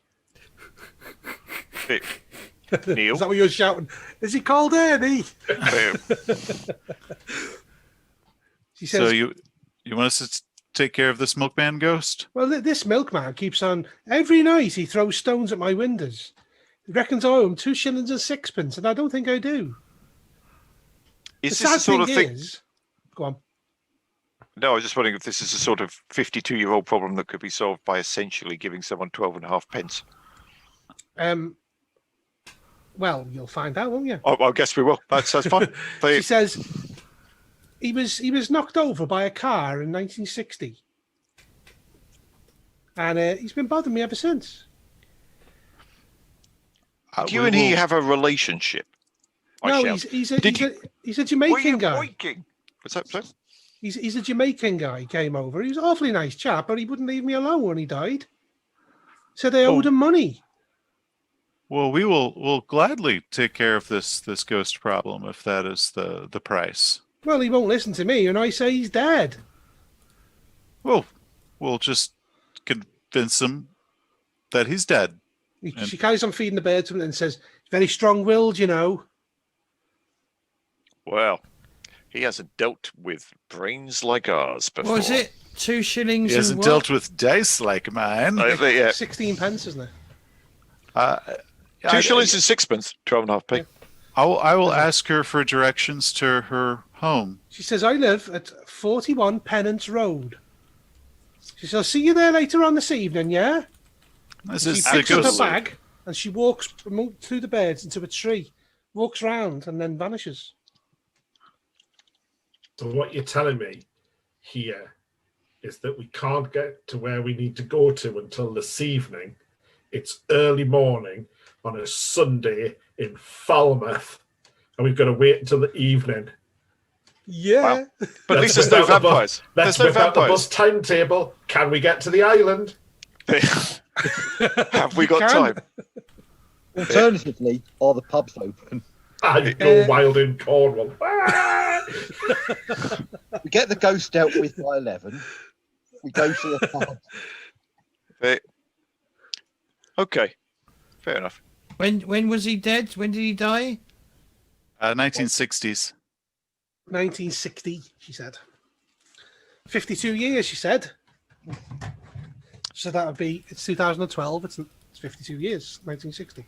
Neil. Is that what you're shouting? Is he called Ernie? She says, So you want us to take care of this milkman ghost? "Well, this milkman keeps on every night. He throws stones at my windows. He reckons I owe him 2 shillings and 6pence, and I don't think I do." Is the this the sad sort of thing? is, go on. No, I was just wondering if this is a sort of 52-year-old problem that could be solved by essentially giving someone 12.5 pence. Well, you'll find out, won't you? I guess we will. That's fine. She says he was knocked over by a car in 1960, and he's been bothering me ever since. Do you and he have a relationship? I No, shout. he's Did a Were Jamaican you guy. waking? What's that, sir? He's a Jamaican guy. He came over. He was an awfully nice chap, but he wouldn't leave me alone when he died. So they owed him money. Well, we'll gladly take care of this ghost problem if that is the price. Well, he won't listen to me, and I say he's dead. Well, we'll just convince him that he's dead. She carries on feeding the birds and says, "Very strong-willed, you know." Well, he hasn't dealt with brains like ours before. What was it? 2 shillings He and hasn't what? dealt with dice like mine. Yeah. 16 pence, isn't it? 2 shillings and 6pence, 12.5p. I will ask her for directions to her home. She says, "I live at 41 Pennant Road." She says, "I'll see you there later on this evening, yeah?" This She is the picks up her ghost. bag and she walks through the birds into a tree, walks round and then vanishes. So what you're telling me here is that we can't get to where we need to go to until this evening. It's early morning on a Sunday in Falmouth, and we've got to wait until the evening. Yeah. But at least there's no whip out the vampires. Let's There's no whip out the vampires. bus timetable. Can we get to the island? Have we got can. time? Alternatively, are the pubs open? I go wild in Cornwall. Ah! We get the ghost dealt with by 11. We go to the pub. Okay, fair enough. When was he dead? When did he die? 1960s. 1960, she said. 52 years, she said. So that would be, it's 2012, it's 52 years, 1960.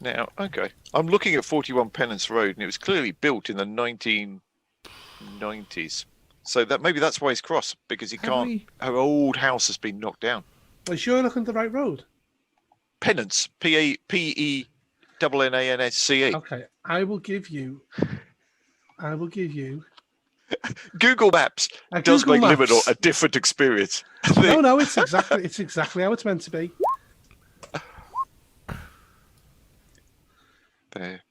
Now, okay. I'm looking at 41 Pennants Road, and it was clearly built in the 1990s. So that maybe that's why he's cross, because he Have can't. we- Her old house has been knocked down. Are you sure you're looking at the right road? Pennants, Pennansce. Okay, I will give you Google Maps a does Google make Maps. Liminal a different experience. No, it's exactly how it's meant to be. There.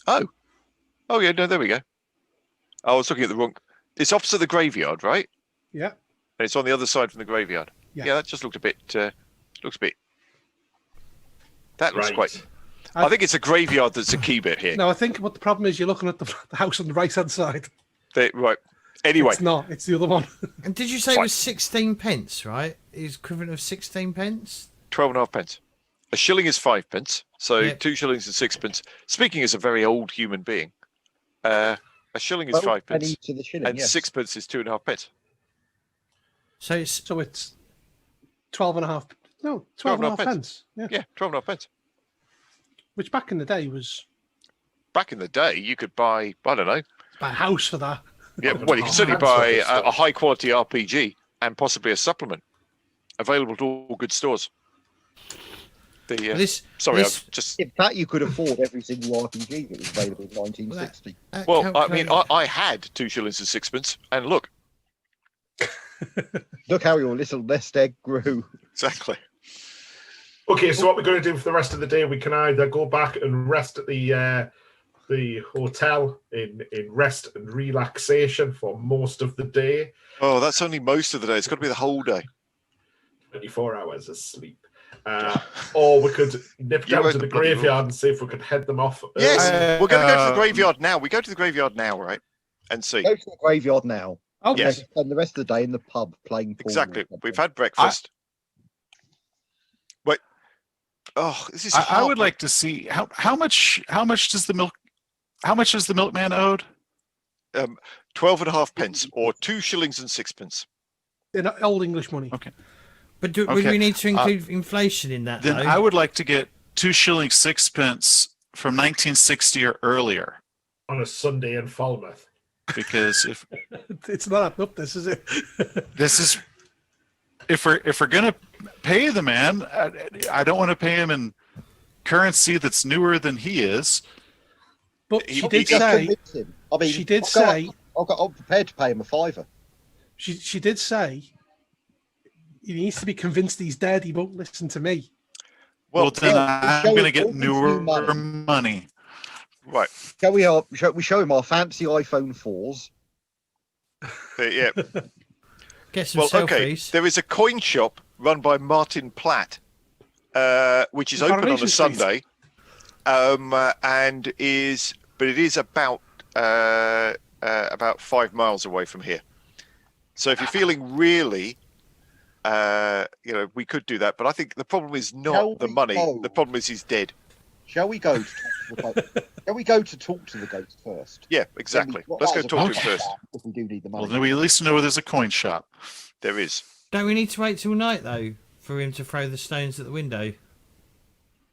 Oh yeah, no, there we go. I was looking at the wrong. It's opposite the graveyard, right? Yeah. And it's on the other side from the graveyard. Yeah. Yeah, that just looked a bit. Looks a bit. That looks Right. quite. I think it's a graveyard that's a key bit here. No, I think what the problem is, you're looking at the house on the right-hand side. Right. Anyway, It's not, it's the other one. And did you say it Fine. was 16 pence, right? Is equivalent of 16 pence? 12.5 pence. A shilling is 5 pence, so Yep. 2 shillings and 6 pence. Speaking as a very old human being, a shilling is 5 penny pence, to the shilling, and yes. 6 pence is 2.5 pence. So it's 12 and a half. No, 12 and a half pence. Yeah. Yeah, 12.5 pence. Which back in the day was Back in the day, you could buy, I don't know, buy a house for that. yeah, well, you could certainly buy a high quality RPG and possibly a supplement available to all good stores. this. Sorry, this, I've just. In fact, you could afford every single RPG that was available in 1960. Well, I mean, I had 2 shillings and 6 pence, and look, Look how your little nest egg grew. exactly. Okay, so what we're going to do for the rest of the day, we can either go back and rest at the hotel in rest and relaxation for most of the day. Oh, that's only most of the day. It's got to be the whole day. 24 hours of sleep. Or we could nip You down wrote to the the bloody graveyard and see if we could head them off. Yes, early. we're going to go to the graveyard now. We go to the graveyard now, right? And see. Go to the graveyard now. Okay. Yes. And spend the rest of the day in the pub playing pool. Exactly. or something. We've had breakfast. Wait. Oh, this is. I would like to see how much does the milkman owed? 12.5 pence, or 2 shillings and 6 pence. In old English money. Okay. But would Okay. we need to include inflation in that? Then though? I would like to get 2 shillings 6 pence from 1960 or earlier, On a Sunday in Falmouth. because if It's not adding up, this is it. this is if we're gonna pay the man, I don't want to pay him in currency that's newer than he is. But He- she he did just say, Convince him. I mean, she did I'll go- say, I'm prepared to pay him a fiver. she did say, he needs to be convinced he's dead. He won't listen to me. Well, then yeah, I'm gonna show get him newer money. money. Right. Shall we show him our fancy iPhone 4s? Yeah. Get some Well, okay. selfies. There is a coin shop run by Martin Platt, which is open on Coronation a Street. Sunday, but it is about 5 miles away from here. So if you're feeling really, we could do that. But I think the problem is Shall not the we money. go? The problem is he's dead. Shall we go to talk to the ghost? Shall we go to talk to the ghost first? Yeah, exactly. Then Let's go that talk is to a him first. plan If we do need the money. Well, then we at least know there's a coin shop. There is. Don't we need to wait till night though for him to throw the stones at the window?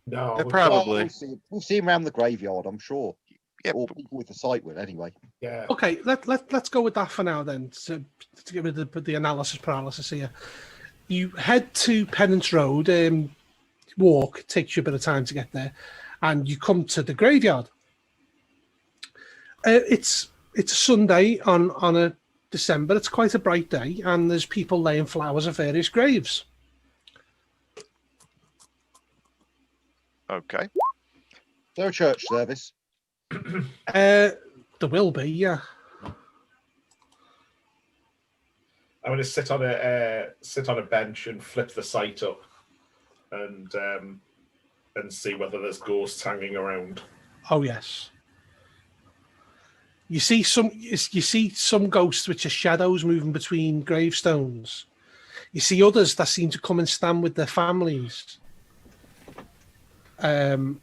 No, Yeah, we- probably. We'll see him around the graveyard, I'm sure. Yeah. Or people with the sight will, anyway. Yeah. Okay, let's go with that for now then. To get rid of the analysis paralysis here. You head to Pennant Road, walk, takes you a bit of time to get there, and you come to the graveyard. It's a Sunday on a December. It's quite a bright day, and there's people laying flowers at various graves. Okay. Is there a church service? There will be, yeah. I'm going to sit on a bench and flip the site up, and see whether there's ghosts hanging around. Oh yes. You see some ghosts which are shadows moving between gravestones. You see others that seem to come and stand with their families. And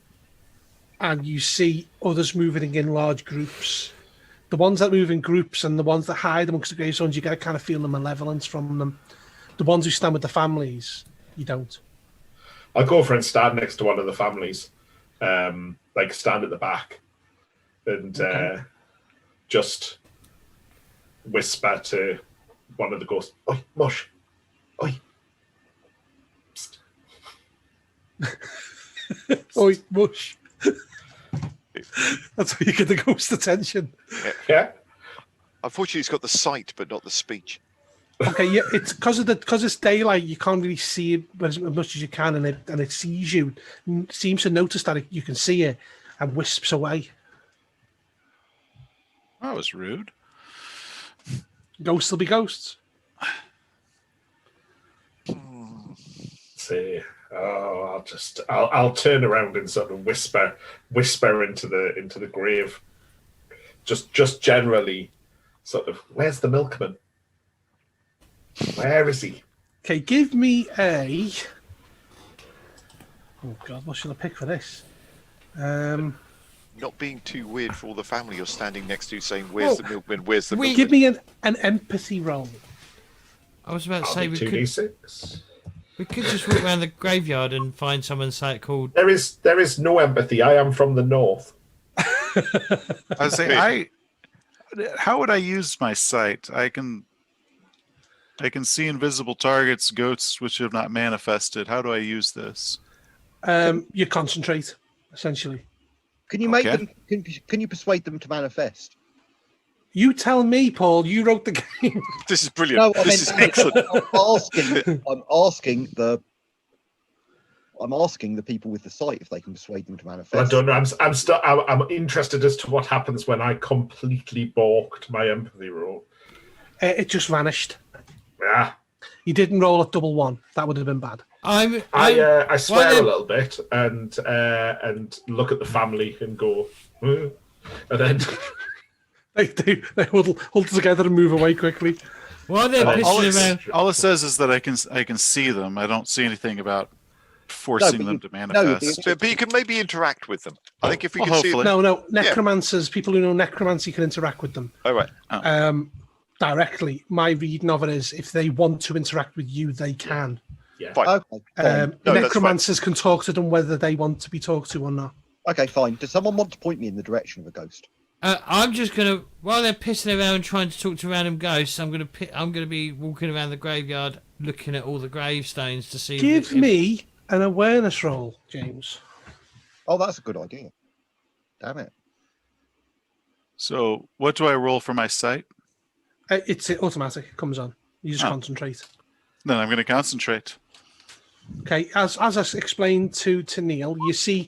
you see others moving in large groups. The ones that move in groups and the ones that hide amongst the gravestones, you get a kind of feel the malevolence from them. The ones who stand with the families, you don't. I'll go over and stand next to one of the families, like stand at the back, and just whisper to one of the ghosts, "Oi, mush, oi." Oi, mush. That's how you get the ghost attention. Yeah. Unfortunately, he's got the sight, but not the speech. Okay, yeah, it's because it's daylight. You can't really see it as much as you can, and it sees you. Seems to notice that you can see it, and wisps away. That was rude. Ghosts will be ghosts. See, I'll turn around and sort of whisper into the grave. Just generally, sort of, where's the milkman? Where is he? Okay, give me a Oh God, what should I pick for this? Not being too weird for all the family you're standing next to, saying, "Where's the milkman? Where's the milkman?" Give me an empathy roll. I was about to I'll say be we could 2d6. just walk around the graveyard and find someone's site called. There is no empathy. I am from the north. I was saying, how would I use my sight? I can see invisible targets, ghosts which have not manifested. How do I use this? You concentrate, essentially. Can you make Okay. them? Can you persuade them to manifest? You tell me, Paul. You wrote the game. This is brilliant. No, I This is mean, excellent. I'm asking the people with the site if they can persuade them to manifest. I don't know. I'm interested as to what happens when I completely balked my empathy roll. It just vanished. Yeah. You didn't roll at double one. That would have been bad. I swear a little bit and look at the family and go, and then They huddle together and move away quickly. While they're All pissing around, All it says is that I can see them. I don't see anything about forcing them to manifest. But you can maybe interact with them. I think if we Well, can see hopefully. them. No, necromancers, people who know necromancy can interact with them Oh, right. directly. My reading of it is if they want to interact with you, they can. yeah. Fine. Okay, fine. No, that's Necromancers can talk to them whether they want to be talked to or not. Okay, fine. Does someone want to point me in the direction of a ghost? I'm just gonna while they're pissing around trying to talk to random ghosts. I'm gonna be walking around the graveyard looking at all the gravestones to see. Give me an awareness roll, James. Oh, that's a good idea. Damn it. So what do I roll for my sight? It's automatic. It comes on. You just Oh. concentrate. Then I'm going to concentrate. Okay, as I explained to Neil, you see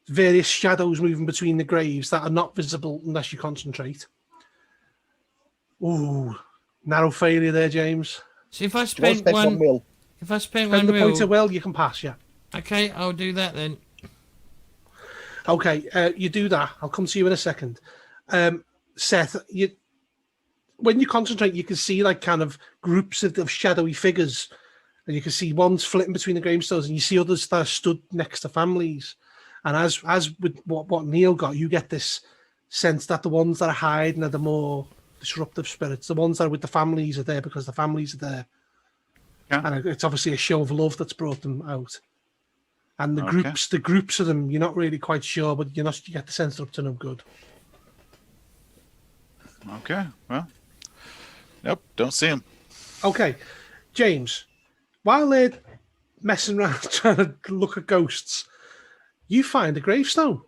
various shadows moving between the graves that are not visible unless you concentrate. Ooh, narrow failure there, James. So if I Do I spend spend one one, mil? if I spend Spend one the point mil, of will, you can pass, yeah. okay, I'll do that then. Okay, you do that. I'll come to you in a second. Seth, when you concentrate, you can see like kind of groups of shadowy figures, and you can see ones flitting between the gravestones, and you see others that are stood next to families. And as with what Neil got, you get this sense that the ones that are hiding are the more disruptive spirits. The ones that are with the families are there because the families are there. Yeah. And it's obviously a show of love that's brought them out. And the Okay. groups of them, you're not really quite sure, but you get the sense they're up to no good. Okay. Well, nope. Don't see him. Okay, James, while they're messing around trying to look at ghosts, you find a gravestone.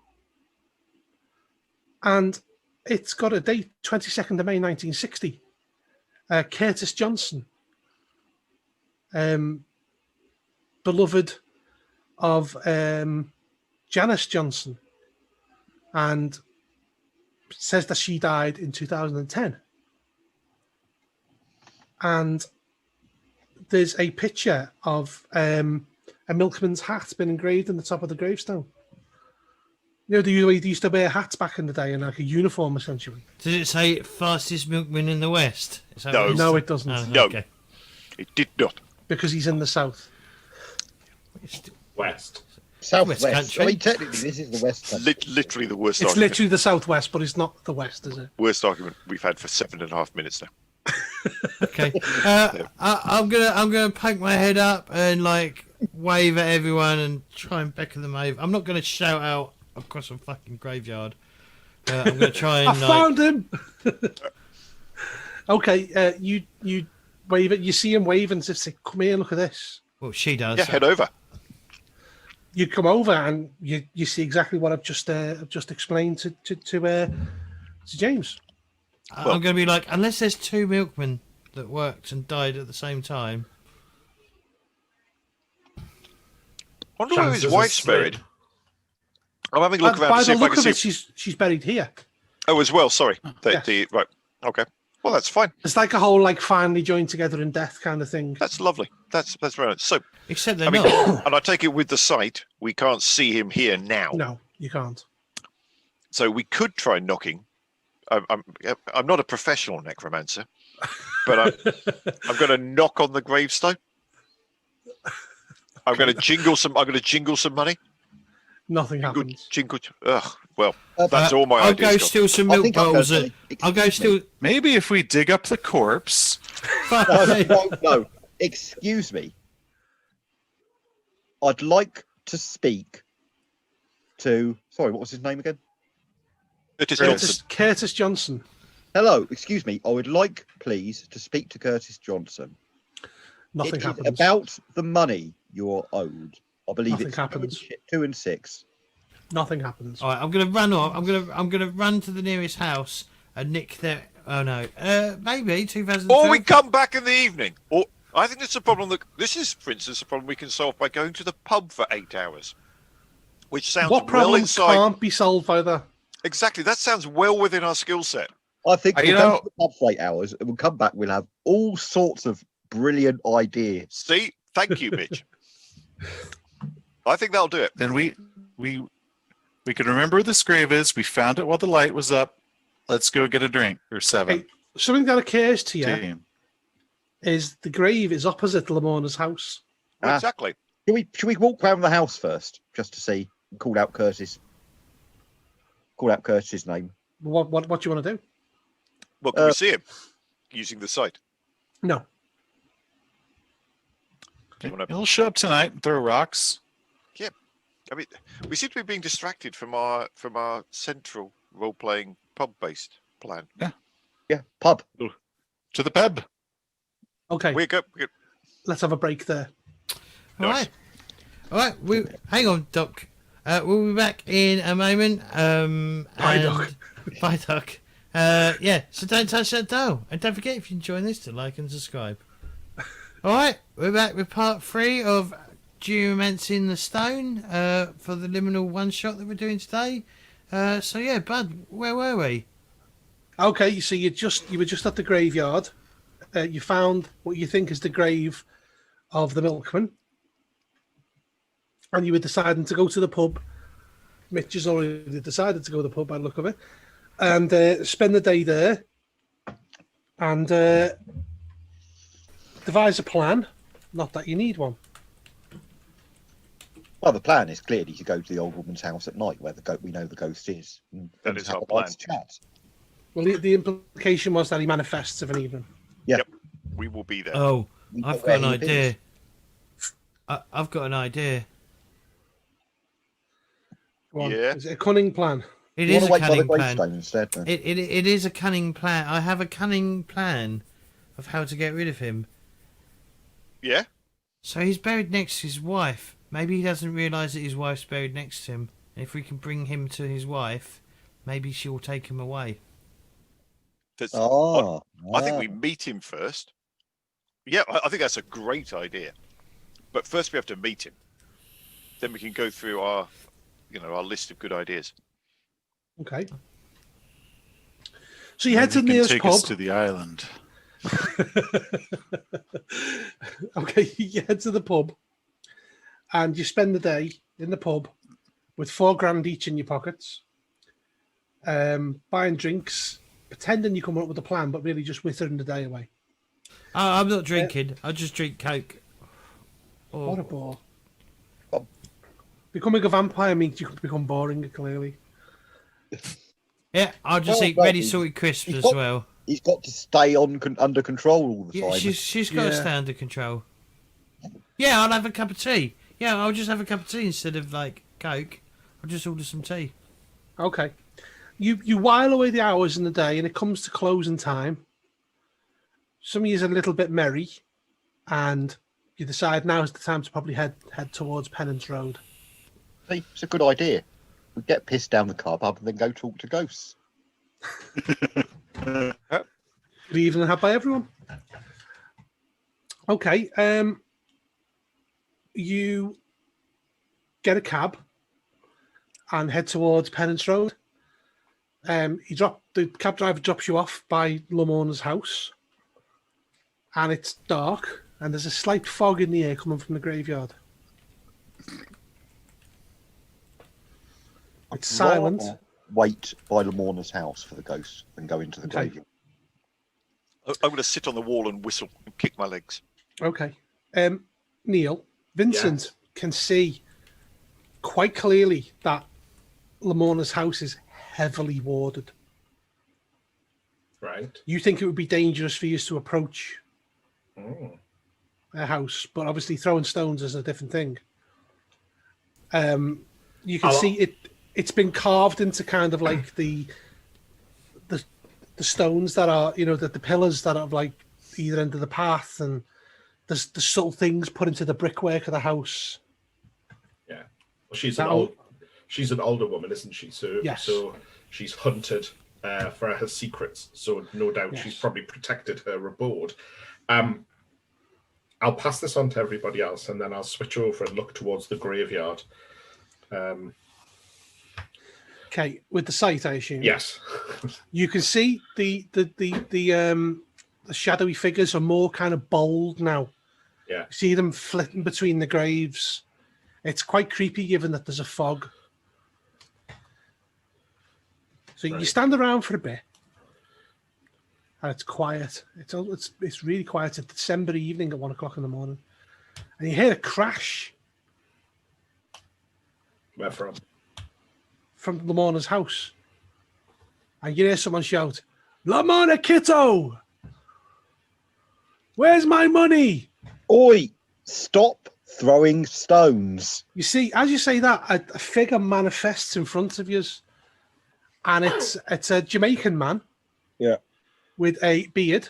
And it's got a date, 22nd of May, 1960. Curtis Johnson, beloved of Janice Johnson, and says that she died in 2010. And there's a picture of a milkman's hat been engraved in the top of the gravestone. You know, they used to wear hats back in the day in like a uniform, essentially. Does it say fastest milkman in the West? Is that No. what No, it doesn't. Oh, No. okay. It did not. Because he's in the south. West. Southwest. Country. I mean, technically, this is the West Country. Literally the worst It's argument. literally the southwest, but it's not the west, is it? Worst argument we've had for 7.5 minutes now. Okay. I'm gonna poke my head up and like wave at everyone and try and beckon them over. I'm not gonna shout out across a fucking graveyard. I'm gonna try and I found him. Okay, you wave it. You see him waving as if to say, "Come here, look at this." well, she does. Yeah, head over. You come over and you see exactly what I've just explained to James. I'm gonna be like, unless there's two milkmen that worked and died at the same time. I wonder where his Chances are wife's slim. buried. I'm having a look around By to see the if I look can of see. it, she's buried here. Oh, as well. Sorry. Yes. Right. Okay. Well, that's fine. It's like a whole like finally joined together in death kind of thing. That's lovely. That's very nice. So, Except they're I mean, not. and I take it with the sight, we can't see him here now. No, you can't. So we could try knocking. I'm not a professional necromancer, but I'm going to knock on the gravestone. I'm going to jingle some. I'm going to jingle some money. Nothing happens. Jingle. Ugh. Well, that's all my I'll ideas. go Gone. steal some I milk think I'm bowls. gonna say, I'll go excuse me. steal. Maybe if we dig up the corpse. No. Excuse me. I'd like to speak to. Sorry, what was his name again? Curtis Curtis. Johnson. Curtis Johnson. Hello. Excuse me. I would like, please, to speak to Curtis Johnson. Nothing It is happens. about the money you're owed. I believe Nothing it's happens. 2 and 6. Nothing happens. All right, I'm gonna run off. I'm gonna run to the nearest house and nick their. Oh no, maybe 2012. Or we come back in the evening. Or I think it's a problem that this is, for instance, a problem we can solve by going to the pub for 8 hours, which sounds What well problem inside. can't be solved by that? Exactly, that sounds well within our skill set. I think You we'll go know- to the pub for 8 hours and we'll come back. We'll have all sorts of brilliant ideas. See, thank you, Mitch. I think that'll do it. Then we can remember where this grave is. We found it while the light was up. Let's go get a drink or 7. Hey, something that occurs to you Team. is the grave is opposite Lamona's house. Ah. Exactly. Should we walk round the house first just to see? Call out Curtis. Call out Curtis's name. What do you want to do? Well, can we see him using the site? No. He'll show up tonight and throw rocks. I mean, we seem to be being distracted from our central role-playing pub-based plan. Yeah, pub. To the pub. Okay, We're good. let's have a break there. All Nice. right. Hang on, Doc. We'll be back in a moment. Bye, Doc. Bye, Doc. Yeah. So don't touch that dial, and don't forget if you're enjoying this to like and subscribe. All right, we're back with part 3 of Geomancing the Stone for the Liminal one shot that we're doing today. So yeah, Bud, where were we? Okay, so you were just at the graveyard. You found what you think is the grave of the milkman, and you were deciding to go to the pub. Mitch has already decided to go to the pub by the look of it, and spend the day there, and devise a plan. Not that you need one. Well, the plan is clearly to go to the old woman's house at night where we know the ghost is. And That is have our a nice plan. Chat. Well, the implication was that he manifests of an evening. We will be there. Oh, We I've know got where an he idea. is. I've got an idea. Go on. Yeah. Is it a cunning plan? It You is want a to wait by the cunning plan. gravestone instead? Then? It is a cunning plan. I have a cunning plan of how to get rid of him. Yeah. So he's buried next to his wife. Maybe he doesn't realise that his wife's buried next to him. And if we can bring him to his wife, maybe she'll take him away. That's, Oh, I think we meet him first. Yeah, I think that's a great idea. But first we have to meet him. Then we can go through our list of good ideas. Okay. So you head to He the can nearest take pub. us to the island. Okay, you head to the pub, and you spend the day in the pub with $4,000 each in your pockets, buying drinks, pretending you come up with a plan, but really just withering the day away. I'm not drinking. I just drink Coke. What a Or, bore. Oh. Becoming a vampire means you could become boring, clearly. yeah, I'll just Well, eat well, ready he's- salted crisps he's as got- well. He's got to stay under control all the Yeah, time. she's got to Yeah. stay under control. Yeah, I'll have a cup of tea. Yeah, I'll just have a cup of tea instead of like Coke. I'll just order some tea. Okay. You while away the hours in the day, and it comes to closing time. Some of you are a little bit merry, and you decide now is the time to probably head towards Pennant Road. See, it's a good idea. We get pissed down the car pub and then go talk to ghosts. Good evening, had by everyone. Okay, you get a cab and head towards Pennant Road. The cab driver drops you off by Lamona's house, and it's dark, and there's a slight fog in the air coming from the graveyard. It's silent. Rather wait by Lamona's house for the ghost and go into the Okay. graveyard. I'm going to sit on the wall and whistle and kick my legs. Okay. Neil, Vincent Yes. can see quite clearly that Lamorna's house is heavily warded. Right. You think it would be dangerous for you to approach Mm. a house, but obviously throwing stones is a different thing. You can I'll- see it's been carved into kind of like the stones that are, you know, the pillars that are like either end of the path, and there's the subtle things put into the brickwork of the house. Yeah. Well, she's That'll- an older woman, isn't she? So Yes. so she's hunted for her secrets. So no doubt Yes. she's probably protected her abode. I'll pass this on to everybody else, and then I'll switch over and look towards the graveyard. Okay, with the sight, I assume. Yes. You can see the shadowy figures are more kind of bold now. Yeah. You see them flitting between the graves. It's quite creepy given that there's a fog. So you Right. stand around for a bit, and it's quiet. It's really quiet. It's a December evening at 1 o'clock in the morning, and you hear a crash Where from? from Lamorna's house, and you hear someone shout, "Lamorna Kitto! Where's my money?" Oi! Stop throwing stones. You see, as you say that, a figure manifests in front of you, and it's a Jamaican man. Yeah. With a beard.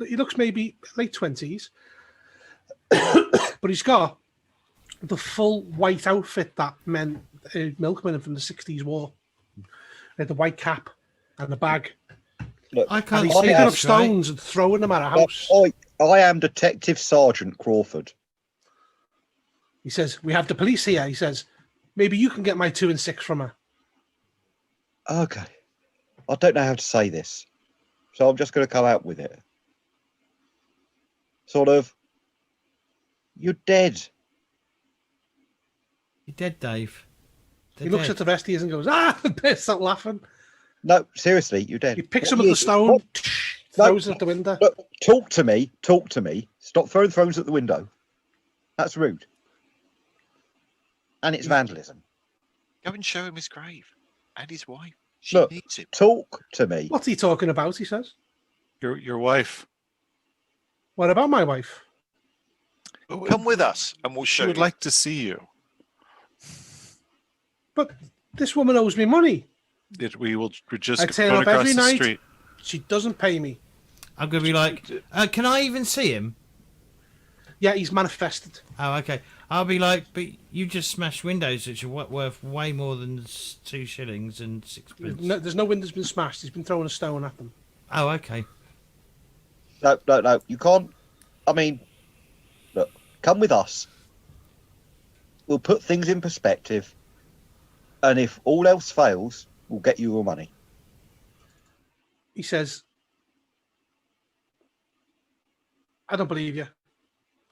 He looks maybe late 20s, but he's got the full white outfit that milkmen from the 60s wore. The white cap and the bag. Look, I And can't he's see picking that up stones and throwing them at a house. I am Detective Sergeant Crawford. He says, "We have the police here." He says, "Maybe you can get my 2 and 6 from her." Okay. I don't know how to say this, so I'm just going to come out with it. Sort of, you're dead. You're dead, Dave. He looks at the rest of you and goes, "Ah!" and bursts out laughing. No, seriously, you're dead. He picks What up the year- stone, what- throws No, it at the window. Look, talk to me. Talk to me. Stop throwing thrones at the window. That's rude. And it's vandalism. Go and show him his grave and his wife. She Look, needs him. talk to me. What's he talking about? He says. Your wife. What about my wife? Come with us and we'll She show would you. like to see you. But this woman owes me money. We just I go turn up across every the night. street. She doesn't pay me. I'm going to be like, can I even see him? Yeah, he's manifested. Oh, okay. I'll be like, but you just smashed windows which are worth way more than 2 shillings and 6 pence. No, there's no window's been smashed. He's been throwing a stone at them. Oh, okay. No. You can't. I mean, look, come with us. We'll put things in perspective. And if all else fails, we'll get you your money. He says, "I don't believe you.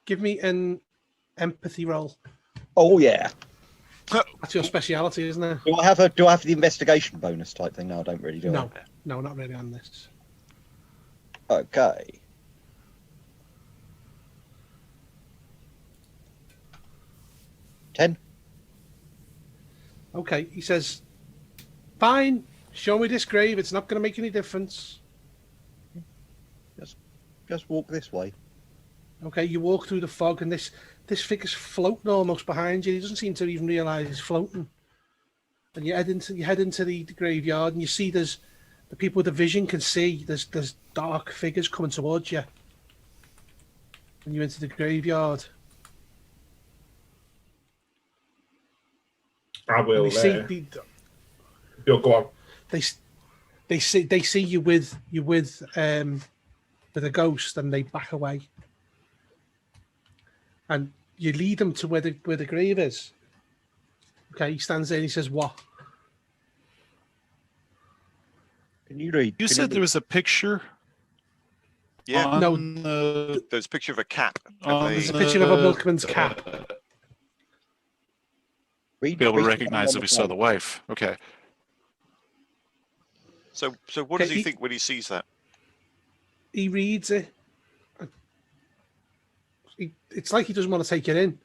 Give me an empathy roll. Oh yeah. That's your speciality, isn't it?" Do I have the investigation bonus type thing? No, I don't really do. No, no, not really on this. Okay. Ten. Okay, he says, "Fine, show me this grave. It's not going to make any difference." Just walk this way. Okay, you walk through the fog, and this figure's floating almost behind you. He doesn't seem to even realise he's floating. And you head into the graveyard, and you see there's the people with the vision can see there's dark figures coming towards you. And you enter the graveyard. I And will. they see You'll go on. they see you with a ghost, and they back away. And you lead them to where the grave is. Okay, he stands there and he says, "What?" Can you read? You Can said there read? was a picture Yeah, on No. the there's a picture of a cap. on There's a the- picture of a milkman's cap. Read, Be able to read recognize on that we the saw page. the wife. Okay. So what does Okay, he he- think when he sees that? He reads it. It's like he doesn't want to take it in.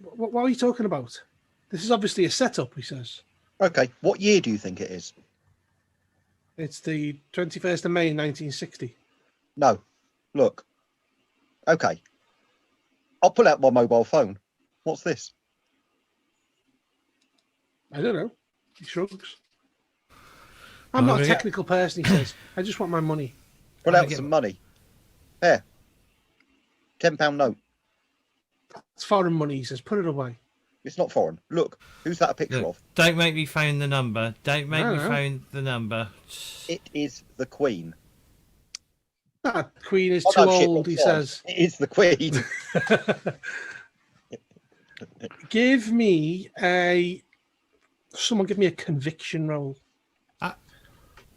What are you talking about? This is obviously a setup, he says. Okay, what year do you think it is? It's the 21st of May, 1960. No. Look. Okay. I'll pull out my mobile phone. What's this? I don't know. He shrugs. I'm not a yeah. technical person, he says. I just want my money. Pull out some money. There. £10 note. It's foreign money, he says. Put it away. It's not foreign. Look. Who's that a picture Look, of? don't make me phone the number. Don't make me No. phone the number. It is the Queen. That Queen is Oh, too no, shit, old, he sorry. says. It is the Queen. Give me a... Someone give me a conviction roll.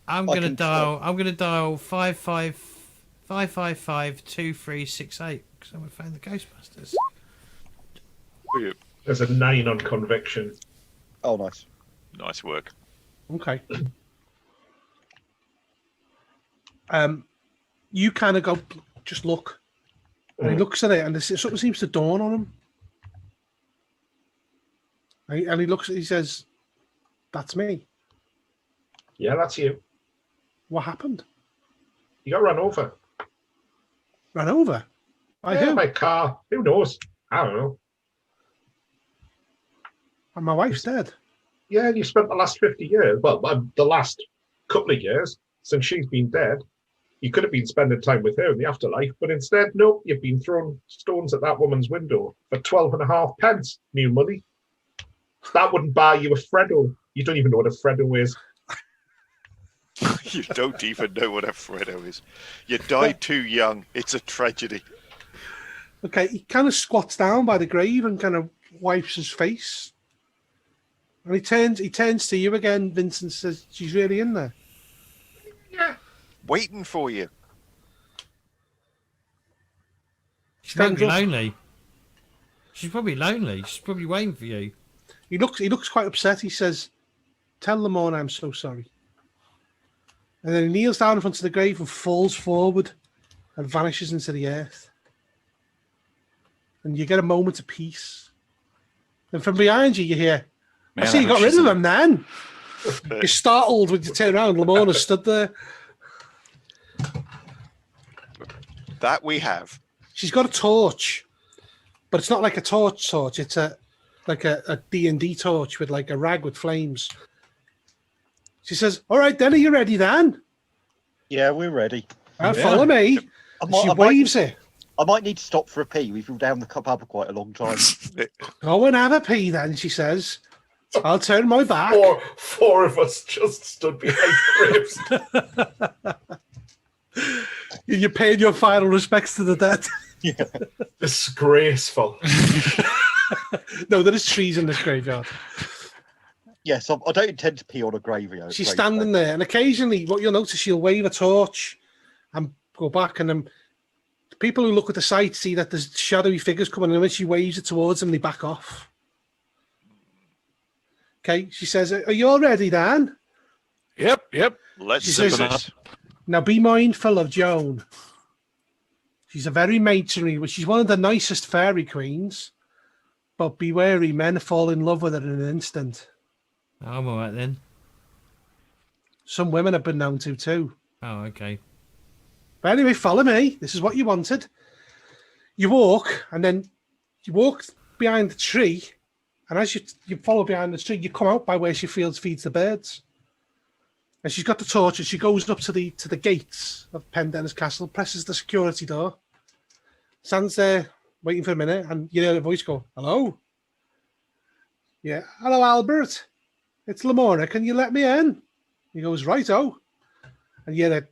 I'm gonna dial 555552368 because I'm gonna phone the Ghostbusters. There's a 9 on conviction. Oh, nice. Nice work. Okay. You kind of go, just look. And he looks at it and something seems to dawn on him. And he looks, he says, that's me. Yeah, that's you. What happened? You got run over. Ran over? By Yeah, who? by car. Who knows? I don't know. And my wife's dead. Yeah, you spent the last 50 years, well, the last couple of years since she's been dead. You could have been spending time with her in the afterlife, but instead, nope, you've been throwing stones at that woman's window for 12.5 pence, new money. That wouldn't buy you a Freddo. You don't even know what a Freddo is. You don't even know what a Freddo is. You died too young. It's a tragedy. Okay, he kind of squats down by the grave and kind of wipes his face. And he turns to you again, Vincent, says, she's really in there. Yeah. Waiting for you. She's probably Stands up. lonely. She's probably lonely. She's probably waiting for you. He looks quite upset. He says, tell Lamorne I'm so sorry. And then he kneels down in front of the grave and falls forward and vanishes into the earth. And you get a moment of peace. And from behind you, you hear, I see you got rid of him then. You're startled when you turn around. Lamorne has stood there. That we have. She's got a torch, but it's not like a torch. It's like a D&D torch with like a rag with flames. She says, all right, then, are you ready, then? Yeah, we're ready. Follow me. She waves it. I might need to stop for a pee. We've been down the pub for quite a long time. Go and have a pee, then, she says. I'll turn my back. Four of us just stood behind graves. You're paying your final respects to the dead. Yeah. Disgraceful. No, there is trees in this graveyard. Yes, I don't intend to pee on a graveyard. She's standing there, and occasionally, what you'll notice, she'll wave a torch and go back, and then people who look at the site see that there's shadowy figures coming, and when she waves it towards them, they back off. Okay, she says, are you all ready, Dan? Yep. Let's She see says- this. Now, be mindful of Joan. She's a very matronly, she's one of the nicest fairy queens, but be wary, men fall in love with her in an instant. I'm all right then. Some women have been known to, too. Oh, okay. But anyway, follow me. This is what you wanted. You walk, and then you walk behind the tree, and as you follow behind the tree, you come out by where she feeds the birds. And she's got the torch, and she goes up to the gates of Pendennis Castle, presses the security door, stands there waiting for a minute, and you hear a voice go, hello? Yeah, hello, Albert. It's Lamorna. Can you let me in? He goes, righto. And you hear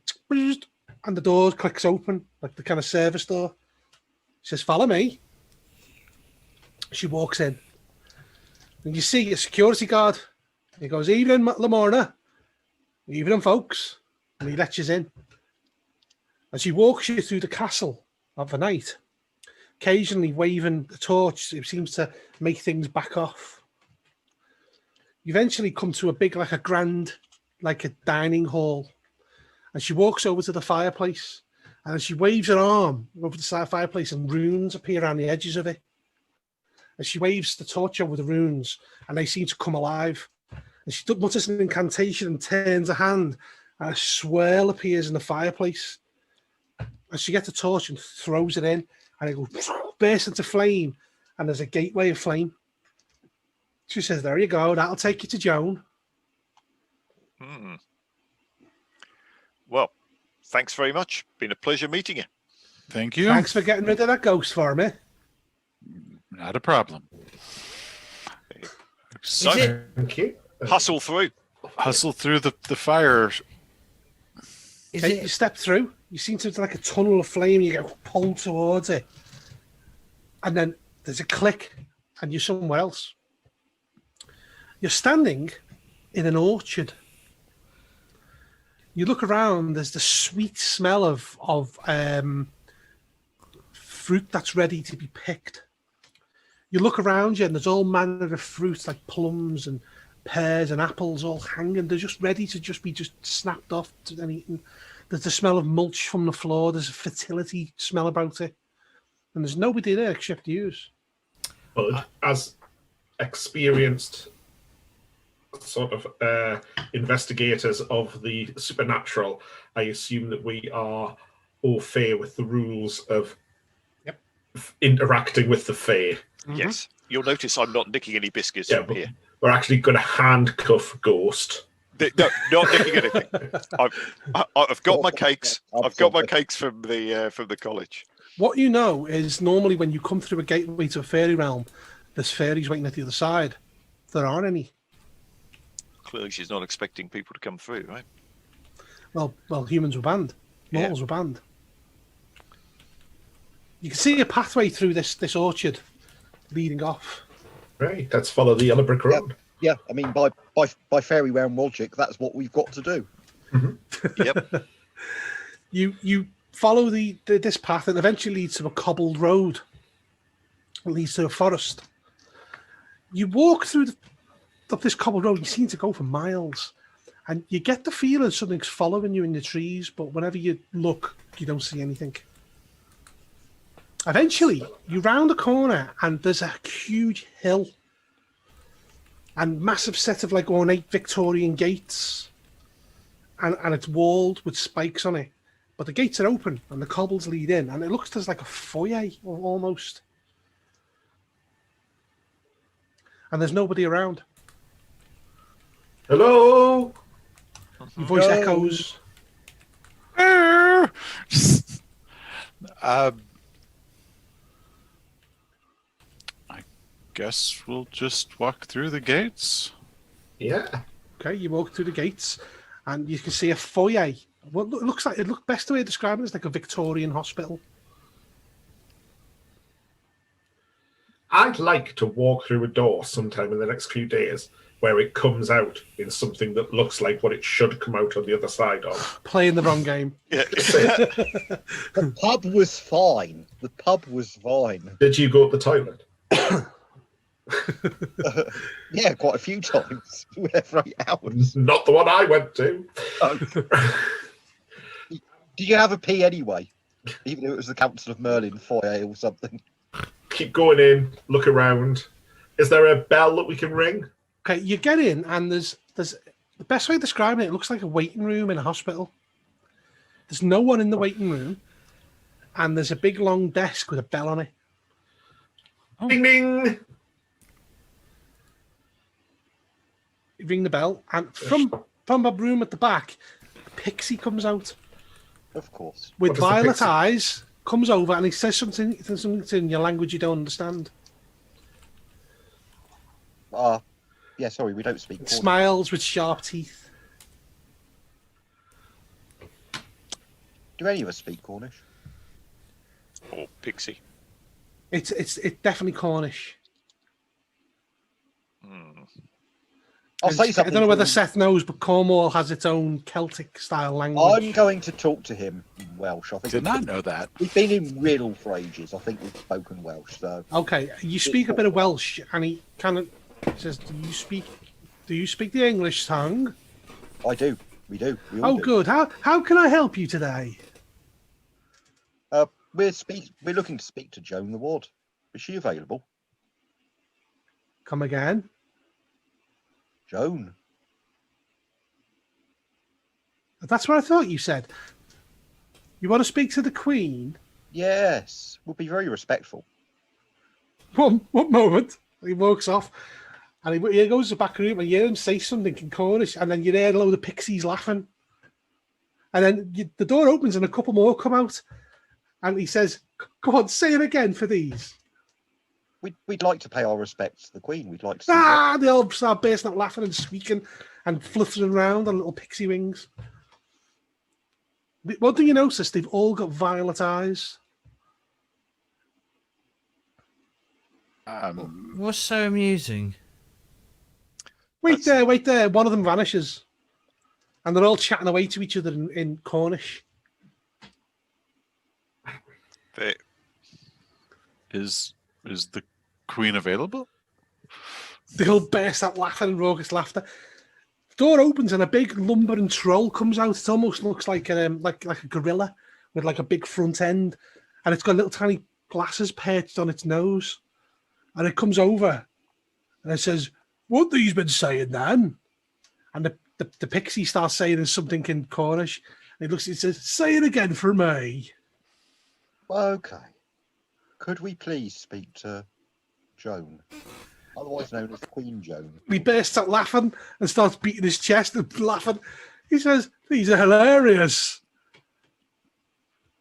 and the door clicks open, like the kind of service door. She says, follow me. She walks in. And you see a security guard. He goes, evening, Lamorna. Evening, folks. And he lets you in. And she walks you through the castle of the night, occasionally waving a torch. It seems to make things back off. You eventually come to a big, like a grand, like a dining hall. And she walks over to the fireplace, and she waves her arm over the side fireplace, and runes appear around the edges of it. and she waves the torch over the runes, and they seem to come alive. And she mutters an incantation and turns a hand, and a swirl appears in the fireplace. And she gets a torch and throws it in, and it goes bursts into flame, and there's a gateway of flame. She says, "There you go. That'll take you to Joan." Hmm. Well, thanks very much. Been a pleasure meeting you. Thank you. Thanks for getting rid of that ghost for me. Not a problem. So, Is it- Thank you. hustle through. Hustle through the fire. Is Okay, you it? step through. You seem to like a tunnel of flame. You get pulled towards it, and then there's a click, and you're somewhere else. You're standing in an orchard. You look around. There's the sweet smell of fruit that's ready to be picked. You look around you, and there's all manner of fruits like plums and pears and apples all hanging. They're just ready to be snapped off and eaten. There's the smell of mulch from the floor. There's a fertility smell about it, and there's nobody there except you. Well, as experienced sort of investigators of the supernatural, I assume that we are au fait with the rules of interacting with the fae. Yes. You'll notice I'm not nicking any biscuits Yeah, from but here. we're actually going to handcuff Ghost. No, not nicking anything. I've got my cakes. I've got my cakes from the college. What you know is normally when you come through a gateway to a fairy realm, there's fairies waiting at the other side. There aren't any. Clearly, she's not expecting people to come through, right? Well, humans were banned. Yeah. Mortals were banned. You can see a pathway through this orchard leading off. Right, let's follow the yellow brick road. Yeah, I mean, by fairy realm logic, that's what we've got to do. Yep. You follow this path and eventually leads to a cobbled road. It leads to a forest. You walk through up this cobbled road. You seem to go for miles, and you get the feeling something's following you in the trees. But whenever you look, you don't see anything. Eventually, you round a corner, and there's a huge hill and massive set of like ornate Victorian gates, and it's walled with spikes on it. But the gates are open, and the cobbles lead in, and it looks there's like a foyer almost. And there's nobody around. Hello? Your voice No. echoes. I guess we'll just walk through the gates. Yeah. Okay, you walk through the gates, and you can see a foyer. What looks like best way to describe it is like a Victorian hospital. I'd like to walk through a door sometime in the next few days where it comes out in something that looks like what it should come out on the other side of. Playing the wrong game. Yeah. The pub was fine. The pub was fine. Did you go to the toilet? Yeah, quite a few times. We were there for 8 hours. Not the one I went to. Did you have a pee anyway? Even if it was the Council of Merlin foyer or something. Keep going in, look around. Is there a bell that we can ring? Okay, you get in, and there's the best way of describing it. It looks like a waiting room in a hospital. There's no one in the waiting room, and there's a big long desk with a bell on it. Ding ding! You ring the bell, and from a room at the back, a pixie comes out Of course. with What does the violet pixie- eyes. Comes over and he says something in your language you don't understand. Yeah, sorry, we don't speak It Cornish. smiles with sharp teeth. Do any of us speak Cornish? Or Pixie. It's definitely Cornish. I'll say I something. don't know whether for you. Seth knows, but Cornwall has its own Celtic style language. I'm going to talk to him in Welsh. I think Did not know that. we've been in Riddle for ages. I think we've spoken Welsh, so Okay, you speak a bit of Welsh, and he kind of says, "Do you speak the English tongue?" I do. We do. We all Oh, do. good. How can I help you today? We're looking to speak to Joan the Ward. Is she available? Come again. Joan. That's what I thought you said. You want to speak to the Queen? Yes. We'll be very respectful. One moment. He walks off, and he goes to the back room, and you hear him say something in Cornish, and then you hear a load of pixies laughing. And then the door opens, and a couple more come out, and he says, "Come on, say it again for these." We'd like to pay our respects to the Queen. We'd like to see her. They all start bursting out laughing and squeaking and fluttering around on little pixie wings. One thing you notice, they've all got violet eyes. What's so amusing? Wait there. One of them vanishes. And they're all chatting away to each other in Cornish. Is the Queen available? They all burst out laughing and raucous laughter. The door opens and a big lumbering troll comes out. It almost looks like a gorilla with like a big front end, and it's got little tiny glasses perched on its nose. And it comes over and it says, "What these been saying, then?" And the pixie starts saying something in Cornish. And it says, "Say it again for me." Okay. Could we please speak to Joan, otherwise known as Queen Joan? He bursts out laughing and starts beating his chest and laughing. He says, "These are hilarious.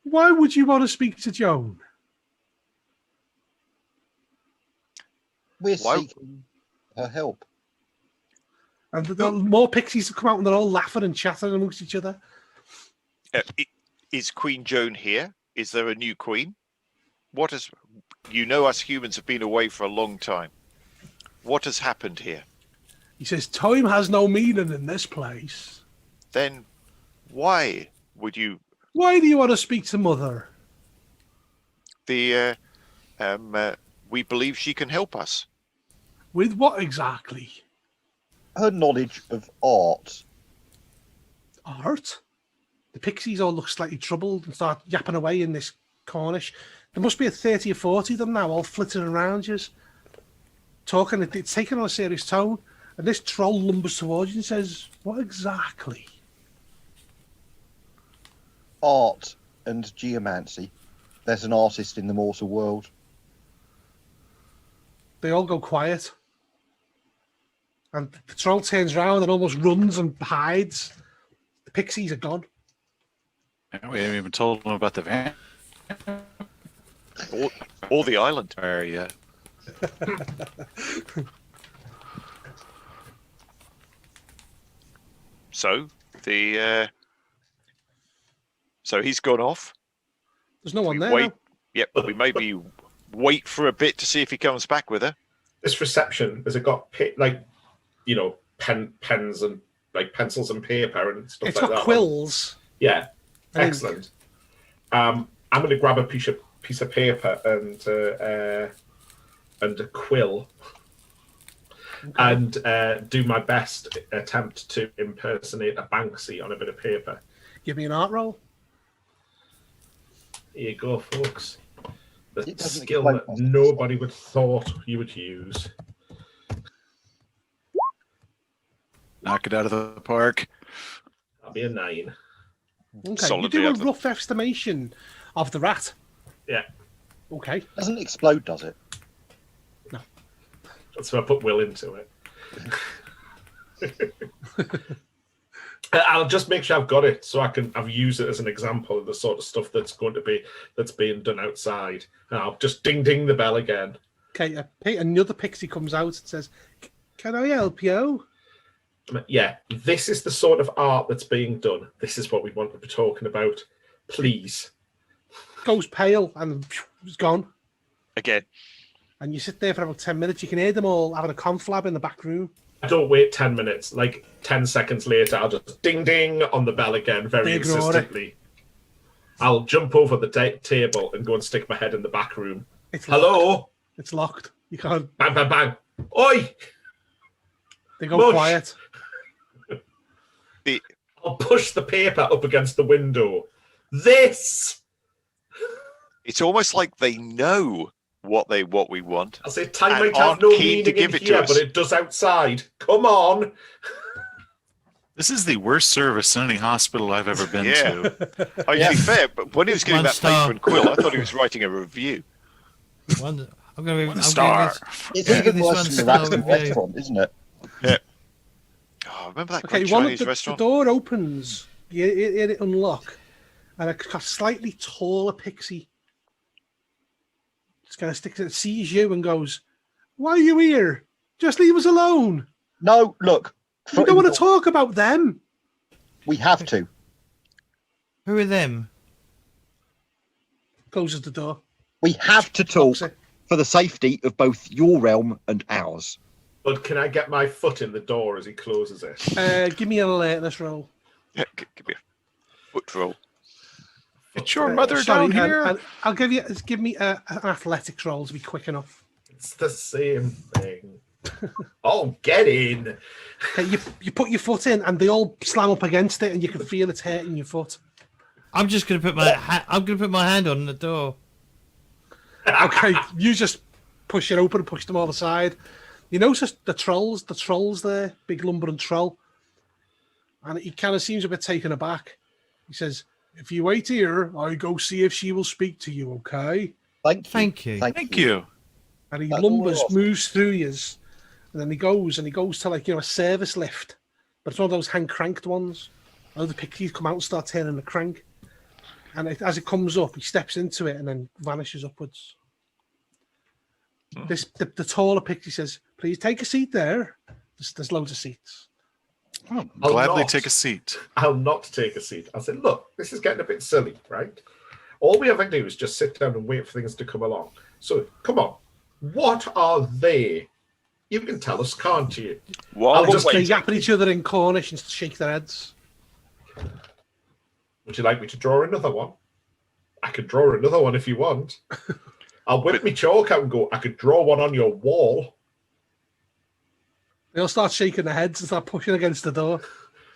Why would you want to speak to Joan?" We're seeking her help. And more pixies have come out and they're all laughing and chattering amongst each other. Is Queen Joan here? Is there a new queen? You know us humans have been away for a long time. What has happened here? He says, "Time has no meaning in this place." Then why would you... Why do you want to speak to Mother? We believe she can help us. With what exactly? Her knowledge of art. Art? The pixies all look slightly troubled and start yapping away in this Cornish. There must be 30 or 40 of them now, all flitting around you, talking. It's taken on a serious tone. And this troll lumbers towards you and says, "What exactly?" Art and geomancy. There's an artist in the mortal world. They all go quiet. And the troll turns around and almost runs and hides. The pixies are gone. We haven't even told them about the van. Or the island. Area. So he's gone off. There's no one there. Wait. now. Yep. We maybe wait for a bit to see if he comes back with her. This reception, has it got pens and like pencils and paper and stuff It's like that? got quills. Yeah, And- excellent. I'm going to grab a piece of paper and a quill, and do my best attempt to impersonate a Banksy on a bit of paper. Give me an art roll. Here you go, folks. The It doesn't skill explain that what's nobody would thought you would use. Knock it out of the park. That'll be a 9. Okay, Solidly you do out a of- rough estimation of the rat. Yeah, Okay. Doesn't explode, does it? that's why I put Will into it. I'll just make sure I've got it so I've used it as an example of the sort of stuff that's being done outside. And I'll just ding the bell again. Okay, another pixie comes out and says, "Can I help you?" Yeah, this is the sort of art that's being done. This is what we want to be talking about. Please. Goes pale and is gone. Again. And you sit there for about 10 minutes. You can hear them all having a conflab in the back room. I don't wait 10 minutes. Like 10 seconds later, I'll just ding on the bell again very Big roar. insistently. I'll jump over the table and go and stick my head in the back room. It's Hello? locked. It's locked. You can't. Bang, bang, bang. Oi! They go Mush. quiet. I'll push the paper up against the window. This! It's almost like they know what we want. I'll say time And might have aren't no keen to meaning give in it to here, us. but it does outside. Come on. This is the worst service in any hospital I've ever been Yeah. to. To be fair, but when he was giving One that star. paper and quill, I thought he was writing a review. I'm going to One star. It's Yeah, even this worse one's than the still Raxton review. restaurant, isn't it? Yeah. Oh, remember that Okay, great one of Chinese the restaurant? door opens. You hear it unlock, and a slightly taller pixie just kind of sticks it, sees you, and goes, "Why are you here? Just leave us alone. No, look. We don't want to talk about them." We have to. Who are them? Closes the door. We have to talk Locks it. for the safety of both your realm and ours. But can I get my foot in the door as he closes it? Give me an alertness roll. Yeah, give me a foot roll. It's your mother Sorry, down here. and I'll give me an athletics roll to be quick enough. It's the same thing. Oh, get in. Okay, you put your foot in, and they all slam up against it, and you can feel it's hurting your foot. I'm just going to put my hand on the door. Okay, you just push it open and push them all aside. You notice the trolls there, big lumbering troll, and he kind of seems a bit taken aback. He says, "If you wait here, I go see if she will speak to you, okay?" Thank you. Thank you. And he That's lumbers, awesome. moves through yous, and then he goes to, like, a service lift, but it's one of those hand cranked ones. Oh, the pixies come out and start turning the crank, and as it comes up, he steps into it and then vanishes upwards. The taller pixie says, "Please take a seat there. There's loads of seats." Oh, I'll gladly not. take a seat. I'll not take a seat. I'll say, look, this is getting a bit silly, right? All we have to do is just sit down and wait for things to come along. So, come on. What are they? You can tell us, can't you? While I'll we're just They waiting, yap at each other in Cornish and shake their heads. Would you like me to draw another one? I could draw another one if you want. I'll whip me chalk out and go, I could draw one on your wall. They all start shaking their heads and start pushing against the door.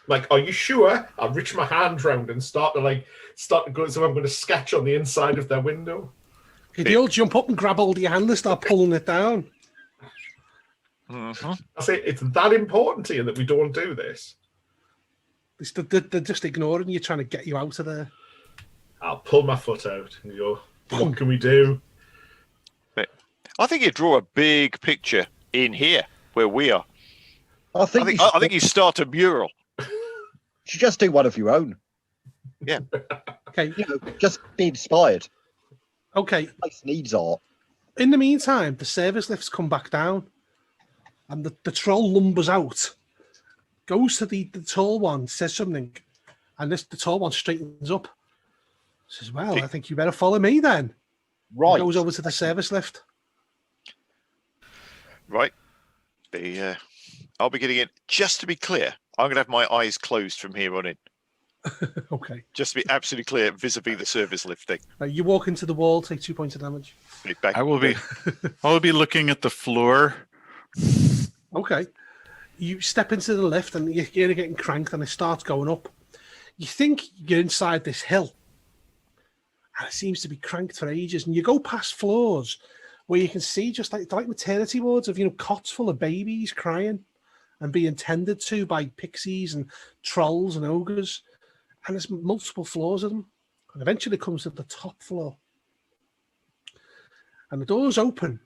Like, are you sure? I'll reach my hand round and start to go, so I'm going to sketch on the inside of their window. Okay, they all jump up and grab hold of your hand and start pulling it down. Mhm. I say, it's that important to you that we don't do this. They're just ignoring you, trying to get you out of there. I'll pull my foot out and go, what can we do? I think you draw a big picture in here where we are. I think, I think you start a mural. you should just do one of your own. Okay, Just be inspired. okay. Place needs art. In the meantime, the service lifts come back down, and the troll lumbers out, goes to the tall one, says something, and the tall one straightens up. Says, "Well, I think you better follow me then." Right. Goes over to the service lift. Right. I'll be getting in. Just to be clear, I'm going to have my eyes closed from here on in. Okay. Just to be absolutely clear vis-a-vis the service lifting. You walk into the wall, take 2 points of damage. I will be looking at the floor. Okay. You step into the lift and you're getting cranked and it starts going up. You think you're inside this hill. And it seems to be cranked for ages. And you go past floors where you can see just like maternity wards of, cots full of babies crying and being tended to by pixies and trolls and ogres. And there's multiple floors of them. And eventually it comes to the top floor. And the doors open.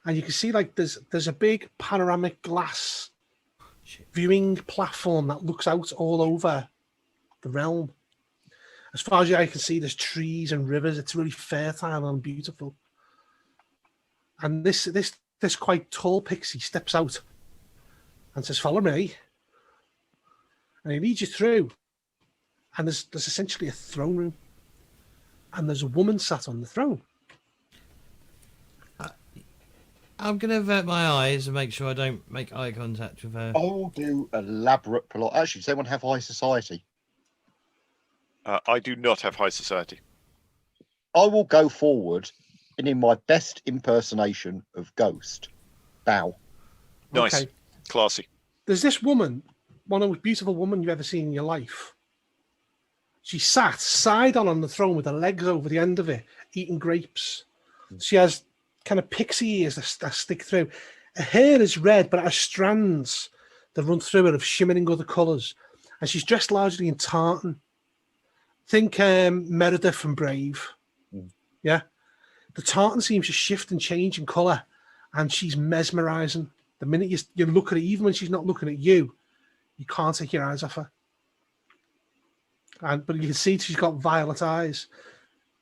And you can see there's a big panoramic glass viewing platform that looks out all over the realm. As far as the eye can see, there's trees and rivers. It's really fertile and beautiful. And this quite tall pixie steps out and says, "Follow me." And he leads you through. And there's essentially a throne room. And there's a woman sat on the throne. I'm going to avert my eyes and make sure I don't make eye contact with her. I will do elaborate plot. Actually, does anyone have high society? I do not have high society. I will go forward and in my best impersonation of Ghost, bow. Nice. Okay. Classy. There's this woman, one of the most beautiful woman you've ever seen in your life. She sat side on the throne with her legs over the end of it, eating grapes. She has kind of pixie ears that stick through. Her hair is red, but it has strands that run through it of shimmering other colours. And she's dressed largely in tartan. Think Meredith from Brave. Yeah. The tartan seems to shift and change in colour, and she's mesmerising. The minute you look at her, even when she's not looking at you, you can't take your eyes off her. But you can see she's got violet eyes.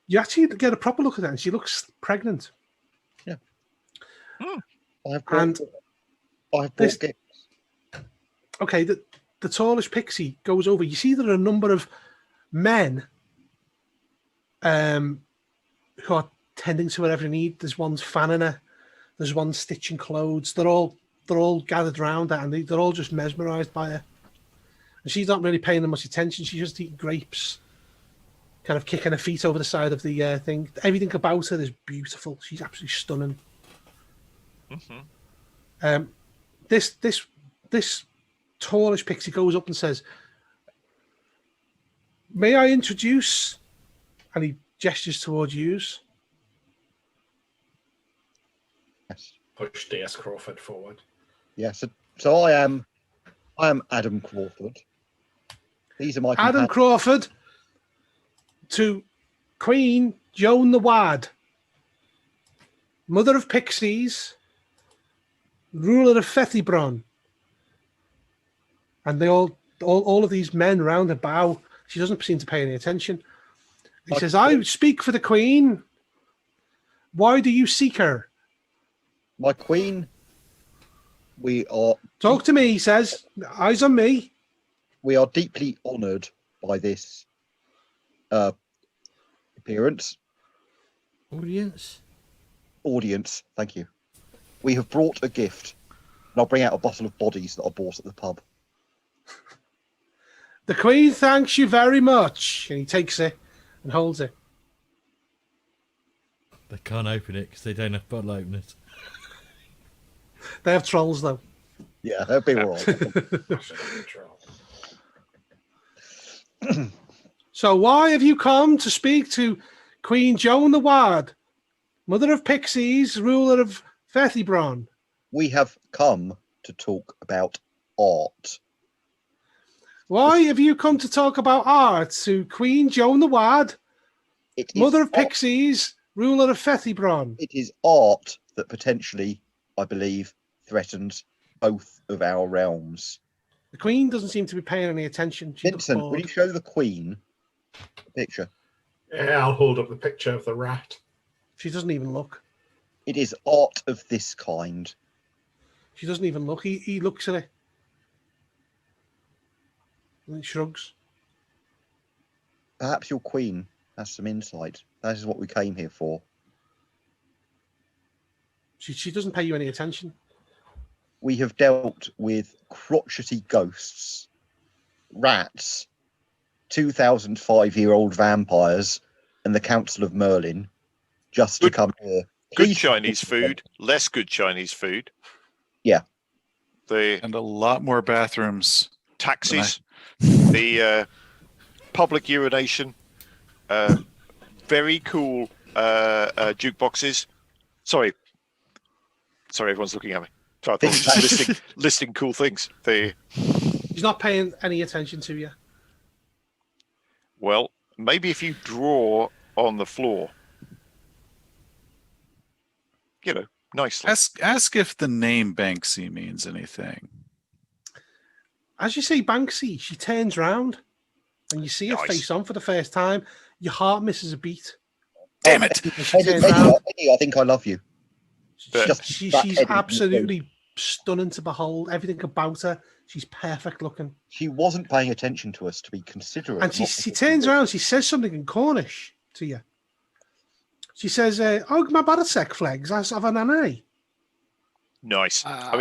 You actually get a proper look at her, and she looks pregnant. Yeah. And I've bought gifts. Okay, the tallish pixie goes over. You see there are a number of men who are tending to whatever they need. There's one's fanning her. There's one stitching clothes. They're all gathered around her, and they're all just mesmerised by her. And she's not really paying them much attention. She's just eating grapes, kind of kicking her feet over the side of the thing. Everything about her is beautiful. She's absolutely stunning. Mm-hmm. This tallish pixie goes up and says, "May I introduce?" And he gestures towards yous. Yes. Push DS Crawford forward. Yeah. So I am Adam Crawford. These are my Adam Crawford to Queen Joan the Wad, Mother of Pixies, ruler of Fethibron. And they all of these men around her bow. She doesn't seem to pay any attention. He says, "I speak for the Queen. Why do you seek her?" My Queen, we are... Talk to me, he says. Eyes on me. We are deeply honoured by this appearance. Audience, thank you. We have brought a gift. And I'll bring out a bottle of bodies that I bought at the pub. The Queen thanks you very much. And he takes it and holds it. They can't open it because they don't have bottle openers. They have trolls, though. Yeah, they'll be all right. So why have you come to speak to Queen Joan the Wad, Mother of Pixies, ruler of Fethibron? We have come to talk about art. Why have you come to talk about art to Queen Joan the Wad, It is Mother of art- Pixies, ruler of Fethibron? It is art that potentially, I believe, threatens both of our realms. The Queen doesn't seem to be paying any attention. She looks Vincent, bored. will you show the Queen the picture? Yeah, I'll hold up the picture of the rat. She doesn't even look. It is art of this kind. She doesn't even look. He looks at it. And he shrugs. Perhaps your Queen has some insight. That is what we came here for. She doesn't pay you any attention. We have dealt with crotchety ghosts, rats, 2,005-year-old vampires, and the Council of Merlin just to come here. Good Please- Chinese food, less good Chinese food. Yeah. The And a lot more bathrooms. taxis, the public urination, very cool jukeboxes. Sorry, everyone's looking at me. So I thought I was just listing cool things. He's not paying any attention to you. Well, maybe if you draw on the floor, nicely. Ask if the name Banksy means anything. As you see Banksy, she turns round and you see her Nice. face on for the first time. Your heart misses a beat. Damn it! And she turns Eddie, round. I think I love you. Just She's that absolutely stunning to behold. Everything about her, she's perfect looking. She wasn't paying attention to us to be considerate. And she not- turns around, she says something in Cornish to you. She says, "Og ma barasek flegs as of an anay." Nice. I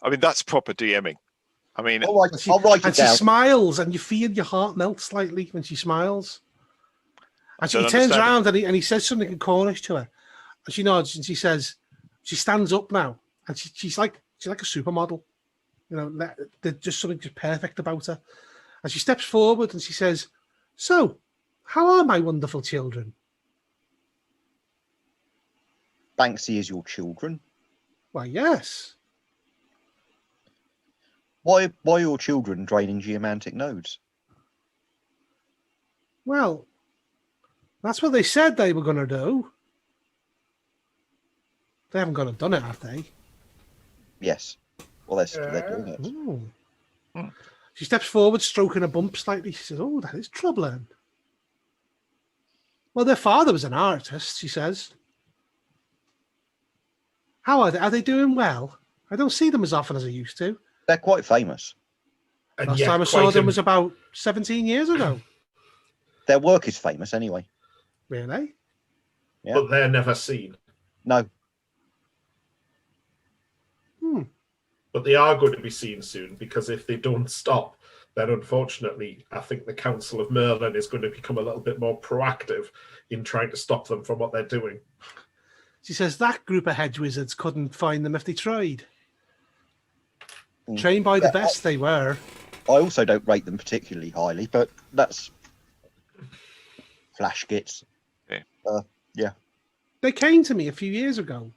mean that's proper DMing. I mean, All right, And she, I'll write it and she down. smiles, and you feel your heart melt slightly when she smiles. And she don't turns understand around and he says something in Cornish to her. And she nods and she says, she stands up now, and she's like a supermodel. You know, there's just something just perfect about her. And she steps forward and she says, "So, how are my wonderful children?" Banksy is your children. Why, yes. Why are your children draining geomantic nodes? Well, that's what they said they were going to do. They haven't gone and done it, have they? Yes. Well, they're doing it. Ooh. Hmm. She steps forward, stroking a bump slightly. She says, "Oh, that is troubling." Well, their father was an artist, she says. How are they? Are they doing well? I don't see them as often as I used to. They're quite famous. And Last yet time I saw quite them was about 17 years ago. Their work is famous anyway. Really? Yeah. But they're never seen. No. But they are going to be seen soon, because if they don't stop, then unfortunately, I think the Council of Merlin is going to become a little bit more proactive in trying to stop them from what they're doing. She says that group of hedge wizards couldn't find them if they tried. Mm. Trained by the Yeah, best they were. I also don't rate them particularly highly, but that's flash gits. Yeah. They came to me a few years ago,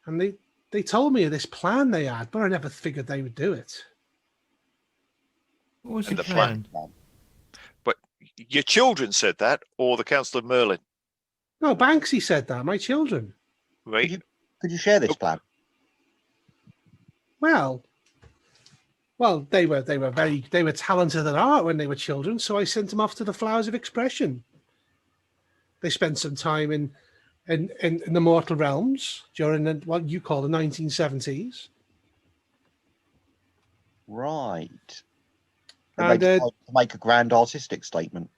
and they told me of this plan they had, but I never figured they would do it. What was And the the plan. plan? But your children said that, or the Council of Merlin, No, Banksy said that. My children. right? Could you share this plan? Well, they were talented at art when they were children, so I sent them off to the Flowers of Expression. They spent some time in the mortal realms during what you call the 1970s. Right. And They to make a grand artistic statement.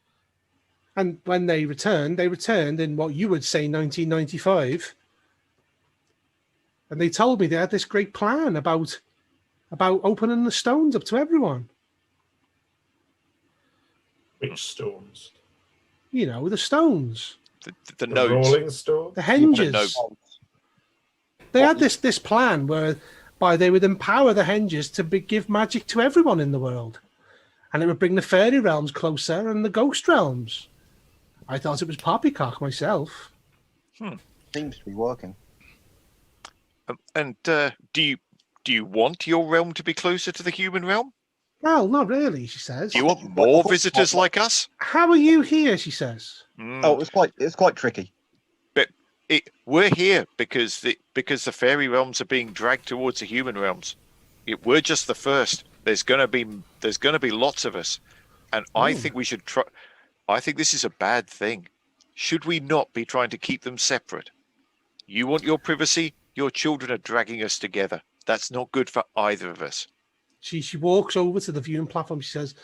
and when they returned in what you would say 1995. And they told me they had this great plan about opening the stones up to everyone. Which stones? You know, the stones, The The nodes. Rolling Stone? the henges. note. They had this plan whereby they would empower the henges to give magic to everyone in the world. And it would bring the fairy realms closer and the ghost realms. I thought it was poppycock myself. Seems to be working. And do you want your realm to be closer to the human realm? Well, not really, she says. Do you want more visitors like us? How are you here, she says. Oh, it's quite tricky. But we're here because the fairy realms are being dragged towards the human realms. We're just the first. There's gonna be lots of us, and I think we should try. I think this is a bad thing. Should we not be trying to keep them separate? You want your privacy. Your children are dragging us together. That's not good for either of us. She walks over to the viewing platform. She says,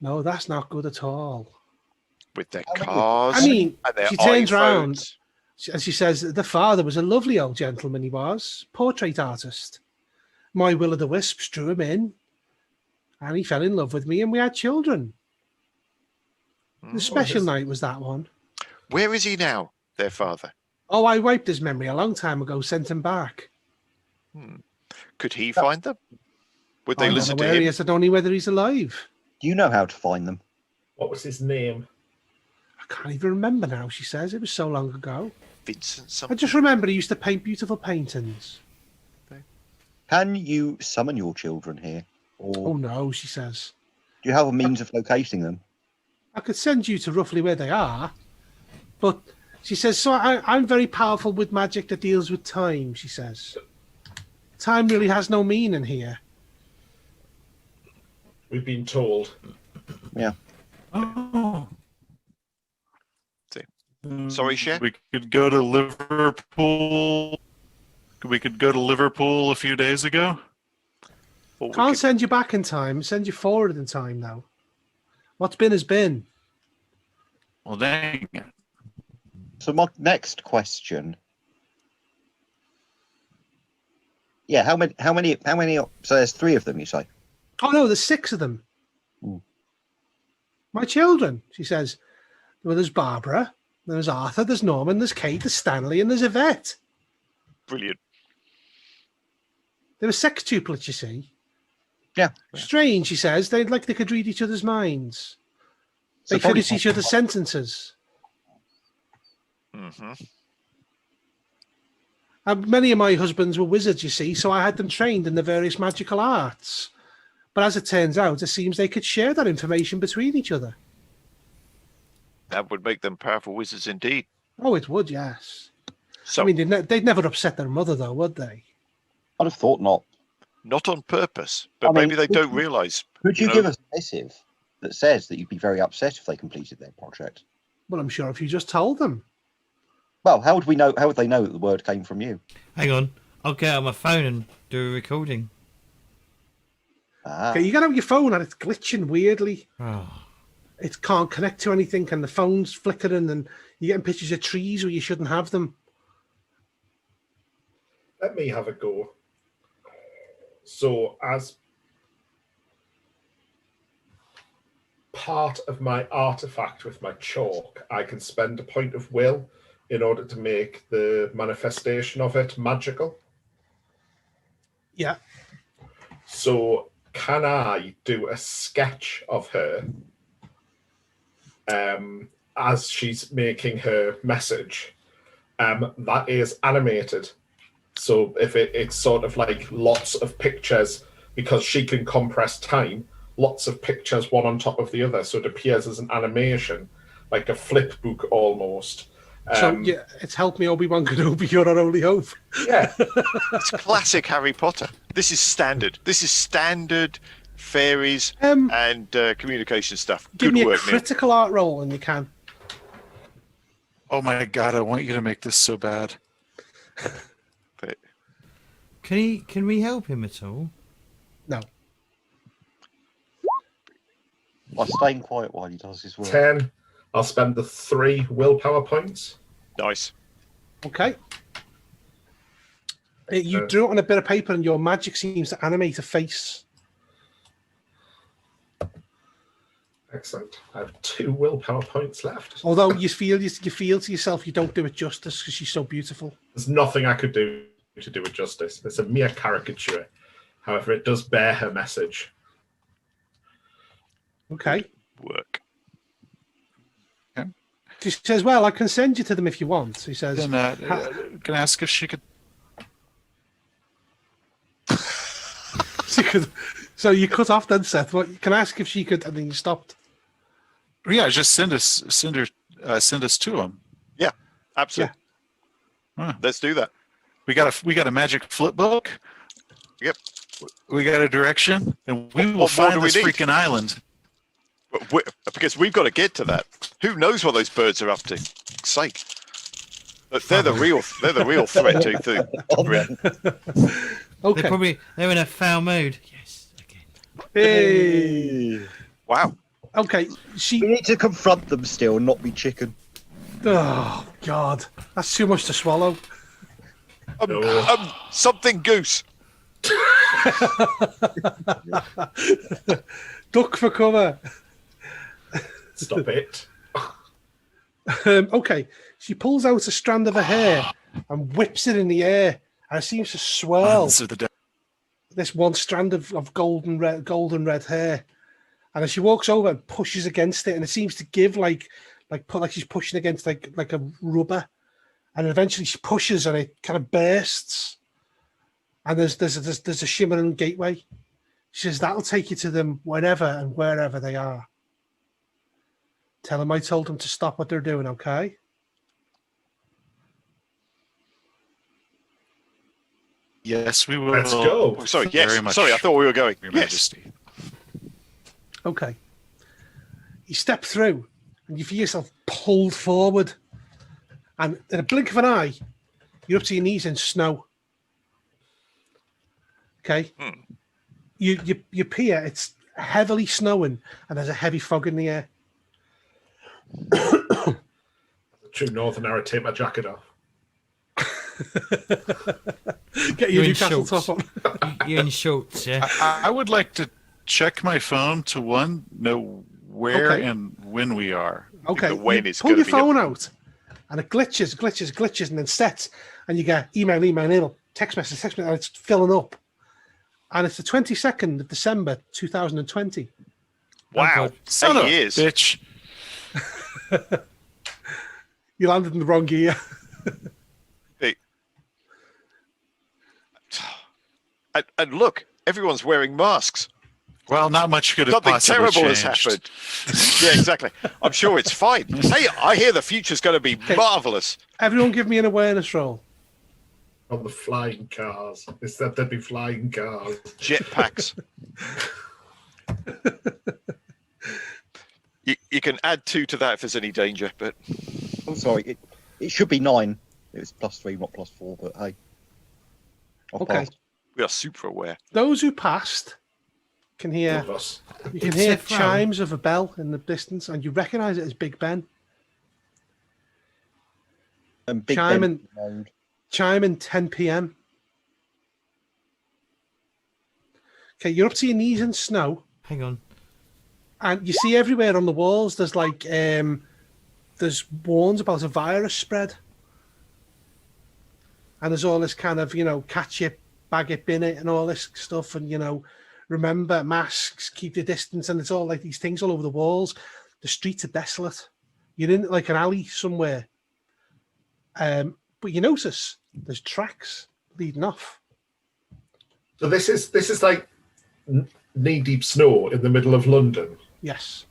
"No, that's not good at all." With their I mean, cars, I mean, and their she turns iPhones. round and she says, "The father was a lovely old gentleman. He was portrait artist. My will-o'-the-wisps drew him in, and he fell in love with me, and we had children. The special night was that one. Where is he now, their father? Oh, I wiped his memory a long time ago. Sent him back. Could he find them? Would they I don't listen know to where he him? is. I don't know whether he's alive. Do you know how to find them? What was his name? I can't even remember now. She says it was so long ago. Vincent I something? just remember he used to paint beautiful paintings. Can you summon your children here? Or Oh no, she says. do you have a means of locating them? I could send you to roughly where they are, but she says, so I'm very powerful with magic that deals with time, she says. Time really has no meaning here. We've been told. Yeah. Oh. Sorry, Cher? We could go to Liverpool. We could go to Liverpool a few days ago. Or we Can't could- send you back in time, send you forward in time now. What's been has been. Well, dang it. So my next question. Yeah, how many so there's 3 of them, you say? Oh no, there's 6 of them. Hmm. My children, she says. Well, there's Barbara, there's Arthur, there's Norman, there's Kate, there's Stanley, and there's Yvette. Brilliant. They were sextuplets, you see. Yeah. Strange, she says. They could read each other's minds. So They probably- finish each other's sentences. Hmm. Many of my husbands were wizards, you see, so I had them trained in the various magical arts. But as it turns out, it seems they could share that information between each other. That would make them powerful wizards indeed. Oh, it would, yes. So, I mean, they'd never upset their mother, though, would they? I'd have thought not. not on purpose, but I mean, maybe they don't realise. Could you know, give us a missive that says that you'd be very upset if they completed their project? Well, I'm sure if you just told them. Well, how would we know? How would they know that the word came from you? Hang on, I'll get out my phone and do a recording. Ah, Okay, you got out your phone and it's glitching weirdly. Oh. It can't connect to anything, and the phone's flickering, and you're getting pictures of trees where you shouldn't have them. Let me have a go. So, as part of my artifact with my chalk, I can spend a point of will in order to make the manifestation of it magical. Yeah. So, can I do a sketch of her as she's making her message? That is animated. So if it's sort of like lots of pictures, because she can compress time, lots of pictures one on top of the other, so it appears as an animation, like a flip book almost. So yeah, it's helped me, Obi-Wan Kenobi, you're our only hope. Yeah. it's classic Harry Potter. This is standard. This is standard fairies and communication stuff. Give Good me work, a critical art roll, and you can. Oh my god, I want you to make this so bad. Neil. Can we help him at all? No. by staying quiet while he does his work. 10. I'll spend the 3 willpower points. Nice. Okay. You draw it on a bit of paper, and your magic seems to animate a face. Excellent. I have 2 willpower points left. Although you feel to yourself you don't do it justice because she's so beautiful. There's nothing I could do to do it justice. It's a mere caricature. However, it does bear her message. Okay. Work. She says, "Well, I can send you to them if you want." He says, Then, can I ask if she could? she could. So you cut off then, Seth. What? Can I ask if she could? And then you stopped. Yeah, just send us to him. Yeah, absolutely. Yeah. Huh. Let's do that. We got a magic flip book. Yep. We got a direction, and we will What more find do we this need? freaking island. Because we've got to get to that. Who knows what those birds are up to? Sake. But they're the real threat to Okay. They're in a foul mood. Yes. Again. Hey. Wow. Okay. We need to confront them still, not be chicken. Oh God, that's too much to swallow. Something goose. Duck for cover. Stop it. Okay, she pulls out a strand of her hair and whips it in the air, and it seems to swirl. This one strand of golden red hair, and as she walks over and pushes against it, and it seems to give like she's pushing against like a rubber, and eventually she pushes and it kind of bursts, and there's a shimmering gateway. She says that'll take you to them whenever and wherever they are. Tell them I told them to stop what they're doing, okay? Yes, we will. Let's go. Oh, sorry, Very yes. much. Sorry, I thought we were going. Your Yes. Majesty. Okay. You step through and you feel yourself pulled forward. And in a blink of an eye, you're up to your knees in snow. Okay? You peer, it's heavily snowing, and there's a heavy fog in the air. True northern arrow, take my jacket off. Get your You're in Newcastle shorts. top on. You're in shorts, yeah. I would like to check my phone to know where Okay. and when we are. Okay, the when you is pull gonna your be phone out, and it glitches, and then sets, and you get email, text message, and it's filling up. And it's the 22nd of December, 2020. Wow. Son of 8 a years. bitch. You landed in the wrong gear. Hey, And look, everyone's wearing masks. Well, not much could have Something possibly terrible has changed. happened. Yeah, exactly. I'm sure it's fine. Hey, I hear the future's going to be marvelous. Everyone give me an awareness roll. On the flying cars. Instead, there'd be flying cars. Jetpacks. You can add 2 to that if there's any danger, but I'm sorry. It should be 9. It was +3, not +4. But hey. I've Okay. passed. we are super aware. Those who passed can hear. All of us. You can It's hear a phone. chimes of a bell in the distance, and you recognise it as Big Ben. And Big Chiming. Ben mode. Chiming 10 p.m. Okay, you're up to your knees in snow, Hang on. and you see everywhere on the walls. There's like there's warns about a virus spread, and there's all this kind of catch it, bag it, bin it, and all this stuff, and remember masks, keep your distance, and it's all like these things all over the walls. The streets are desolate. You're in like an alley somewhere, but you notice there's tracks leading off. So this is like knee-deep snow in the middle of London. Yes.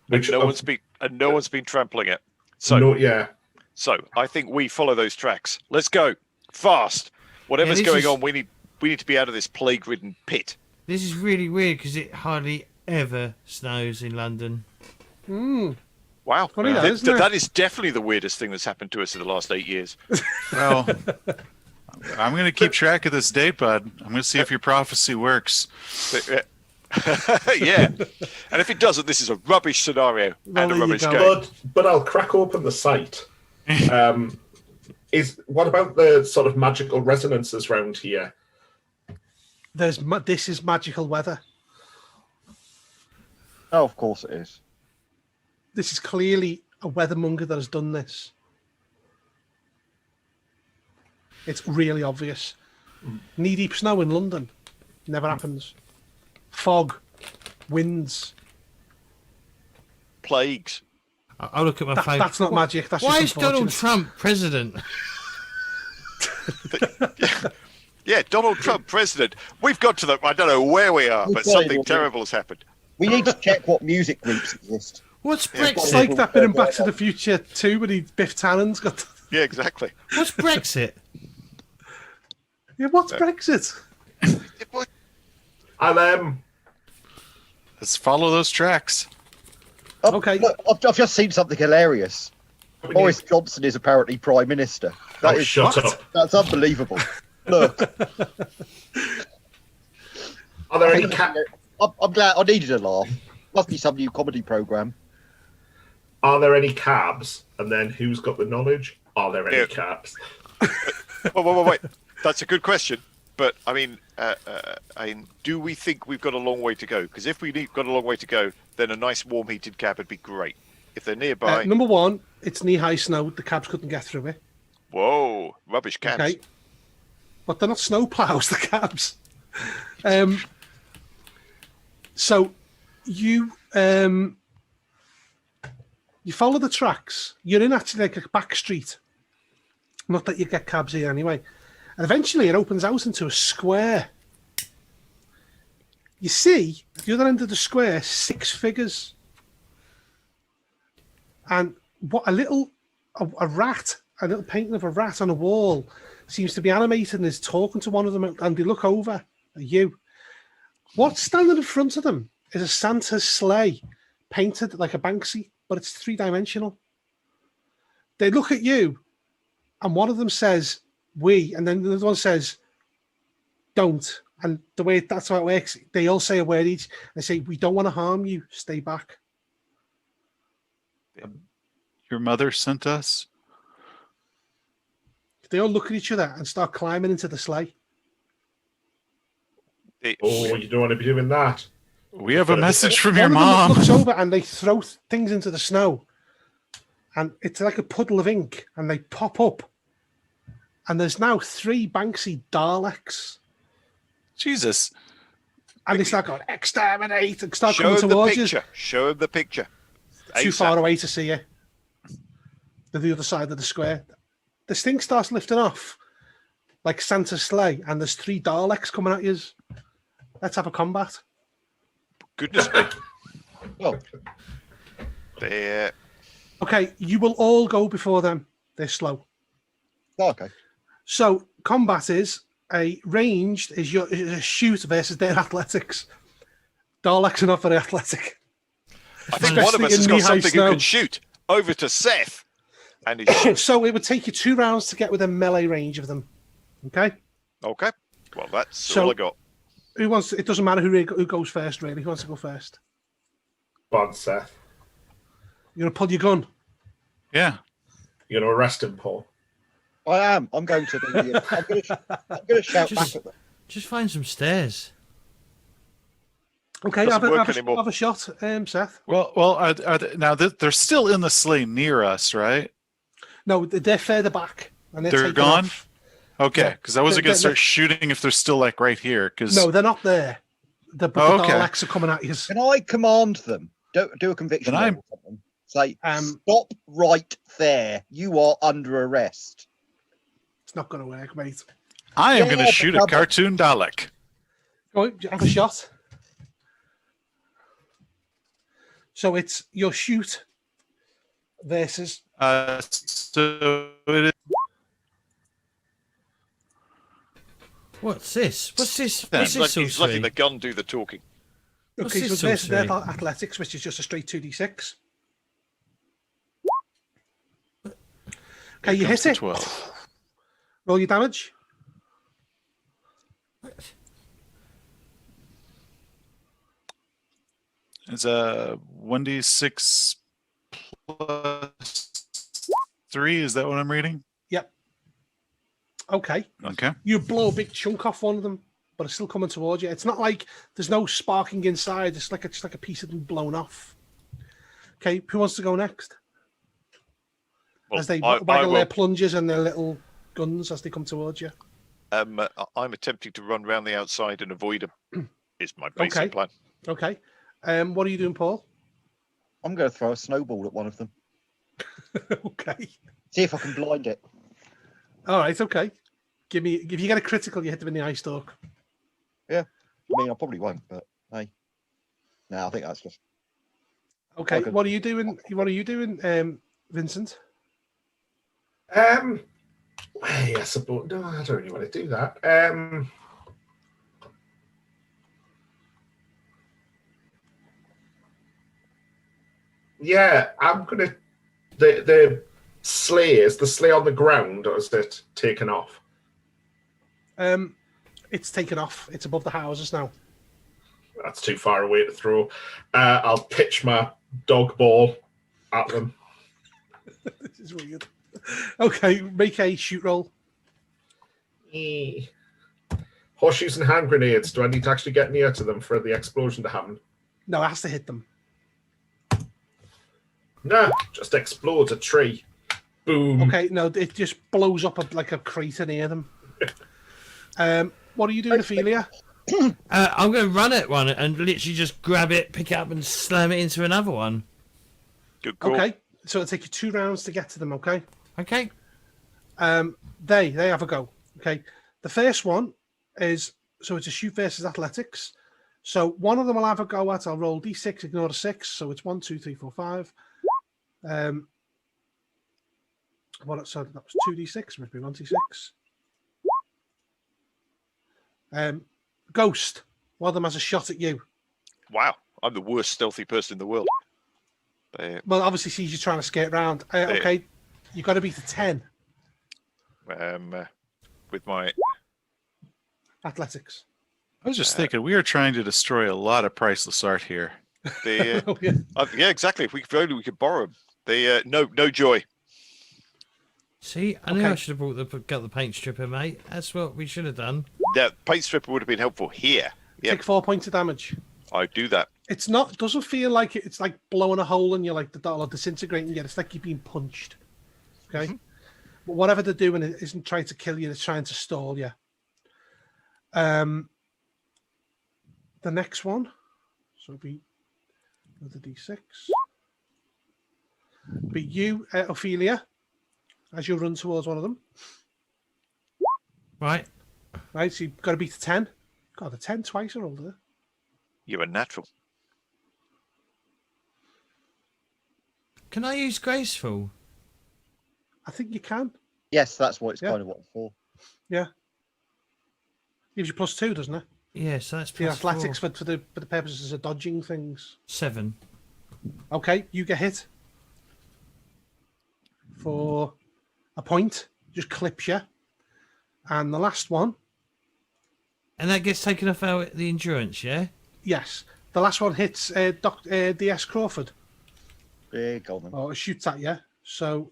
Which No one's been trampling it. So no, yeah. So I think we follow those tracks. Let's go fast. Whatever's this going is- on, we need to be out of this plague-ridden pit. This is really weird because it hardly ever snows in London. Wow, Funny that, isn't it? that is definitely the weirdest thing that's happened to us in the last 8 years. Well, I'm going to keep track of this date, bud. I'm going to see if your prophecy works. Yeah, and if it doesn't, this is a rubbish scenario Well, and a there you rubbish go. game. But I'll crack open the site. What about the sort of magical resonances round here? This is magical weather. Oh, of course it is. This is clearly a weathermonger that has done this. It's really obvious. Knee-deep snow in London. Never happens. Fog. Winds. Plagues. I'll look at my phone. That's not magic. That's Why is just Donald unfortunate. Trump president? Yeah, Donald Trump, president. We've got to the. I don't know where we are, but Okay, something well, terrible has happened. We need to check what music groups exist. What's Yeah. It's Brexit? like that bit in Back to the Future 2 when Biff Tannen's got... Yeah, exactly. What's Brexit? Yeah, what's Brexit? What? And Let's follow those tracks. Oh, Okay. Look, I've just seen something hilarious. Boris Johnson is apparently Prime Minister. That is shut up. That's unbelievable. Look, Are there any I'm glad I needed a laugh. Must be some new comedy program. Are there any cabs? And then who's got the knowledge? Are there any Yeah. cabs? Wait. That's a good question. But I mean, do we think we've got a long way to go? Because if we've got a long way to go, then a nice warm heated cab would be great. If they're nearby, Number one, it's knee-high snow. The cabs couldn't get through it. whoa, rubbish cabs. Okay. But they're not snow plows, the cabs. So you follow the tracks. You're in actually like a back street. Not that you get cabs here anyway. And eventually it opens out into a square. You see, at the other end of the square, 6 figures. And what a little painting of a rat on a wall seems to be animated and is talking to one of them, and they look over at you. What's standing in front of them is a Santa's sleigh painted like a Banksy, but it's 3-dimensional. They look at you, and one of them says, "We," and then the other one says, "Don't." And the way that's how it works, they all say a word each. They say, "We don't want to harm you. Stay back." Your mother sent us. They all look at each other and start climbing into the sleigh. Oh, you don't want to be doing that. We have a message from One your of them mom. looks over and they throw things into the snow, and it's like a puddle of ink, and they pop up, and there's now 3 Banksy Daleks, Jesus. and they start going exterminate and start Show coming him the towards you. picture. Show him the picture. Too ASAP. far away to see you. They're the other side of the square. This thing starts lifting off. like Santa's sleigh, and there's 3 Daleks coming at you. Let's have a combat. Goodness me. Oh, They're Okay, you will all go before them. They're slow. okay. So combat is a ranged is a shoot versus their athletics. Daleks are not very athletic. I think one of Especially us has in got knee-high something snow. who can shoot. Over to Seth. And he's So it would take you 2 rounds to get within melee range of them. Okay. okay. Well, that's So- all I got. Who wants? It doesn't matter who goes first, really. Who wants to go first? Bon, Seth. You're gonna pull your gun. Yeah. You're going to arrest him, Paul. I am. I'm going to do. I'm going to shout Just- back at them. Just find some stairs. Okay, Doesn't work have anymore. a shot, Seth. Well, now they're still in the sleigh near us, right? No, they're further back, and They're taking gone? off. Okay, Yeah. because I wasn't They're- going to start shooting if they're still like right here. Because No, they're not there. The Oh, okay. Daleks are coming at you. Can I command them? Do a conviction Then roll or something. Say, Um, stop right there. You are under arrest. It's not going to work, mate. I am Yeah, going to shoot a but- cartoon Dalek. Go on, have a shot. So it's your shoot versus. So it is. What's this? What's this? Then. What's this? He's letting sorcery? the gun do the talking. What's Okay, so this versus their sorcery? athletics, which is just a straight 2d6. Okay, you Comes hit to it. 12. Roll your damage. It's a 1d6 plus 3. Is that what I'm reading? Yep. Okay. Okay. You blow a big chunk off one of them, but it's still coming towards you. It's not like there's no sparking inside. It's like a piece of them blown off. Okay, who wants to go next? Well, As they I waggle will- their plunges and their little guns as they come towards you. I'm attempting to run round the outside and avoid him. Is my basic Okay. plan. Okay. What are you doing, Paul? I'm going to throw a snowball at one of them. Okay. See if I can blind it. All right. Okay. Give me. If you get a critical, you hit them in the eye stalk. I mean, I probably won't, but hey. No, I think that's just. Okay. Okay. What are you doing? What are you doing, Vincent? Yes, but no, I don't really want to do that. Yeah, I'm gonna. The sleigh is the sleigh on the ground, or is it taken off? It's taken off. It's above the houses now. That's too far away to throw. I'll pitch my dog ball at them. This is weird. Okay, make a shoot roll. Horseshoes and hand grenades. Do I need to actually get near to them for the explosion to happen? No, it has to hit them. No, just explodes a tree. Boom. Okay, no, it just blows up like a crater near them. What are you doing, Ophelia? I'm going to run at one and literally just grab it, pick it up, and slam it into another one. Good call. Okay, so it'll take you 2 rounds to get to them. Okay. Okay. They have a go. Okay. The first one is so it's a shoot versus athletics. So one of them will have a go at. I'll roll d6, ignore the 6. So it's 1, 2, 3, 4, 5. So that was 2d6. Must be 1d6. Ghost. One of them has a shot at you. Wow, I'm the worst stealthy person in the world. Well, obviously sees you trying to skate around. Okay, you got to beat a 10 With my athletics. I was just thinking, we are trying to destroy a lot of priceless art here. Oh, yeah. yeah, exactly. If we only we could borrow them. No joy. See, I knew Okay. I should have got the paint stripper, mate. That's what we should have done. That paint stripper would have been helpful here. Yeah, Take 4 points of damage. I do that. It's not. Doesn't feel like it's like blowing a hole in you, like the dollar disintegrating you. It's like you're being punched. Okay, but whatever they're doing, it isn't trying to kill you. It's trying to stall you. The next one, so it'll be another d6. Be you, Ophelia, as you run towards one of them. Right. Right, so you've got to beat a 10. God, a 10 twice or older. You're a natural. Can I use graceful? I think you can. Yes, that's what it's Yeah. kind of what it's for. Yeah. Gives you +2, doesn't it? Yeah, so that's For your plus athletics 4. for the purposes of dodging things. 7. Okay, you get hit for a point. Just clips you. And the last one, And that gets taken off the endurance, yeah? yes. The last one hits DS Crawford. Big go on then. Or shoots at you. So,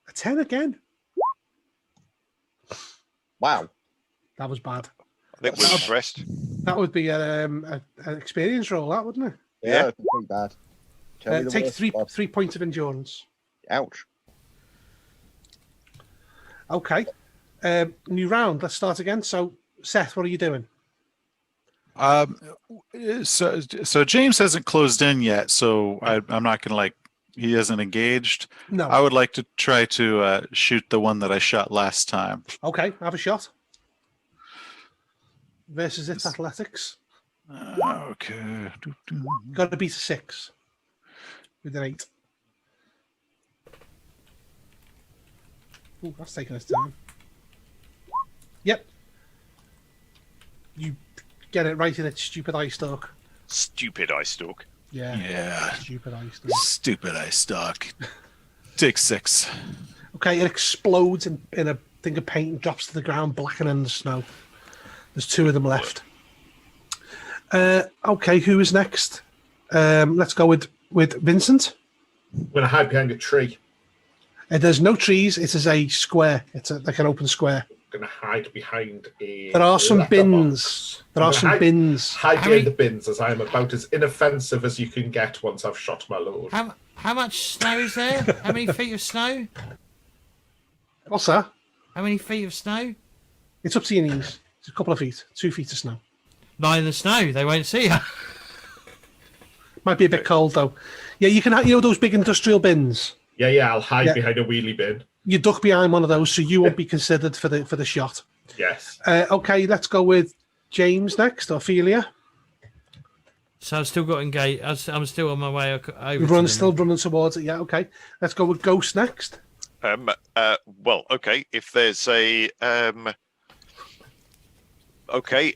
a 10 again. Wow. That was bad. I think we're impressed. That would be an experience roll, that wouldn't it? Yeah, it's pretty bad. Tell me the Take worst, 3 points of endurance. Ouch. Okay. New round. Let's start again. So, Seth, what are you doing? So James hasn't closed in yet, so I'm not gonna he hasn't engaged. No. I would like to try to shoot the one that I shot last time. Okay, have a shot. Versus its athletics. Okay. Got to beat a 6 with an 8. Ooh, that's taking us time. Yep. You get it right in its stupid eye stalk. Stupid eye stalk. Yeah. Yeah. Stupid eye stalk. Stupid eye stock. Take 6. Okay, it explodes in a thing of paint and drops to the ground, blackening the snow. There's 2 of them left. Okay, who is next? Let's go with Vincent. I'm going to hide behind a tree. There's no trees. It is a square. It's like an open square. I'm going to hide behind a. There are some letterbox. bins. There I'm are gonna some bins. Hide How behind many- the bins, as I am about as inoffensive as you can get once I've shot my load. How much snow is there? How many feet of snow? What's that? How many feet of snow? It's up to your knees. It's a couple of feet. 2 feet of snow. Lie in the snow. They won't see you. Might be a bit cold though. Yeah, you can have, those big industrial bins. Yeah, I'll hide Yeah. behind a wheelie bin. You duck behind one of those, so you won't be considered for the shot. Yes. Okay, let's go with James next. Ophelia. So I've still got engaged. I'm still on my way over. Still running towards it. Yeah, okay. Let's go with Ghost next. Well, okay. If there's a okay,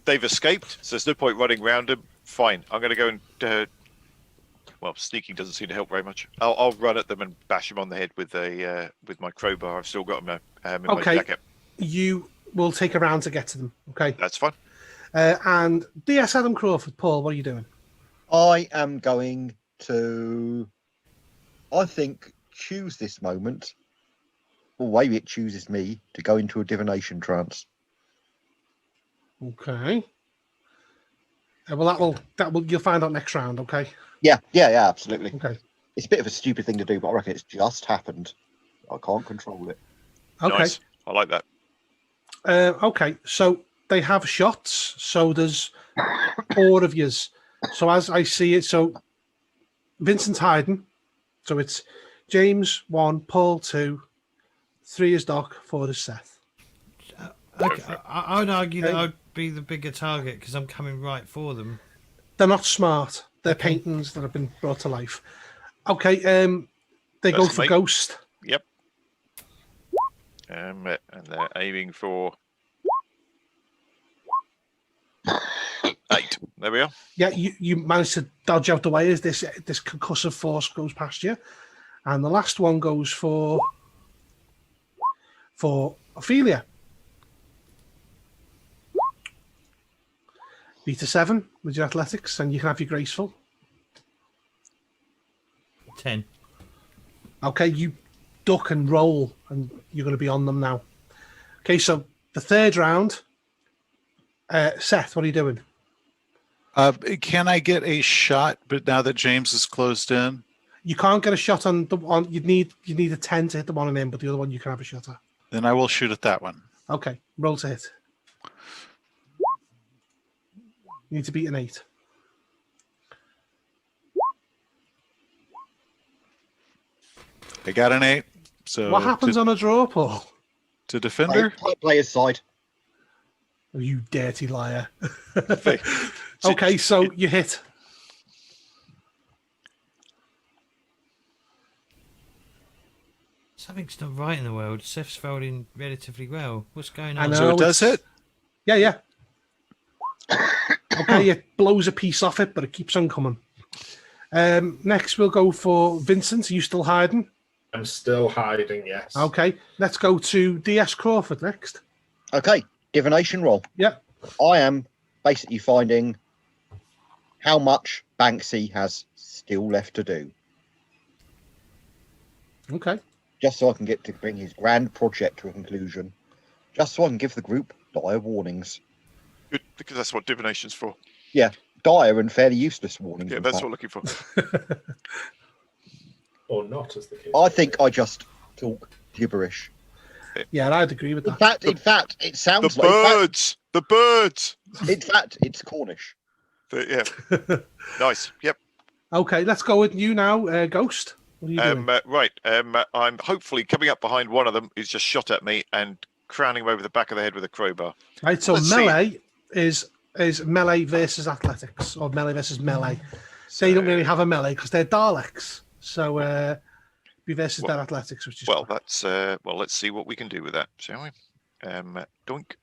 they've escaped, so there's no point running around them. Fine, I'm going to go and well, sneaking doesn't seem to help very much. I'll run at them and bash them on the head with my crowbar. I've still got them in my jacket. You will take a round to get to them. Okay. That's fine. And DS Adam Crawford, Paul, what are you doing? I am going to, I think, choose this moment, or maybe it chooses me, to go into a divination trance. Okay. Well, that will you'll find out next round. Okay. Yeah, absolutely. Okay. It's a bit of a stupid thing to do, but I reckon it's just happened. I can't control it. Okay. Nice. I like that. Okay. So they have shots. So there's 4 of yous. So as I see it, so Vincent's hiding. So it's James 1, Paul 2, 3 is Doc, 4 is Seth. Okay, I would argue that I'd be the bigger target because I'm coming right for them. They're not smart. They're paintings that have been brought to life. Okay. They go That's for me. Ghost. Yep. And they're aiming for 8. There we are. Yeah, you managed to dodge out the way as this concussive force goes past you, and the last one goes for Ophelia. Beat a 7 with your athletics, and you can have your graceful. 10. Okay, you duck and roll, and you're going to be on them now. Okay, so the third round. Seth, what are you doing? Can I get a shot? But now that James is closed in, You can't get a shot on the one. You need a 10 to hit the one on him, but the other one you can have a shot at. then I will shoot at that one. Okay, roll to hit. You need to beat an 8. I got an 8. So What happens on a draw, Paul? To defender? Player's side. Oh, you dirty liar. Hey, Okay, so you hit. Something's not right in the world. Seth's rolling relatively well. What's going I on? know. So it does it's- hit? Yeah. Okay, it blows a piece off it, but it keeps on coming. Next, we'll go for Vincent. Are you still hiding? I'm still hiding, yes. Okay, let's go to DS Crawford next. Okay, divination roll. Yeah. I am basically finding how much Banksy has still left to do, Okay. just so I can get to bring his grand project to a conclusion, just so I can give the group dire warnings. good, because that's what divination's for. Dire and fairly useless warnings. Yeah, in that's fact. what we're looking for. Or not, as the case. I think I just talk gibberish. Yeah, I'd agree with In that. fact, it The sounds like. birds! The birds! In fact, it's Cornish. Yeah. Nice. Yep. Okay, let's go with you now, Ghost. What are you doing? Right. I'm hopefully coming up behind one of them who's just shot at me and crowning him over the back of the head with a crowbar. Right, so let's see. melee is melee versus athletics, or melee versus melee. They don't really have a melee because they're Daleks. So be versus their athletics, which is Well, good. that's well. Let's see what we can do with that, shall we? Doink.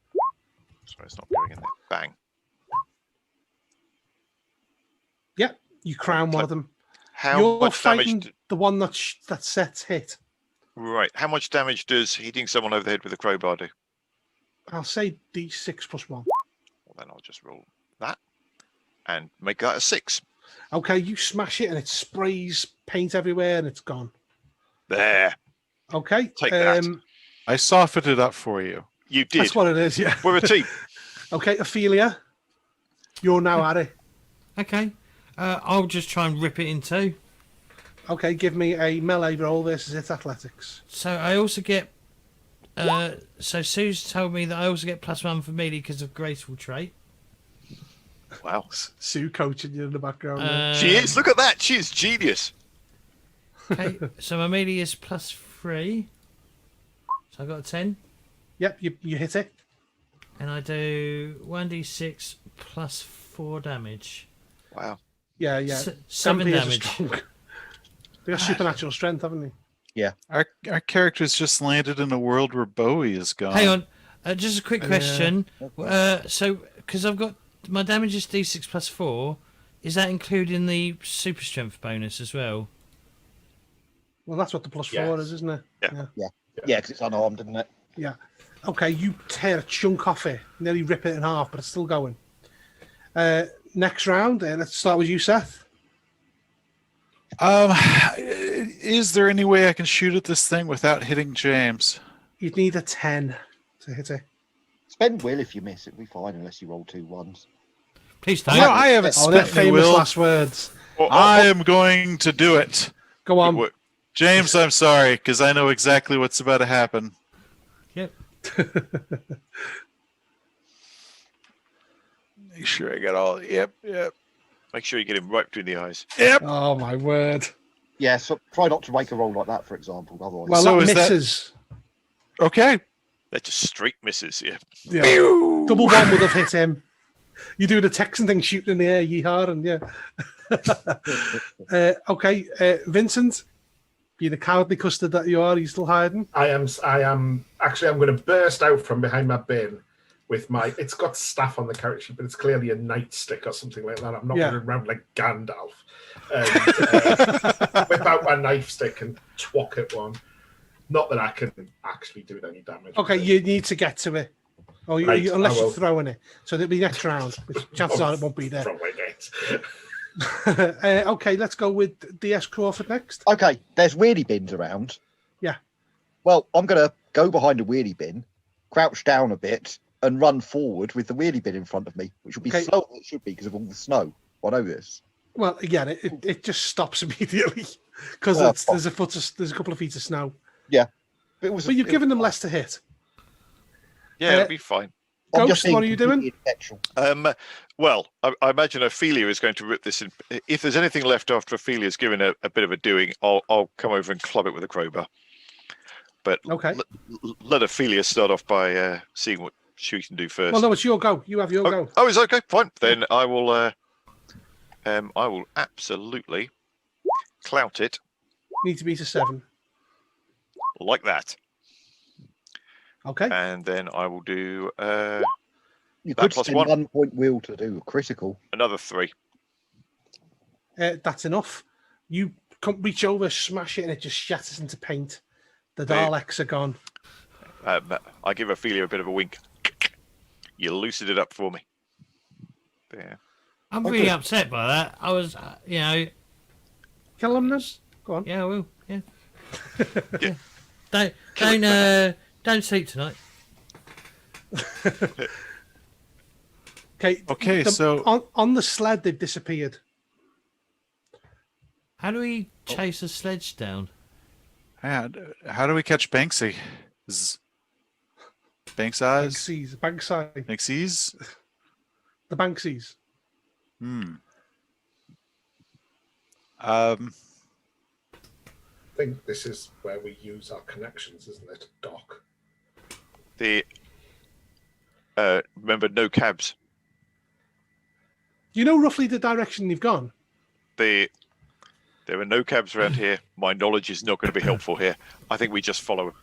Sorry, it's not going in there. Bang. Yeah, you crown one of them. How You're much fighting damage? the one that sets hit. Right. How much damage does hitting someone over the head with a crowbar do? I'll say D6 plus 1. Well, then I'll just roll that and make that a 6. Okay, you smash it and it sprays paint everywhere and it's gone. There. Okay. Take that. I softened it up for you. You did. That's what it is, yeah. We're a team. Okay, Ophelia, you're now at it. Okay. I'll just try and rip it in two. Okay, give me a melee roll versus its athletics. So I also get. So Sue's told me that I also get +1 for melee because of graceful trait. Wow. Sue coaching you in the background. there. She is. Look at that. She is genius. Okay, so my melee is +3. So I got a 10, Yep, you hit it. and I do 1d6 +4 damage. Wow. Yeah. 7 Vampires are damage. strong. They got supernatural strength, haven't they? Our characters just landed in a world where Bowie is gone. Hang on, just a quick question. So because I've got my damage is d6 +4, is that including the super strength bonus as well? Well, that's what the +4 Yes. is, isn't it? Yeah. Yeah, because it's unarmed, isn't it? Yeah. Okay, you tear a chunk off it, nearly rip it in half, but it's still going. Next round, let's start with you, Seth. Is there any way I can shoot at this thing without hitting James? You'd need a 10 to hit it. Spend will if you miss. It'll be fine unless you roll 2 1s. Please don't. No, I haven't Oh, they're spent my famous will. last words. I am going to do it. Go on. What- James, I'm sorry, because I know exactly what's about to happen. Yep. Make sure I got all. Yep. Make sure you get him right between the eyes. Yep. Oh, my word. Yeah, so try not to make a roll like that, for example. Otherwise, Well, So that is that- misses. Okay. They're just straight misses. Yeah. Yeah. Double one would have hit him. You do the Texan thing, shooting in the air, yeehaw, and yeah. Okay, Vincent, being the cowardly custard that you are still hiding? I am actually, I'm going to burst out from behind my bin with my, it's got staff on the character sheet, but it's clearly a nightstick or something like that. I'm not Yeah. running around like Gandalf. And, whip out my knife stick and twack at one. Not that I can actually do any damage. Okay, you need to get to it. Or Right, unless I you're will. throwing it. So it'll be next round, which chances are it won't be there. Throwing it. Okay, let's go with DS Crawford next. okay, there's wheelie bins around. Yeah. Well, I'm going to go behind a wheelie bin, crouch down a bit, and run forward with the wheelie bin in front of me, which will be Okay. slower than it should be because of all the snow. I know this. Well, again, it just stops immediately because Oh, there's a couple of feet of snow. But, it was, But you've given them less to hit. Yeah, it'll be fine. I'm Ghost, being what are you doing? completely ineffectual. Well, I imagine Ophelia is going to rip this in. If there's anything left after Ophelia's given a bit of a doing, I'll come over and club it with a crowbar. But Okay. let Ophelia start off by seeing what she can do first. Well, no, it's your go. You have your go. Oh, it's okay. Fine. Then I will absolutely clout it Need to beat a 7. like that, Okay. and then I will do You that could plus spend 1. 1 point will to do a critical. Another 3. That's enough. You reach over, smash it, and it just shatters into paint. The There. Daleks are gone. I give Ophelia a bit of a wink. You loosened it up for me. There. I'm really upset by that. I was, Kill them then. Go on. yeah, I will. Yeah. Yeah. Don't sleep tonight. Okay. So on the sled, they've disappeared. How do we chase a sledge down? how do we catch Banksy? Banks eyes? Banksies. Bankside. Banksies? The Banksies. I think this is where we use our connections, isn't it, Doc? Remember, no cabs. Do you know roughly the direction you've gone? There are no cabs around here. My knowledge is not going to be helpful here. I think we just follow him.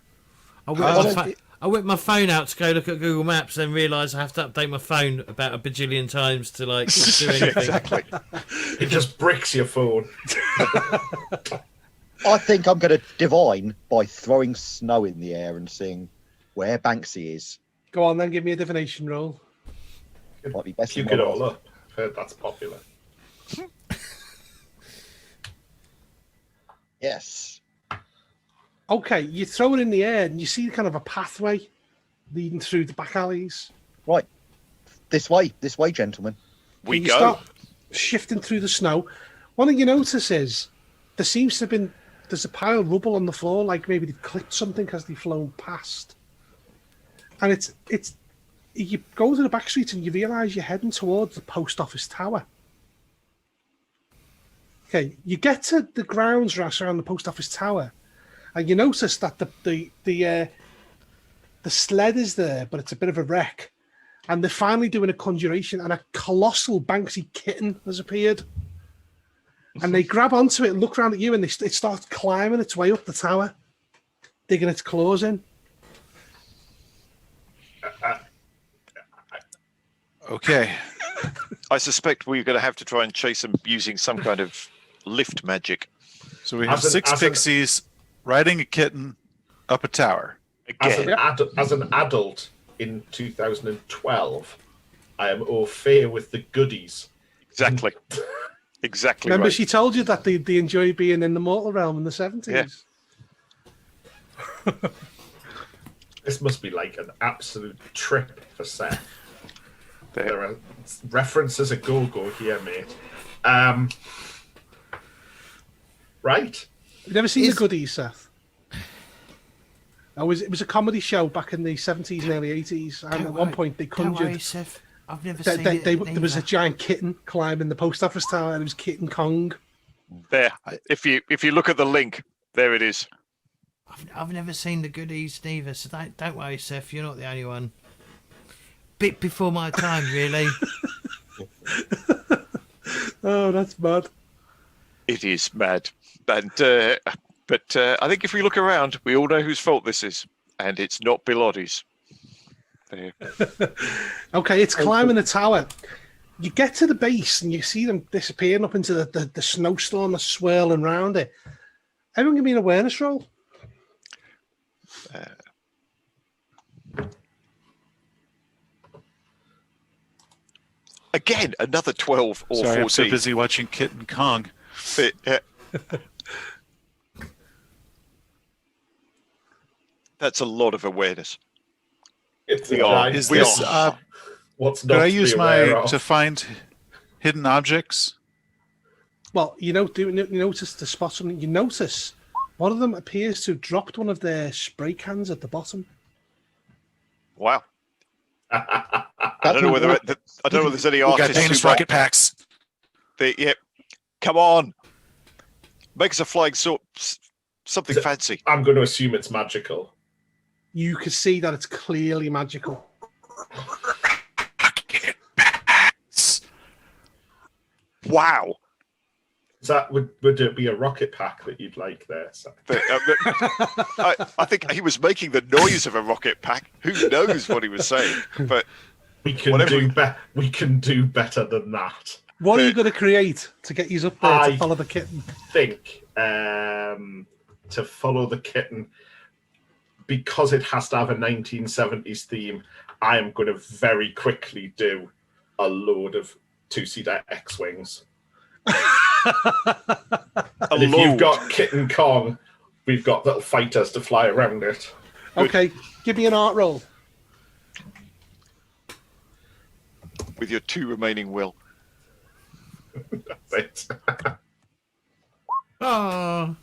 I whip my phone out to go look at Google Maps, then realise I have to update my phone about a bajillion times to like do anything. Exactly. It just bricks your phone. I think I'm going to divine by throwing snow in the air and seeing where Banksy is. Go on then, give me a divination roll. Might be best. Puke it all up. I've heard that's popular. Yes. Okay, you throw it in the air and you see kind of a pathway leading through the back alleys. Right. This way, gentlemen. We You go. start shifting through the snow. One thing you notice is there's a pile of rubble on the floor, like maybe they've clipped something as they've flown past. And it's you go to the back streets and you realise you're heading towards the post office tower. Okay, you get to the grounds around the post office tower, and you notice that the sled is there, but it's a bit of a wreck. And they're finally doing a conjuration, and a colossal Banksy kitten has appeared. And they grab onto it and look around at you, and it starts climbing its way up the tower, digging its claws in. Okay. I suspect we're going to have to try and chase them using some kind of lift magic. So we have As an- six as an- pixies riding a kitten up a tower. Again, As an adult in 2012, I am au fait with the goodies. exactly. Exactly Remember, right. she told you that they enjoy being in the mortal realm in the 70s. Yeah. This must be like an absolute trip for Seth. There. There are references a go-go here, mate. Right. You've never seen the goodies, Seth? It was a comedy show back in the 70s and early 80s, and at one point they Don't worry, conjured. Seth. I've never There seen it. was a neither. giant kitten climbing the post office tower, and it was Kitten Kong. There. If you look at the link, there it is. I've never seen the goodies neither, so don't worry, Seth. You're not the only one. Bit before my time, really. Oh, that's mad. It is mad. And but I think if we look around, we all know whose fault this is, and it's not Bilotti's. There. Okay, it's climbing the tower. You get to the base and you see them disappearing up into the snowstorm that's swirling around it. Everyone give me an awareness roll. Again, another 12 or Sorry, 14. I'm so busy watching Kitten Kong. That's a lot of awareness. It's We a are- giant Is We this? are- What's Could not I to use be aware my of? to find hidden objects? Well, you notice the spot something. You notice one of them appears to have dropped one of their spray cans at the bottom. Wow. I don't know whether there's any We got artists Danish who rocket packs. Come on, make us a flying Something Is it- fancy. I'm going to assume it's magical. You can see that it's clearly magical. Wow. Is that would it be a rocket pack that you'd like there? Sam? But, I think he was making the noise of a rocket pack. Who knows what he was saying? But We can Whatever- we can do better than that. What are you going to create to get you up there to I- follow the kitten? Think to follow the kitten, because it has to have a 1970s theme. I am going to very quickly do a load of two-seater X-wings. And if you've got Kitten Kong, we've got little fighters to fly around it. Okay, give me an art roll. with your 2 remaining will. That's it. Oh,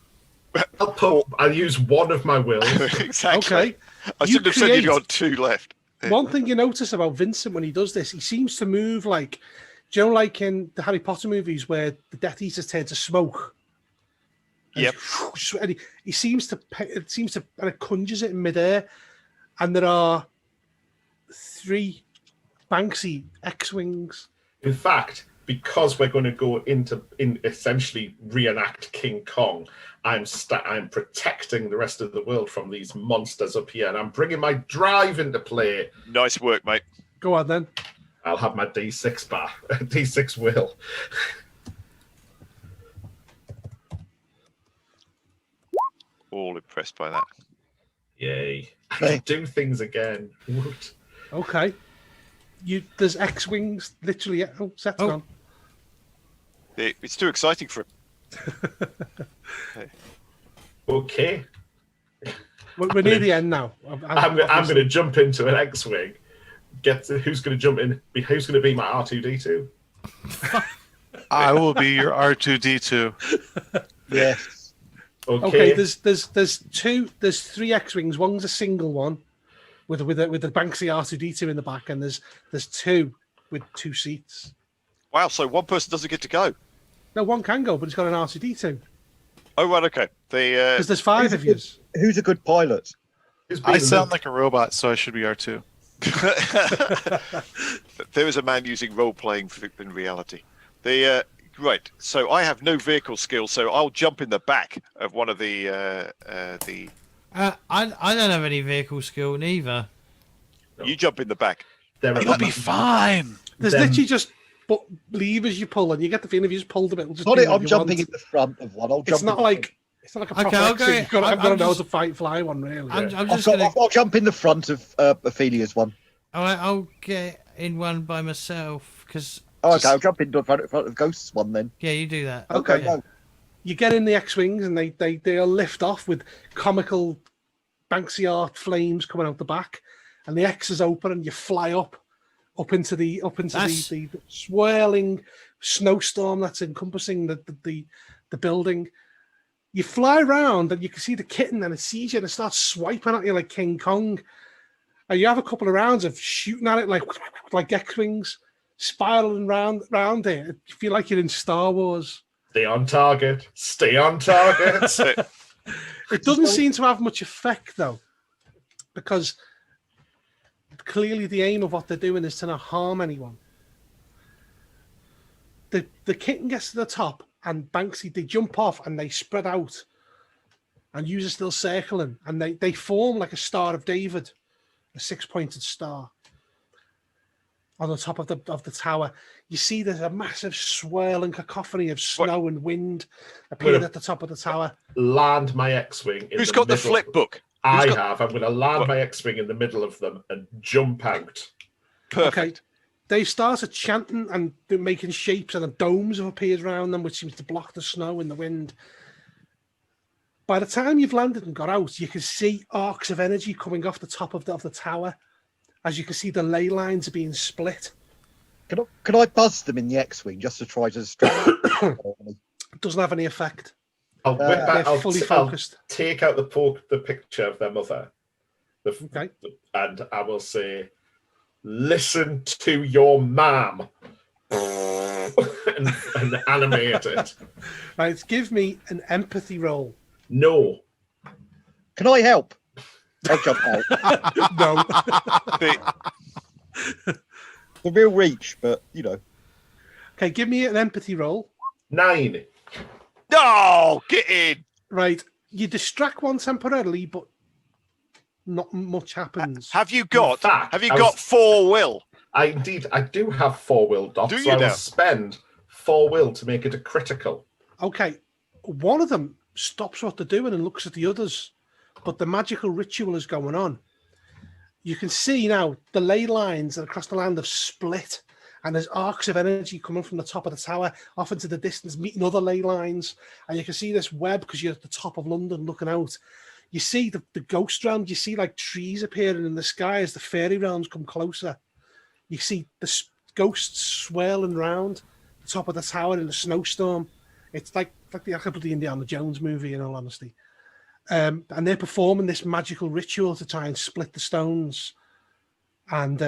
I'll use one of my wills. Exactly. Okay. I You shouldn't have said you'd create- got 2 left. One thing you notice about Vincent when he does this, he seems to move like, do you know, like in the Harry Potter movies where the Death Eaters turn to smoke? And Yep. And he seems to, and it conjures it in midair. And there are 3 Banksy X-Wings. In fact, because we're going to go in essentially reenact King Kong, I'm protecting the rest of the world from these monsters up here, and I'm bringing my drive into play. Nice work, mate. Go on then. I'll have my D6 bar, D6 will. All impressed by that. Yay! I Hey. can do things again. Woot. Okay. There's X-Wings literally. Oh, set's Oh. gone. It's too exciting for him. Okay, We're near the end now. I'm going to jump into an X-wing. Who's going to jump in? Who's going to be my R2D2? I will be your R2D2. Yes. Okay, there's 3 X-Wings. One's a single one with the Banksy R2D2 in the back, and there's 2 with 2 seats. Wow, so one person doesn't get to go. No, one can go, but it's got an R2D2 Oh, right, okay. because there's 5 of you. Who's a good pilot? I sound like a robot, so I should be R2. There is a man using role-playing in reality. Right, so I have no vehicle skill, so I'll jump in the back of one of the I don't have any vehicle skill neither. You jump in the back. You'll be fine. There's Then- literally just levers you pull, and you get the feeling if you just pulled them, it'll just. Sorry, do what I'm you jumping want. in the front of one. It's not like a proper Okay, I'll X-Wing. go- You've got I'm to know just- how to fly one, really. I'm I'll, just gonna. I'll jump in the front of Ophelia's one. I'll get in one by myself because. Oh, okay, I'll jump in the front of Ghost's one then. Yeah, you do that. Okay, Yeah. no. You get in the X-Wings, and they'll lift off with comical Banksy art flames coming out the back, and the X is open, and you fly up into the swirling snowstorm that's encompassing the building. You fly around, and you can see the kitten, and it sees you, and it starts swiping at you like King Kong. And you have a couple of rounds of shooting at it like X-Wings, spiraling round it. You feel like you're in Star Wars. Stay on target. Stay on target. That's it. It doesn't seem to have much effect, though, because clearly the aim of what they're doing is to not harm anyone. The kitten gets to the top, and Banksy, they jump off and they spread out, and you are still circling, and they form like a Star of David, a 6-pointed star on the top of the tower. You see there's a massive swirling cacophony of snow and wind appearing at the top of the tower. Land my X-wing. Who's got the middle. flip book? I got- have. I'm going to land What? my X-wing in the middle of them and jump out. Perfect. Okay. They started chanting and they're making shapes, and the domes have appeared around them, which seems to block the snow and the wind. By the time you've landed and got out, you can see arcs of energy coming off the top of the tower. As you can see, the ley lines are being split. Can I buzz them in the X-wing just to try to distract them? It doesn't have any effect. I'll whip They're back. I'll fully I'll focused. take out the picture of their mother, Okay. and I will say, "Listen to your mom," and animate it. Right, give me an empathy roll. No, Can I help? I'll jump out. No. The real reach, but you know. Okay, give me an empathy roll. 9. No, get in. Right, you distract one temporarily, but not much happens. Have you got? fact, Have you I got was- 4 will? I do have 4 will dots, Do so you I will now? spend 4 will to make it a critical. Okay, one of them stops what they're doing and looks at the others, but the magical ritual is going on. You can see now the ley lines across the land have split, and there's arcs of energy coming from the top of the tower off into the distance, meeting other ley lines. And you can see this web because you're at the top of London looking out. You see the ghost realm. You see like trees appearing in the sky as the fairy realms come closer. You see the ghosts swirling round the top of the tower in a snowstorm. It's like the Indiana Jones movie, in all honesty. And they're performing this magical ritual to try and split the stones and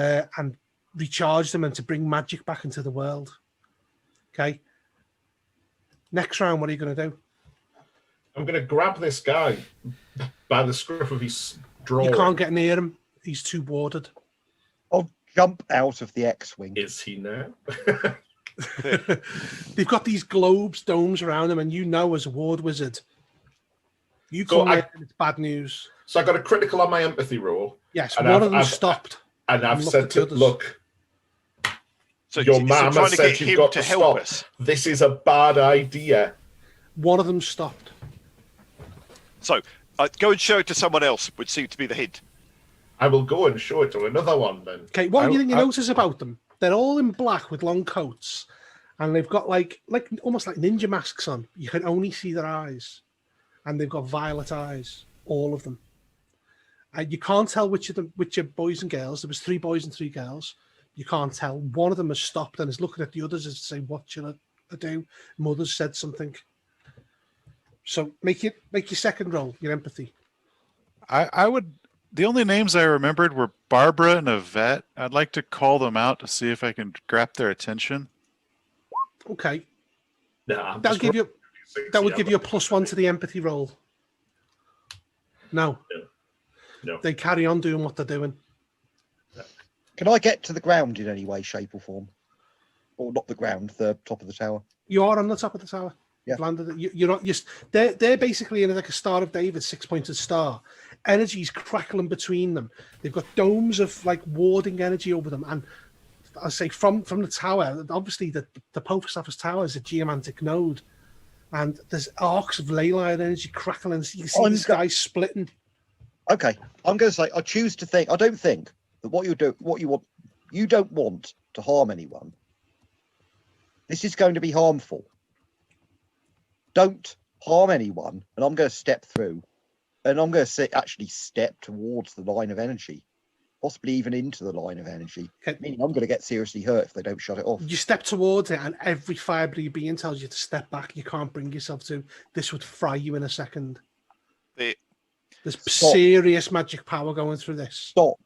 recharge them and to bring magic back into the world. Okay. Next round, what are you going to do? I'm going to grab this guy by the scruff of his drawing. You can't get near him. He's too warded. I'll jump out of the X-wing. Is he now? They've got these globes, domes around them, and you know as a ward wizard, you So come in and it's bad news. So I got a critical on my empathy roll. Yes, And one of them stopped. And I've Look said at the to others. look, So your so mama trying to said get you've him got to to help stop. us. This is a bad idea. One of them stopped. So go and show it to someone else. Would seem to be the hint. I will go and show it to another one then. Okay, what do you think you I- notice about them? They're all in black with long coats, and they've got like almost like ninja masks on. You can only see their eyes, and they've got violet eyes, all of them. And you can't tell which are boys and girls. There was 3 boys and 3 girls. You can't tell. One of them has stopped and is looking at the others as to say, "What should I do?" Mother's said something. So make your second roll, your empathy. I would. The only names I remembered were Barbara and Yvette. I'd like to call them out to see if I can grab their attention. Okay, Nah, that would give you a +1 to the empathy roll. No. No. They carry on doing what they're doing. Can I get to the ground in any way, shape, or form? Or not the ground, the top of the tower? You are on the top of the tower. Yeah. You've landed. You're not just. They're basically in like a Star of David 6-pointed star. Energy's crackling between them. They've got domes of like warding energy over them, and I say from the tower. Obviously, the post office tower is a geomantic node, and there's arcs of ley line energy crackling. So you can see the sky splitting. Okay, I'm going to say I choose to think. I don't think that what you don't want to harm anyone. This is going to be harmful. Don't harm anyone, and I'm going to step through, and I'm going to actually step towards the line of energy, possibly even into the line of energy. Okay. Meaning I'm going to get seriously hurt if they don't shut it off. You step towards it, and every fibre of your being tells you to step back. You can't bring yourself to. This would fry you in a second. There's Stop. serious magic power going through this. Stop.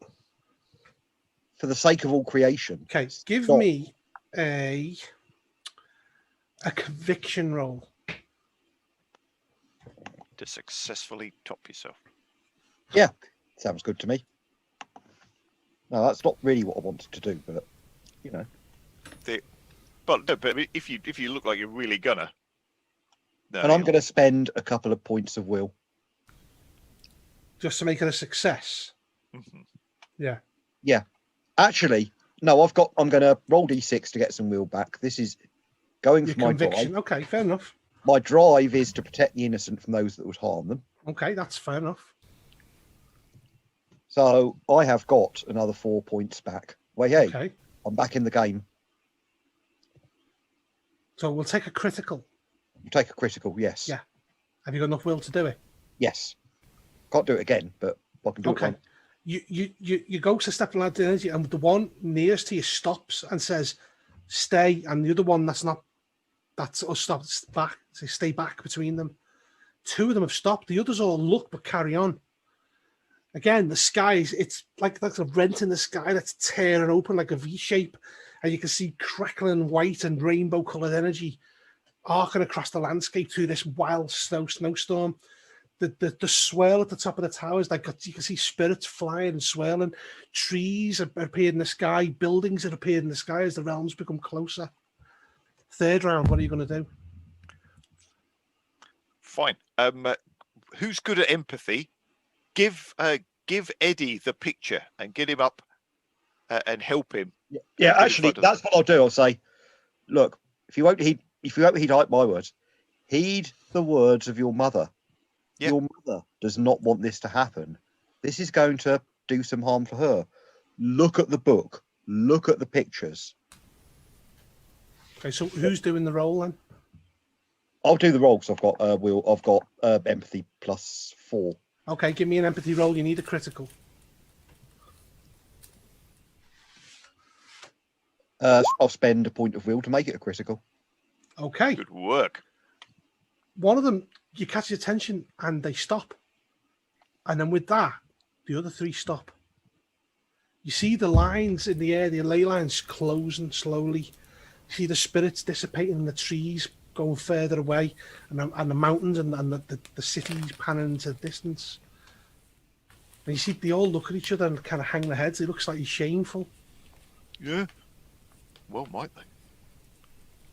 For the sake of all creation. Okay, give Stop. me a conviction roll. To successfully top yourself. Yeah, sounds good to me. No, that's not really what I wanted to do, but you know. But if you look like you're really gonna. No, And I'm going to spend a couple of points of will. Just to make it a success. Mhm. Yeah. Actually, no, I'm going to roll d6 to get some will back. This is going Your for my conviction. drive. Okay, fair enough. My drive is to protect the innocent from those that would harm them. Okay, that's fair enough. So I have got another 4 points back. Well, hey, Okay. I'm back in the game. So we'll take a critical. You take a critical, yes. Yeah. Have you got enough will to do it? Yes. Can't do it again, but I can do it Okay. again. You go to step on the energy, and the one nearest to you stops and says, "Stay," and the other one that's stops back. So stay back between them. 2 of them have stopped. The others all look but carry on. Again, the skies, it's like that's a rent in the sky that's tearing open like a V shape, and you can see crackling white and rainbow coloured energy arcing across the landscape through this wild snowstorm. the swirl at the top of the towers, like you can see spirits flying and swirling. Trees have appeared in the sky. Buildings have appeared in the sky as the realms become closer. Third round, what are you going to do? Fine. Who's good at empathy? Give Eddie the picture and get him up and help him. Yeah, actually, that's what I'll do. I'll say, look, if you won't heed my words, heed the words of your mother. Yep. Your mother does not want this to happen. This is going to do some harm for her. Look at the book. Look at the pictures. Okay, so who's doing the role then? I'll do the roll because I've got empathy +4. Okay, give me an empathy roll. You need a critical. I'll spend a point of will to make it a critical. Okay. Good work. One of them, you catch your attention and they stop. And then with that, the other three stop. You see the lines in the air, the ley lines closing slowly. You see the spirits dissipating in the trees, going further away, and the mountains and the cities panning into the distance. And you see they all look at each other and kind of hang their heads. It looks like shameful. Yeah. Well, might they?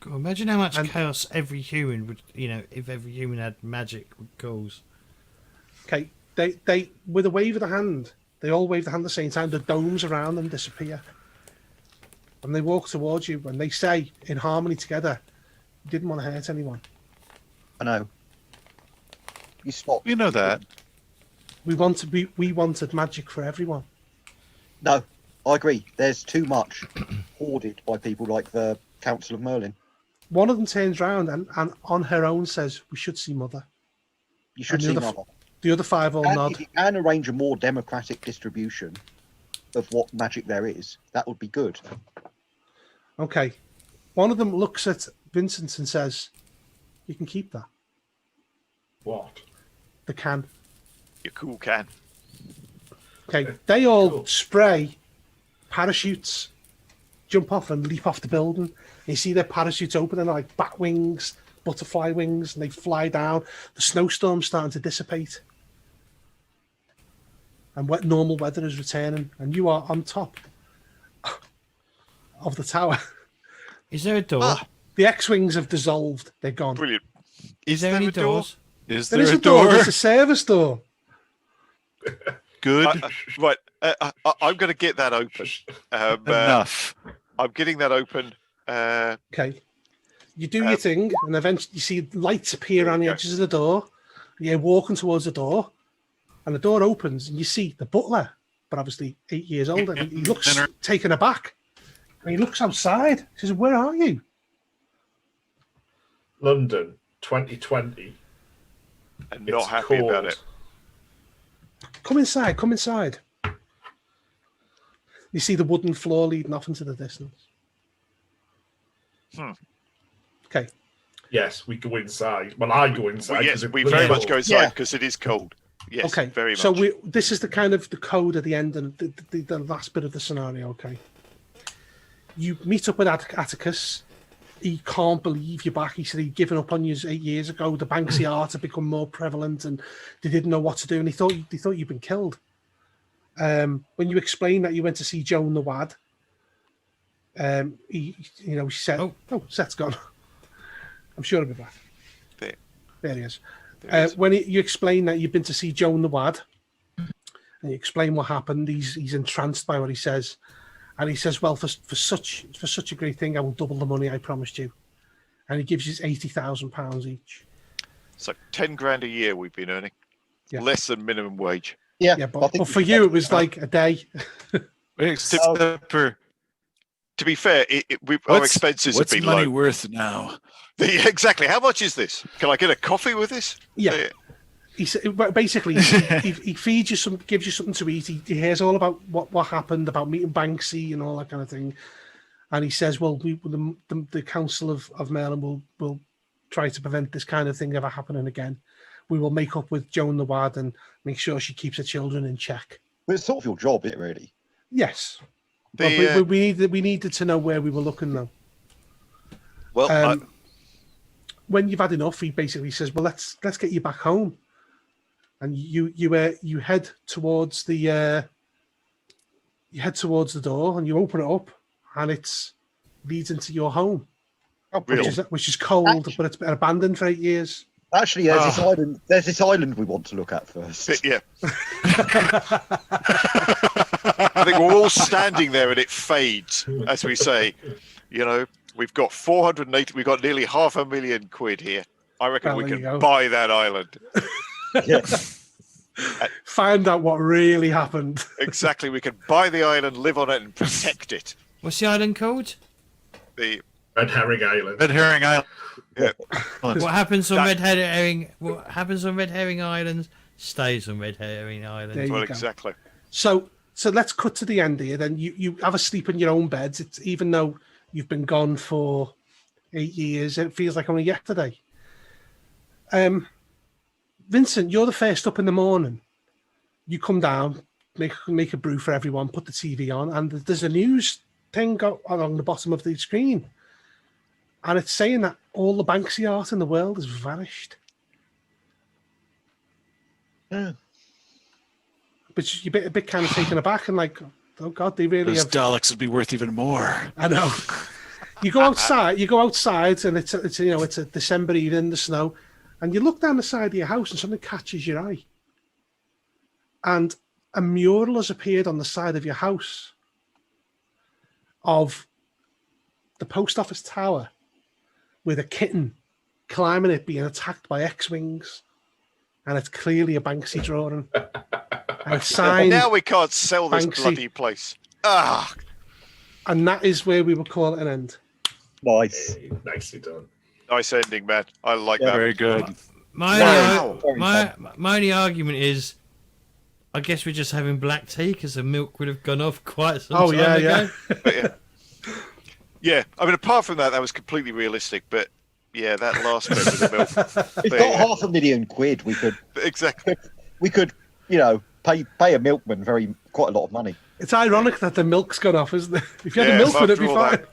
God, imagine how much chaos every human would, if every human had magic would cause. Okay, they with a wave of the hand, they all wave the hand at the same time. The domes around them disappear. And they walk towards you and they say in harmony together, you didn't want to hurt anyone. I know. You spot. You know that. We wanted magic for everyone. No, I agree. There's too much hoarded by people like the Council of Merlin. One of them turns round and on her own says, we should see Mother. You should And see the other, Mother. The other five all And nod. if you can arrange a more democratic distribution of what magic there is, that would be good. Okay. One of them looks at Vincent and says, you can keep that. What? The can. You cool can. Okay. They all Cool. spray parachutes, jump off and leap off the building. And you see their parachutes open and like bat wings, butterfly wings, and they fly down. The snowstorm's starting to dissipate. And normal weather is returning. And you are on top of the tower. Is there a door? Ah, The X-Wings have dissolved. They're gone. brilliant. Is there there any a door? doors? Is There there is a a door. door? There's a service door. Good. Right. I'm going to get that open. Enough. I'm getting that open. Okay. You do your thing, and eventually you see lights appear There on we the go. edges of the door. You're walking towards the door, and the door opens, and you see the butler, but obviously 8 years older. And he looks taken aback. And he looks outside. He says, where are you? London, 2020. And not It's happy about cold. it. Come inside, come inside. You see the wooden floor leading off into the distance. Okay. Yes, we go inside. Well, I go inside. Well, yes, 'cause it we was very much cold. go inside Yeah. because it is cold. Yes, Okay. very much. So this is the kind of the code at the end and the last bit of the scenario. Okay. You meet up with Atticus. He can't believe you're back. He said he'd given up on you 8 years ago. The Banksy art had become more prevalent, and they didn't know what to do. And he thought you'd been killed. When you explained that you went to see Joan the Wad, she said, "Oh, Seth's gone. I'm sure he'll be back." There he is. There is. When you explain that you've been to see Joan the Wad, and you explain what happened, he's entranced by what he says. And he says, well, for such a great thing, I will double the money I promised you. And he gives you £80,000 each. So 10 grand a year we've been earning. Yeah. Less than minimum wage. Yeah, Yeah, I but think for you, it was like a day. Except for To be fair, our expenses have what's been money low. worth now? Exactly. How much is this? Can I get a coffee with this? Yeah. He said, basically, he feeds you some, gives you something to eat. He hears all about what happened, about meeting Banksy and all that kind of thing. And he says, well, the Council of Merlin will try to prevent this kind of thing ever happening again. We will make up with Joan the Wad and make sure she keeps her children in check. But it's sort of your job, isn't it, really? Yes. But we needed to know where we were looking, though. Well, When you've had enough, he basically says, well, let's get you back home. and you head towards the door, and you open it up, and it leads into your home, which is cold, but it's been abandoned for 8 years. Actually, there's this island. There's this island we want to look at first. Yeah. I think we're all standing there and it fades as we say, you know, we've got 480. We've got nearly £500,000 here. I reckon we can buy that island. Yeah. Find out what really happened. Exactly. We can buy the island, live on it, and protect it. What's the island called? The Red Herring Island. Red Herring Island. yeah. What happens on Red Herring? What happens on Red Herring Islands stays on Red Herring Island. There you Well, go. exactly. So let's cut to the end here. Then you have a sleep in your own beds. It's even though you've been gone for 8 years, it feels like only yesterday. Vincent, you're the first up in the morning. You come down, make a brew for everyone, put the TV on, and there's a news thing along the bottom of the screen, and it's saying that all the Banksy art in the world has vanished. Yeah. But you're a bit kind of taken aback and like, oh God, they really Those have. Daleks would be worth even more. I know. You go outside, and it's a December evening, the snow, and you look down the side of your house and something catches your eye. And a mural has appeared on the side of your house of the post office tower with a kitten climbing it being attacked by X-Wings. And it's clearly a Banksy drawing. And it's signed. Now we can't sell this Banksy. bloody place. Ah. And that is where we will call it an end. Nice. Nicely done. Nice ending, man. I like that. Very good. Wow. My only argument is, I guess we're just having black tea because the milk would have gone off quite some time ago. But yeah. Yeah, I mean, apart from that was completely realistic. But yeah, that last bit with the milk. We've got £500,000. We could Exactly. pay a milkman quite a lot of money. It's ironic that the milk's gone off, isn't it? If you had a milkman, it'd be after all fine. that.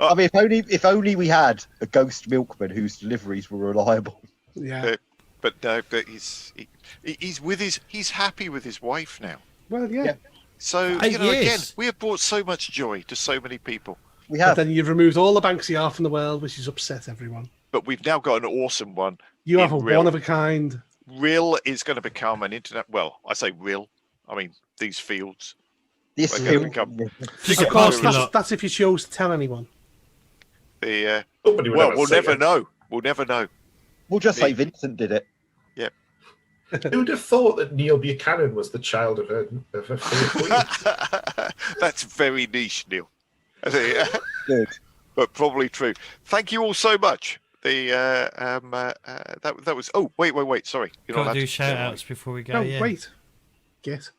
I mean, if only we had a ghost milkman whose deliveries were reliable. Yeah. But no, but he's happy with his wife now. Well, yeah. Yeah. So 8 again, years. we have brought so much joy to so many people. We But have. then you've removed all the Banksy art from the world, which has upset everyone. But we've now got an awesome one. You have a in Rill. one of a kind. Rill is going to become an internet. Well, I say Rill. I mean these fields. This We're film, gonna become- Just Of a course, parking lot. that's if you chose to tell anyone. The Nobody would well, ever we'll say never it. know. We'll never know. we'll just say Vincent did it. Who'd have thought that Neil Buchanan was the child of a fair queen? That's very niche, Neil. Good. But probably true. Thank you all so much. That was. Oh, wait. Sorry, you're not Got allowed to do to shout outs before we go. Oh, yeah. wait. Get.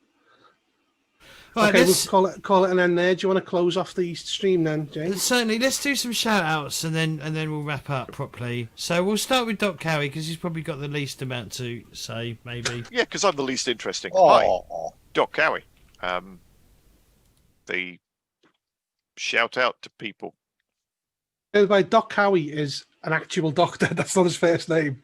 Right, Okay, let's- we'll call it an end there. Do you want to close off the stream then, James? Certainly, let's do some shout outs and then we'll wrap up properly. So we'll start with Doc Cowie because he's probably got the least amount to say, maybe. Yeah, because I'm the least interesting. Hi, Oh, Doc Cowie. The shout out to people. By the way, Doc Cowie is an actual doctor. That's not his first name.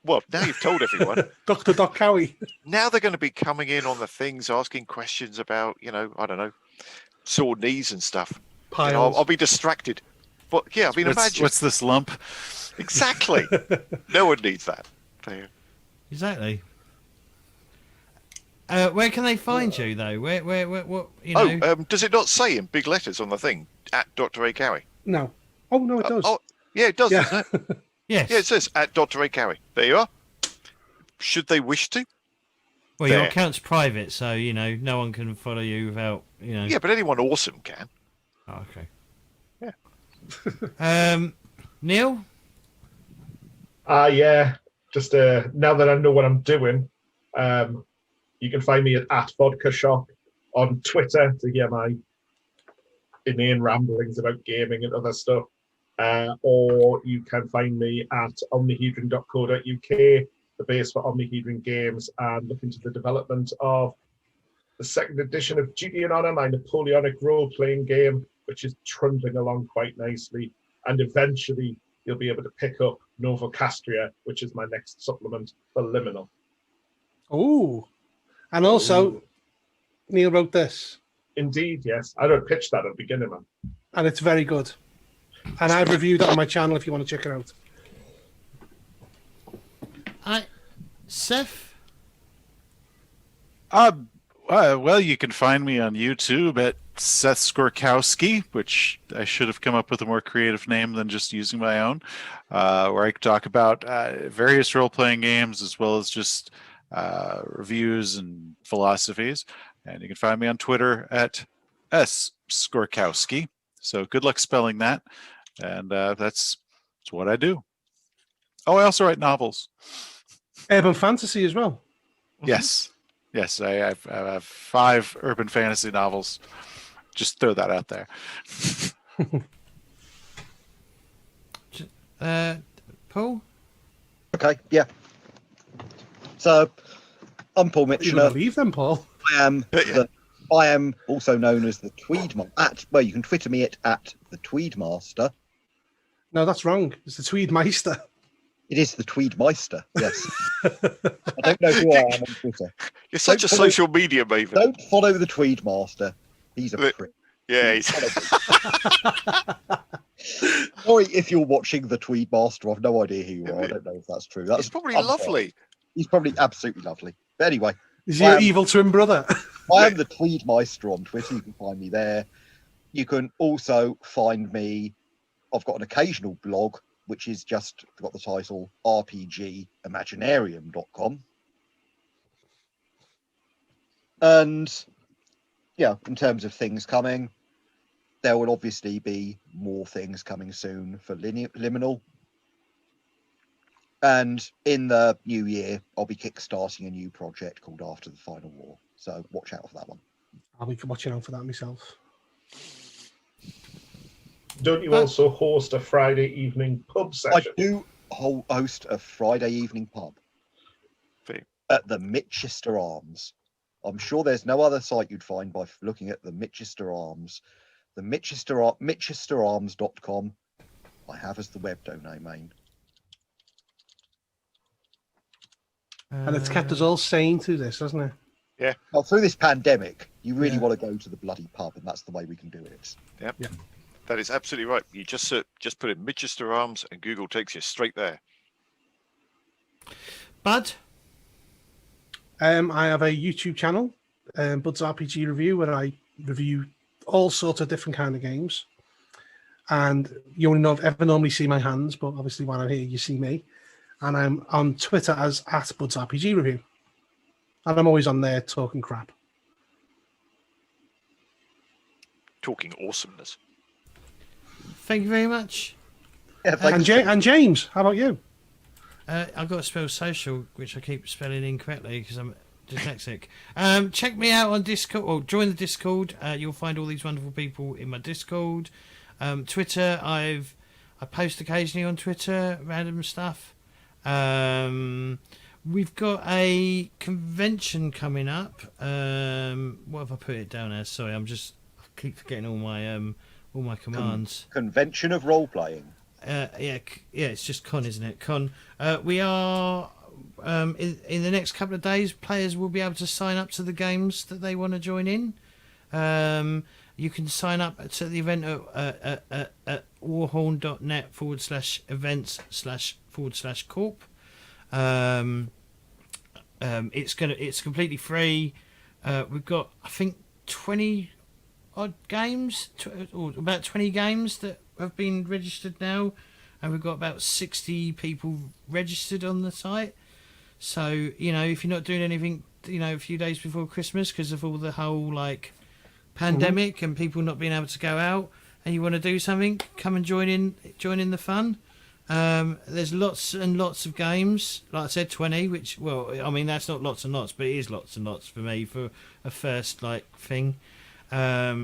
Well, now you've told everyone. Dr. Doc Cowie. Now they're going to be coming in on the things, asking questions about, I don't know, sore knees and stuff. Piles. I'll be distracted. But yeah, I mean, imagine. What's this lump? Exactly. No one needs that. There. Exactly. Where can they find you though? Where what you know? Does it not say in big letters on the thing at Dr. A. Cowie? No. Oh, no, it does. Yeah, it does, Yeah. doesn't it? Yes. Yeah, it says at Dr. A. Cowie. There you are. Should they wish to? Well, your there. account's private, so no one can follow you without Yeah, but anyone awesome can. Oh, okay. Yeah. Neil. Yeah. Just now that I know what I'm doing, you can find me at Vodka Shop on Twitter to hear my inane ramblings about gaming and other stuff. Or you can find me at omnihedron.co.uk, the base for Omnihedron Games, and look into the development of the second edition of Duty and Honor, my Napoleonic role-playing game, which is trundling along quite nicely. And eventually you'll be able to pick up Novocastria, which is my next supplement for Liminal. Oh, and also Ooh. Neil wrote this, Indeed, yes. I don't pitch that at the beginning, man. and it's very good. And I've reviewed it on my channel if you want to check it out. Seth? Well, you can find me on YouTube at Seth Skorkowski, which I should have come up with a more creative name than just using my own, where I talk about various role-playing games as well as just reviews and philosophies. And you can find me on Twitter at S Skorkowski. So good luck spelling that. And that's what I do. Oh, I also write novels. Urban fantasy as well. Yes. Yes, I have 5 urban fantasy novels. Just throw that out there. Paul? Okay, yeah. So, I'm Paul You should Mitchell. leave them, Paul. I am also known as the Tweedmaster. Well, you can Twitter me at the Tweedmaster. No, that's wrong. It's the Tweedmeister. It is the Tweedmeister, yes. I don't know who I am on Twitter. You're such a social media maven. Don't follow the Tweedmaster. He's a prick. Yeah, he's... Sorry if you're watching the Tweedmaster. I've no idea who you are. I don't know if that's true. he's probably lovely. He's probably absolutely lovely. But anyway, Is he your evil twin brother? I am the Tweedmeister on Twitter. You can find me there. You can also find me. I've got an occasional blog, which is just got the title rpgimaginarium.com. And yeah, in terms of things coming, there will obviously be more things coming soon for Liminal. And in the new year, I'll be kickstarting a new project called After the Final War. So watch out for that one. I'll be watching out for that myself. Don't you also host a Friday evening pub session? I do host a Friday evening pub at the Mitchester Arms. I'm sure there's no other site you'd find by looking at the Mitchester Arms. The MitchesterArms.com I have as the web domain. And it's kept us all sane through this, hasn't it? Yeah. Well, through this pandemic, you really want to go to the bloody pub, and that's the way we can do it. Yep. Yeah. That is absolutely right. You just put in Mitchester Arms and Google takes you straight there. Bud? I have a YouTube channel, Bud's RPG Review, where I review all sorts of different kind of games. And you only ever normally see my hands, but obviously while I'm here, you see me. And I'm on Twitter as @Bud's RPG Review. And I'm always on there talking crap. Talking awesomeness. Thank you very much. Yeah, And James, how about you? I've got to spell social, which I keep spelling incorrectly because I'm dyslexic. Check me out on Discord, or join the Discord. You'll find all these wonderful people in my Discord. Twitter, I post occasionally on Twitter, random stuff. We've got a convention coming up. What have I put it down as? Sorry, I keep forgetting all my commands. Convention of role playing. Yeah, it's just con, isn't it? Con. We are in the next couple of days. Players will be able to sign up to the games that they want to join in. You can sign up to the event at warhorn.net/events//corp. It's completely free. We've got, I think, 20 odd games, or about 20 games that have been registered now, and we've got about 60 people registered on the site. So, if you're not doing anything, a few days before Christmas because of all the whole pandemic and people not being able to go out, and you want to do something, come and join in the fun. There's lots and lots of games, like I said, 20, which, that's not lots and lots, but it is lots and lots for me for a first thing. I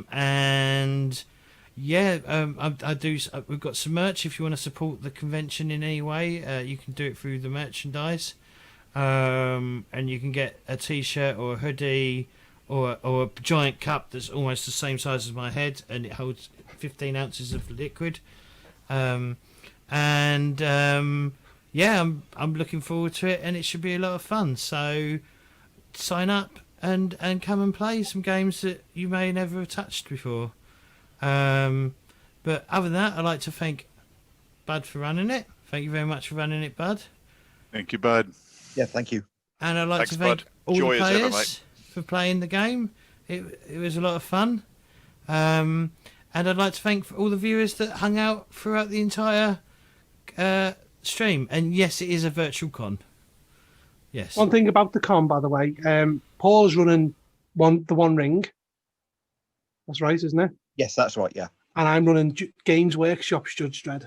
do. We've got some merch. If you want to support the convention in any way, you can do it through the merchandise, and you can get a T-shirt or a hoodie or a giant cup that's almost the same size as my head, and it holds 15 ounces of liquid. and yeah, I'm looking forward to it, and it should be a lot of fun. So sign up and come and play some games that you may never have touched before. But other than that, I'd like to thank Bud for running it. Thank you very much for running it, Bud. Thank you, bud. Yeah, thank you. And I'd like Thanks, to thank Bud. all Joy the as ever, players mate. for playing the game. It was a lot of fun. And I'd like to thank all the viewers that hung out throughout the entire stream. And yes, it is a virtual con. Yes. One thing about the con, by the way, Paul's running the One Ring. That's right, isn't it? Yes, that's right. Yeah. And I'm running Games Workshop's Judge Dredd.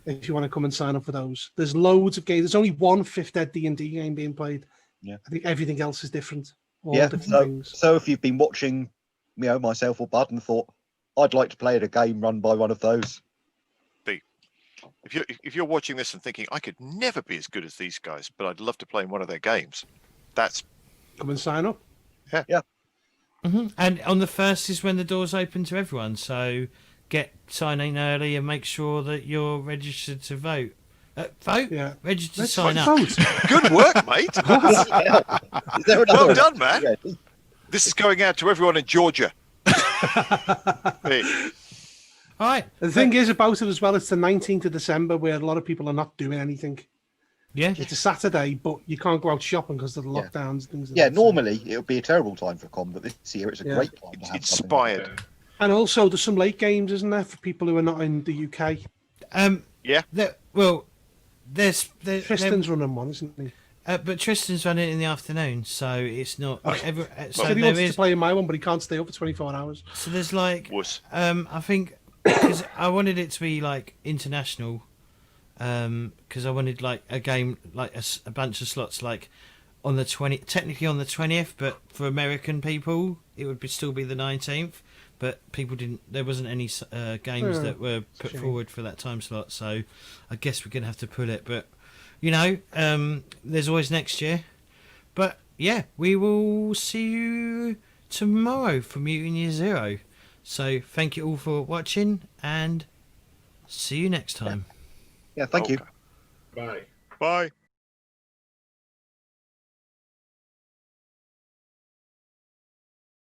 If you want to come and sign up for those, there's loads of games. There's only one 5th Ed D&D game being played. Yeah. I think everything else is different. All Yeah. different So, things. so if you've been watching, myself or Bud, and thought I'd like to play at a game run by one of those, If you're watching this and thinking I could never be as good as these guys, but I'd love to play in one of their games, that's Come and sign up. And on the 1st is when the doors open to everyone. So sign in early and make sure that you're registered to vote. Vote? Yeah. Registered to Let's sign up. vote. good work, mate. is there another? Well done, man. Yeah. This is going out to everyone in Georgia. Hey, All right. The thing is about it as well, it's the 19th of December where a lot of people are not doing anything. Yeah. It's a Saturday, but you can't go out shopping because of the Yeah. lockdowns and things like Yeah, that. normally it would be a terrible time for con, but this year it's a Yeah. great time. To it's have something. inspired. And also, there's some late games, isn't there, for people who are not in the UK? Yeah. There's Tristan's running one, isn't he? but Tristan's running in the afternoon, so it's not. So So he there wants to is. play in my one, but he can't stay up for 24 hours. So there's like. Wuss. I think because I wanted it to be like international. Because I wanted like a game, like a bunch of slots, like on the technically on the 20th, but for American people it would still be the 19th. But people didn't. There wasn't any games that were put shame. forward for that time slot, so I guess we're gonna have to pull it. But there's always next year. But yeah, we will see you tomorrow for Mutant Year Zero. So thank you all for watching, and see you next time. Yeah, thank you. Bye. Bye.